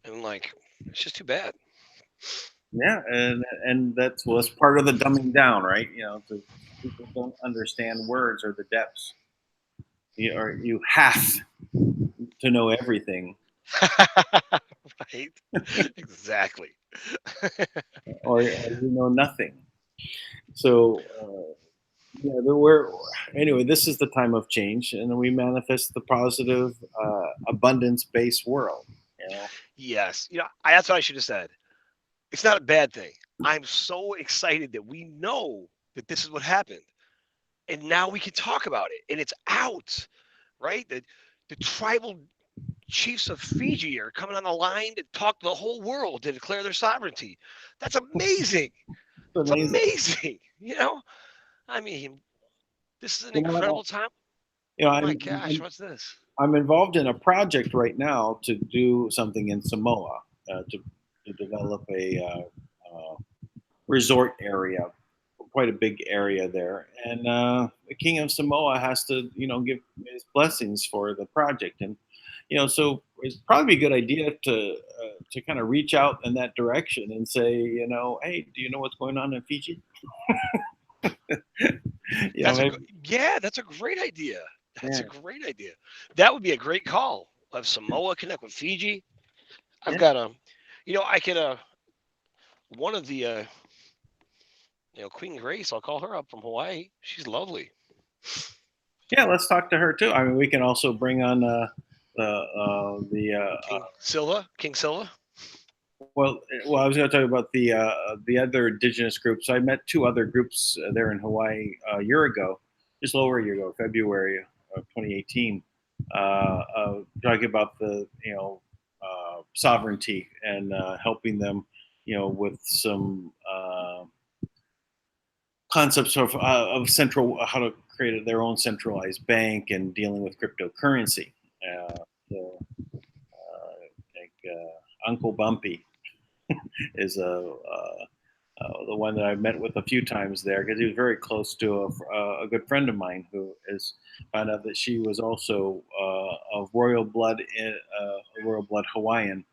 And, like, it's just too bad. Yeah, and that was part of the dumbing down, right? People don't understand words or the depths. You have to know everything. Right. Exactly. or you know nothing. So anyway, this is the time of change, and we manifest the positive, abundance-based world. Yes, that's what I should have said. It's not a bad thing. I'm so excited that we know that this is what happened, and now we can talk about it, and it's out, right? The tribal chiefs of Fiji are coming on the line to talk to the whole world to declare their sovereignty. That's amazing. It's amazing. I mean, this is an incredible time. Oh my gosh, what's this? I'm involved in a project right now to do something in Samoa, to develop a resort area, quite a big area there. And the King of Samoa has to, give his blessings for the project. And, so it's probably a good idea to kind of reach out in that direction and say, hey, do you know what's going on in Fiji? That's a great idea. That's a great idea. That would be a great call. Have Samoa connect with Fiji. I've got I could one of the Queen Grace, I'll call her up from Hawaii. She's lovely. Yeah, let's talk to her too. I mean, we can also bring on King Silva. Well, I was going to talk about the other indigenous groups. I met two other groups there in Hawaii a year ago, just over a year ago, February of 2018, talking about the sovereignty and helping them, with some concepts of central, how to create their own centralized bank and dealing with cryptocurrency. Uncle Bumpy is the one that I've met with a few times there, because he was very close to a good friend of mine who is found out that she was also of royal blood, a royal blood Hawaiian,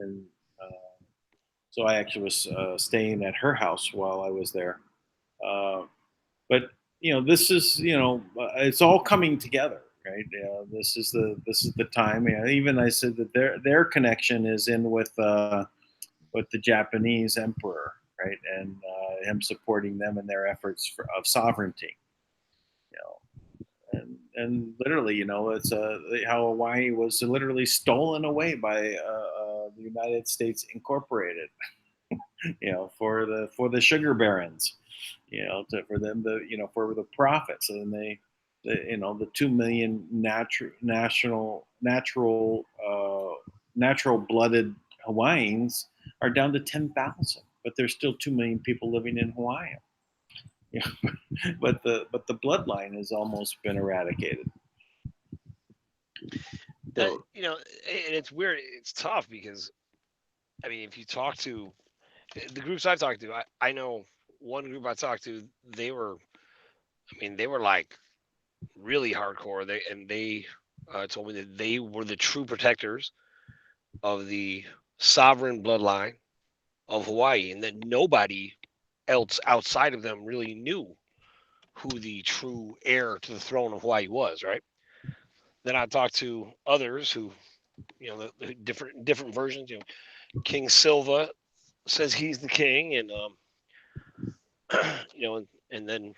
and so I actually was staying at her house while I was there. But this is it's all coming together, right? This is the time. Even I said that their connection is in with the Japanese emperor, right, and him supporting them in their efforts of sovereignty. And literally, it's how Hawaii was literally stolen away by the United States Incorporated, for the sugar barons, for them for the profits, and the 2 million natural blooded Hawaiians are down to 10,000, but there's still 2 million people living in Hawaii. But the bloodline has almost been eradicated. So, and it's weird. It's tough because, I mean, if you talk to the groups I've talked to, I know one group I talked to, they were like really hardcore. They told me that they were the true protectors of the sovereign bloodline of Hawaii, and that nobody else outside of them really knew who the true heir to the throne of Hawaii was, right? Then I talked to others who, the different versions. King Silva says he's the king, and and then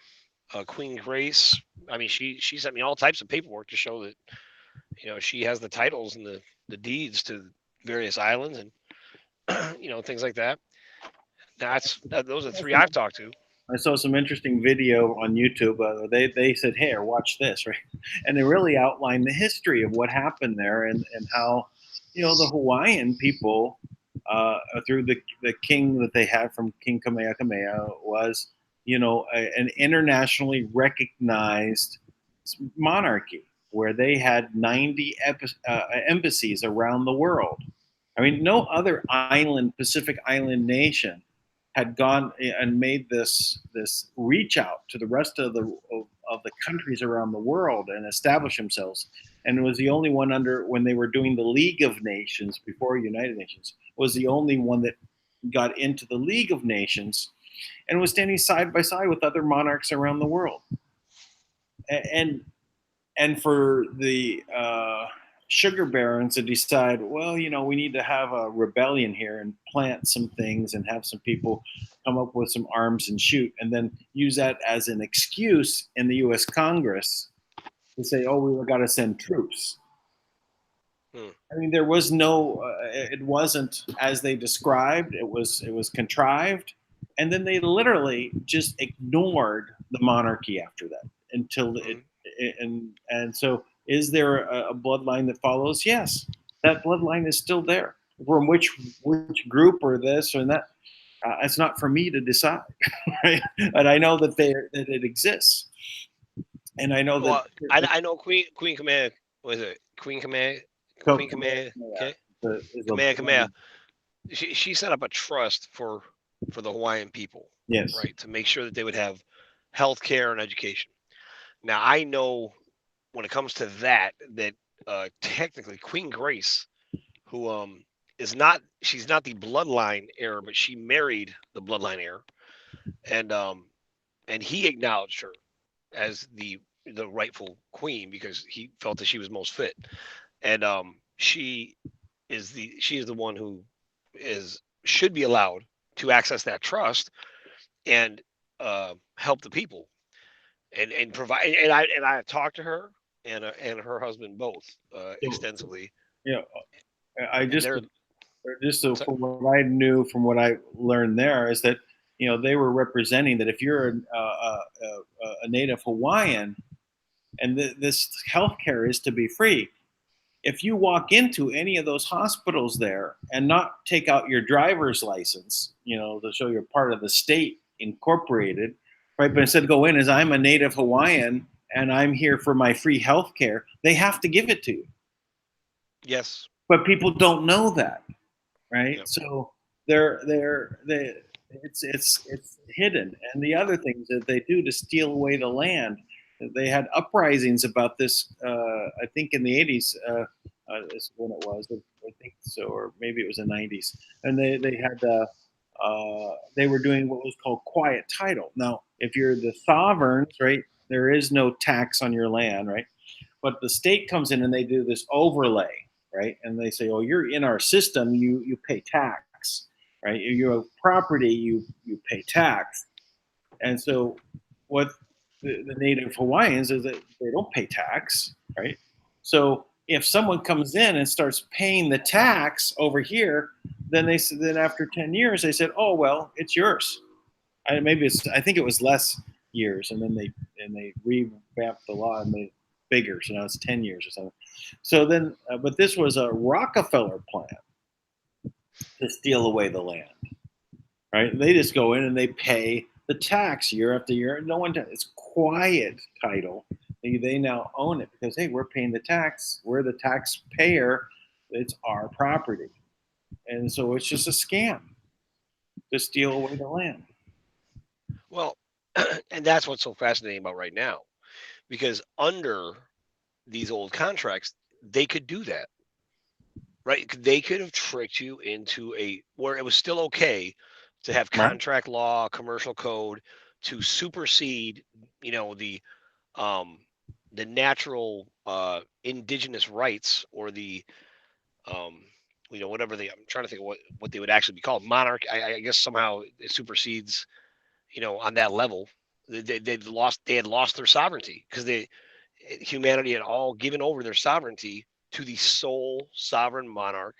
Queen Grace. I mean, she sent me all types of paperwork to show that she has the titles and the deeds to various islands and things like that. Those are three I've talked to. I saw some interesting video on YouTube. They said, "Hey, watch this," right? And they really outlined the history of what happened there and how, the Hawaiian people, through the king that they had from King Kamehameha, was, an internationally recognized monarchy where they had 90 embassies around the world. I mean, no other Pacific island nation had gone and made this reach out to the rest of the countries around the world and establish themselves. And it was the only one when they were doing the League of Nations before United Nations, was the only one that got into the League of Nations and was standing side by side with other monarchs around the world. And for the sugar barons to decide, well, we need to have a rebellion here and plant some things and have some people come up with some arms and shoot, and then use that as an excuse in the U.S. Congress to say, oh, we got to send troops. I mean, there was no, it wasn't as they described. It was contrived, and then they literally just ignored the monarchy after that until and so. Is there a bloodline that follows? Yes, that bloodline is still there. From which group or this or that, it's not for me to decide, right? But I know that it exists, and I know that. I know Queen Kamehameha. Was it Queen Kamehameha? Queen Kamehameha. Okay. Kamehameha. She set up a trust for the Hawaiian people. Yes. Right, to make sure that they would have health care and education. Now I know, when it comes to that technically Queen Grace, who she's not the bloodline heir, but she married the bloodline heir, and he acknowledged her as the rightful queen because he felt that she was most fit, and she is the one who should be allowed to access that trust and help the people and provide. And I talked to her and her husband both extensively. Yeah, I just from what I knew, from what I learned there, is that they were representing that if you're a native Hawaiian and this healthcare is to be free, if you walk into any of those hospitals there and not take out your driver's license, to show you're part of the state incorporated, right? But instead go in as I'm a native Hawaiian and I'm here for my free health care, they have to give it to you. Yes. but people don't know that, right? Yep. So it's hidden. And the other things that they do to steal away the land, they had uprisings about this. I think in the 80s is when it was. I think so, or maybe it was the 90s. And they had they were doing what was called quiet title. Now, if you're the sovereigns, right, there is no tax on your land, right? But the state comes in and they do this overlay, right? And they say, "Oh, you're in our system. You pay tax, right? You have property. You pay tax." And so, what the Native Hawaiians is that they don't pay tax, right? So if someone comes in and starts paying the tax over here, then they said, then after 10 years they said, "Oh well, it's yours." Maybe it's, I think it was less years, and then they revamped the law and made it bigger, so now it's 10 years or something. So then, but this was a Rockefeller plan to steal away the land, right? They just go in and they pay the tax year after year. No one, it's quiet title. They now own it because, hey, we're paying the tax. We're the taxpayer. It's our property, and so it's just a scam to steal away the land. Well, and that's what's so fascinating about right now, because under these old contracts, they could do that, right? They could have tricked you into a where it was still okay to have Right. contract law, commercial code to supersede, you know, um the natural indigenous rights or the um whatever they, I'm trying to think of what they would actually be called, monarch. I guess somehow it supersedes, on that level. They had lost their sovereignty because humanity had all given over their sovereignty to the sole sovereign monarch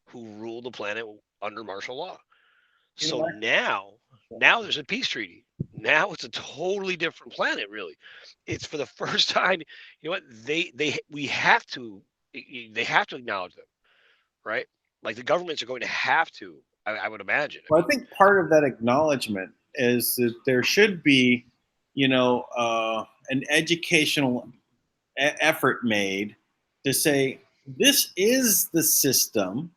who ruled the planet under martial law. You know So what? now there's a peace treaty. Now it's a totally different planet, really. It's for the first time. You know what? We have to, they have to acknowledge them, right? Like the governments are going to have to. I would imagine. I Well, I mean, think part of that acknowledgement is that there should be, an educational effort made to say this is the system,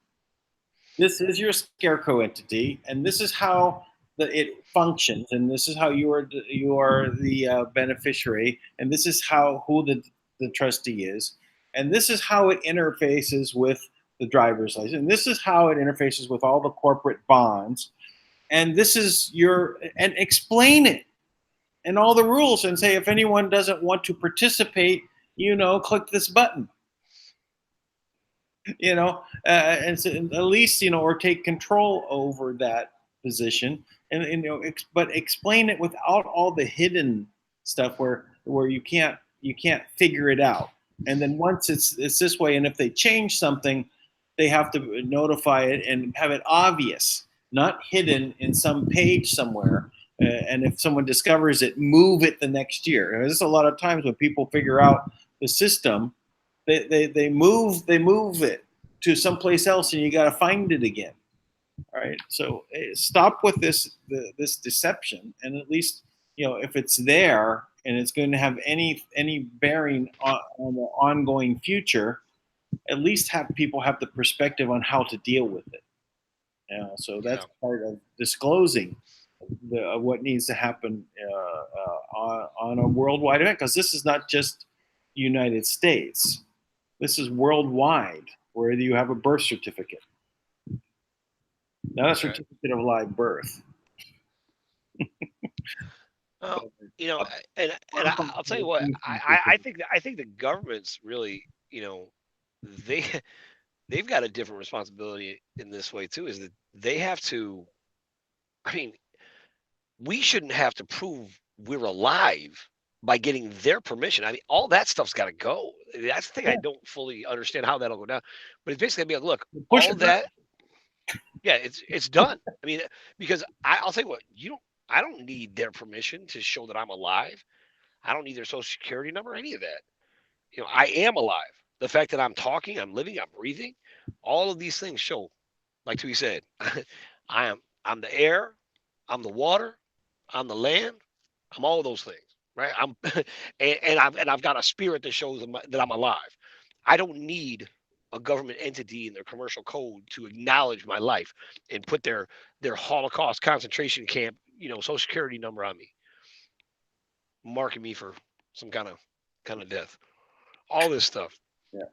this is your scarecrow entity, and this is how it functions, and this is how you are the beneficiary, and this is how who the trustee is, and this is how it interfaces with the driver's license, and this is how it interfaces with all the corporate bonds, and this is your, and explain it and all the rules, and say if anyone doesn't want to participate, click this button, and so at least, or take control over that position, and but explain it without all the hidden stuff where you can't figure it out. And then once it's this way, and if they change something, they have to notify it and have it obvious, not hidden in some page somewhere. And if someone discovers it, move it the next year. And there's a lot of times when people figure out the system, they move it to someplace else, and you got to find it again. All right, so stop with this deception, and at least, if it's there and it's going to have any bearing on the ongoing future, at least have people have the perspective on how to deal with it. So yeah, that's part of disclosing what needs to happen on a worldwide event, because this is not just United States. This is worldwide, where you have a birth certificate, not a okay. certificate of live birth. Well, I'll tell you what. I think the government's really, they they've got a different responsibility in this way too. Is that they have to. I mean, we shouldn't have to prove we're alive by getting their permission. I mean, all that stuff's got to go. That's the thing I Yeah, don't fully understand how that'll go down. But it's basically be like, look, push all it back. that, yeah, it's done. I mean, because I'll tell you what, I don't need their permission to show that I'm alive. I don't need their social security number, any of that. I am alive. The fact that I'm talking, I'm living, I'm breathing, all of these things show, like we said, I'm the air, I'm the water, I'm the land, I'm all of those things, right? And I've got a spirit that shows that I'm alive. I don't need a government entity in their commercial code to acknowledge my life and put their Holocaust concentration camp, Social Security number on me, marking me for some kind of death. All this stuff. Yeah.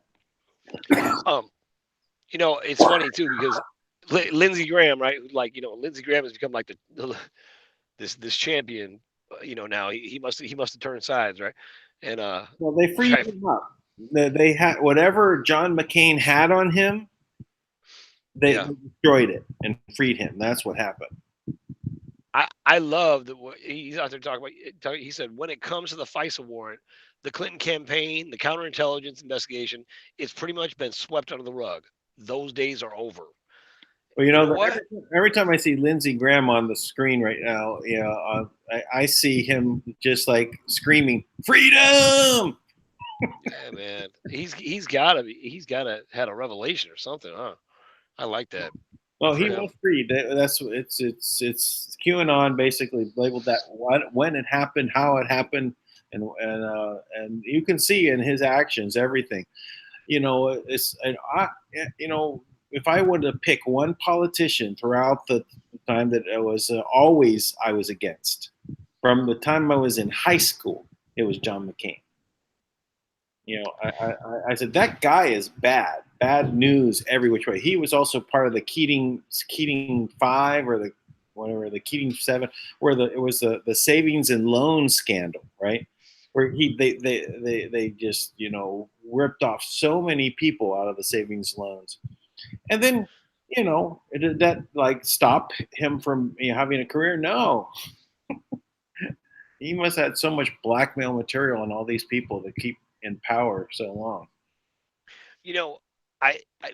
It's funny too because Lindsey Graham, right? Like, Lindsey Graham has become like this champion. Now he must have turned sides, right? And Well, they freed right, him up. They had whatever John McCain had on him. They yeah. destroyed it and freed him. That's what happened. I love that what he's out there talking about. He said when it comes to the FISA warrant, the Clinton campaign, the counterintelligence investigation, it's pretty much been swept under the rug. Those days are over. Well, You know what? every time I see Lindsey Graham on the screen right now, I see him just like screaming freedom. Yeah, man, he's got to had a revelation or something, huh? I like that. Well, For he him. was freed. That's it's QAnon basically labeled that when it happened, how it happened, and you can see in his actions everything. It's and if I were to pick one politician throughout the time that it was always I was against, from the time I was in high school, it was John McCain. I said that guy is bad news every which way. He was also part of the Keating Five or the whatever the Keating Seven, where it was the savings and loan scandal, right? Where they just ripped off so many people out of the savings loans, and then did that like stop him from having a career? No, he must have had so much blackmail material on all these people to keep in power so long. You know,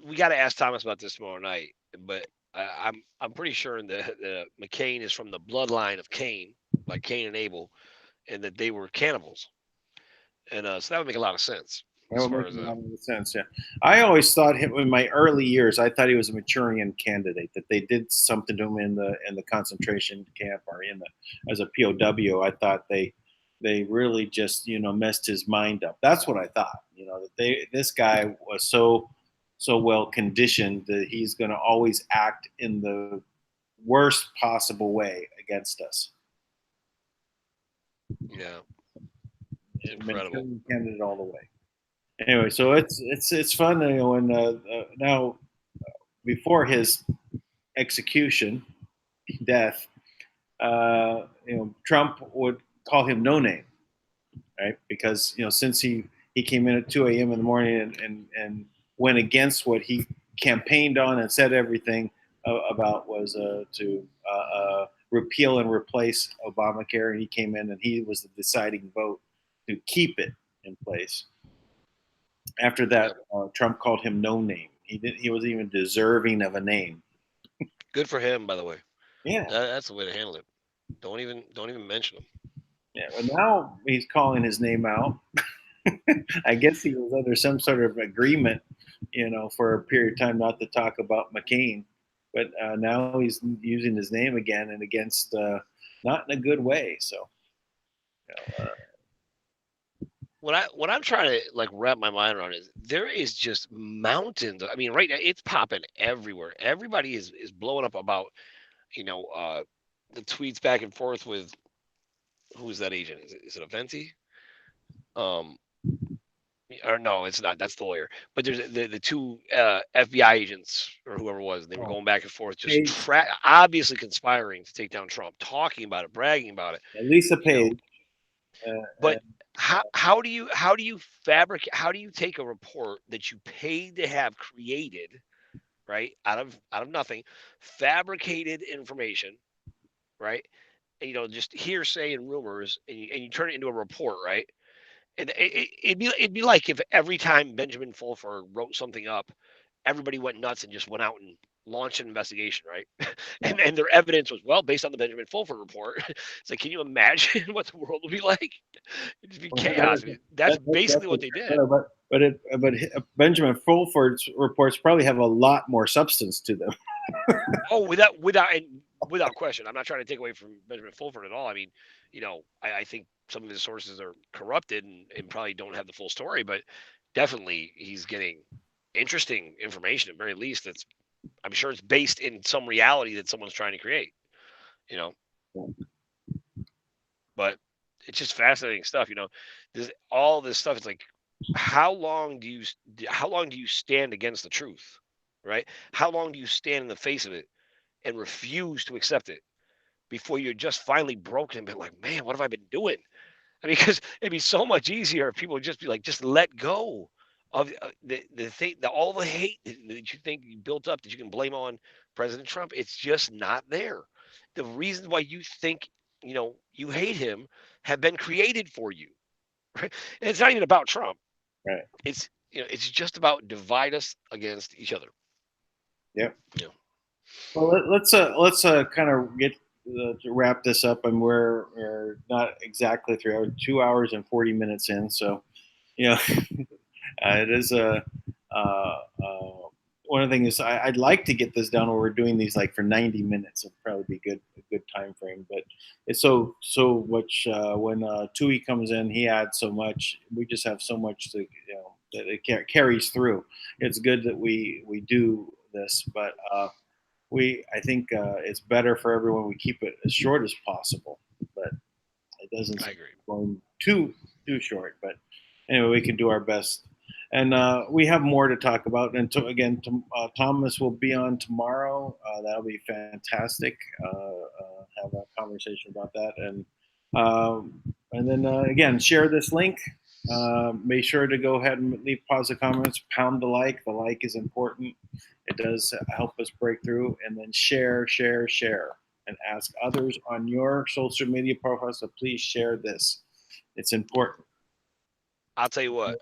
we got to ask Thomas about this tomorrow night, but I'm pretty sure the McCain is from the bloodline of Cain, like Cain and Abel, and that they were cannibals, and so that would make a lot of sense That as would far make as a lot of sense. Yeah, I always thought him in my early years. I thought he was a Manchurian candidate. That they did something to him in the concentration camp or as a POW. I thought they really just messed his mind up. That's what I thought. That this guy was so well conditioned that he's going to always act in the worst possible way against us. yeah, incredible. Manchurian candidate all the way. Anyway, so it's fun, when now before his execution, death, Trump would call him no name, right? Because since he came in at 2 a.m. in the morning and went against what he campaigned on and said everything about was to repeal and replace Obamacare, and he came in and he was the deciding vote to keep it in place. After that, Trump called him no name. He wasn't even deserving of a name. Good for him, by the way. Yeah, That's the way to handle it. Don't even mention him. yeah. But now he's calling his name out. I guess he was under some sort of agreement, for a period of time not to talk about McCain. But now he's using his name again and against, not in a good way. So, What I'm trying to like wrap my mind around is there is just mountains. I mean, right now it's popping everywhere. Everybody is blowing up about the tweets back and forth with who's that agent? Is it a Venti? Um, or no, it's not. That's the lawyer. But there's the two FBI agents or whoever it was. They were going back and forth, just Page, obviously conspiring to take down Trump, talking about it, bragging about it. Lisa Page. But how do you fabricate? How do you take a report that you paid to have created, right, out of nothing, fabricated information, right, and, just hearsay and rumors, and you turn it into a report, right? And it'd be like if every time Benjamin Fulford wrote something up, everybody went nuts and just went out and launched an investigation, right? And their evidence was, well, based on the Benjamin Fulford report. It's like, can you imagine what the world would be like? It'd just be chaos. I mean, that's basically what they did. But Benjamin Fulford's reports probably have a lot more substance to them. Oh, without question. I'm not trying to take away from Benjamin Fulford at all. I mean, I think some of his sources are corrupted and probably don't have the full story, but definitely he's getting interesting information at very least. That's, I'm sure it's based in some reality that someone's trying to create, you know. But it's just fascinating stuff, you know. All this stuff. It's like, how long do you stand against the truth, right? How long do you stand in the face of it and refuse to accept it before you're just finally broken and be like, man, what have I been doing? I mean, because it'd be so much easier if people would just be like, just let go of the thing, all the hate that you think you built up that you can blame on President Trump. It's just not there. The reasons why you think, you hate him have been created for you. Right? And it's not even about Trump. Right. It's it's just about divide us against each other. Yep. Yeah. Well, let's kind of get to wrap this up, and we're not exactly 3 hours, 2 hours and 40 minutes in. So, it is a one of the things I'd like to get this down where we're doing these like for 90 minutes. It'd probably be a good time frame. But it's so much when Tui comes in, he adds so much. We just have so much that it carries through. It's good that we do this, but I think it's better for everyone. We keep it as short as possible, but it doesn't I agree. going too short. But anyway, we can do our best. And we have more to talk about. And Thomas will be on tomorrow. That'll be fantastic. Have a conversation about that. And then again, share this link. Make sure to go ahead and leave positive comments. Pound the like. The like is important. It does help us break through. And then share, and ask others on your social media profiles to please share this. It's important. I'll tell you what.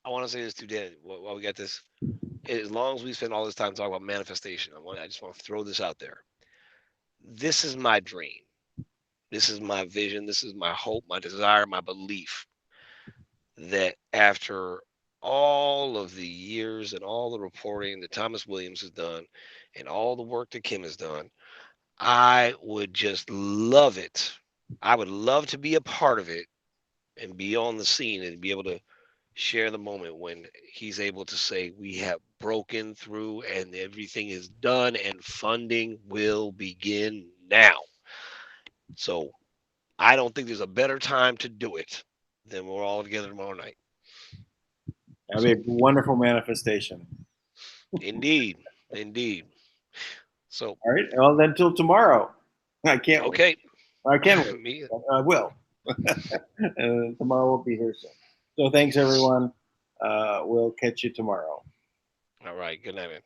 I want to say this to Dan while we got this. As long as we spend all this time talking about manifestation, I just want to throw this out there. This is my dream. This is my vision. This is my hope, my desire, my belief that after all of the years and all the reporting that Thomas Williams has done and all the work that Kim has done, I would just love it. I would love to be a part of it and be on the scene and be able to share the moment when he's able to say, we have broken through and everything is done and funding will begin now. So I don't think there's a better time to do it than we're all together tomorrow night. That'd be a wonderful manifestation. Indeed. So, all right. Well, then till tomorrow. I can't. Okay. I can wait. Me. I will. Tomorrow we'll be here soon. So thanks, everyone. We'll catch you tomorrow. All right. Good night, man.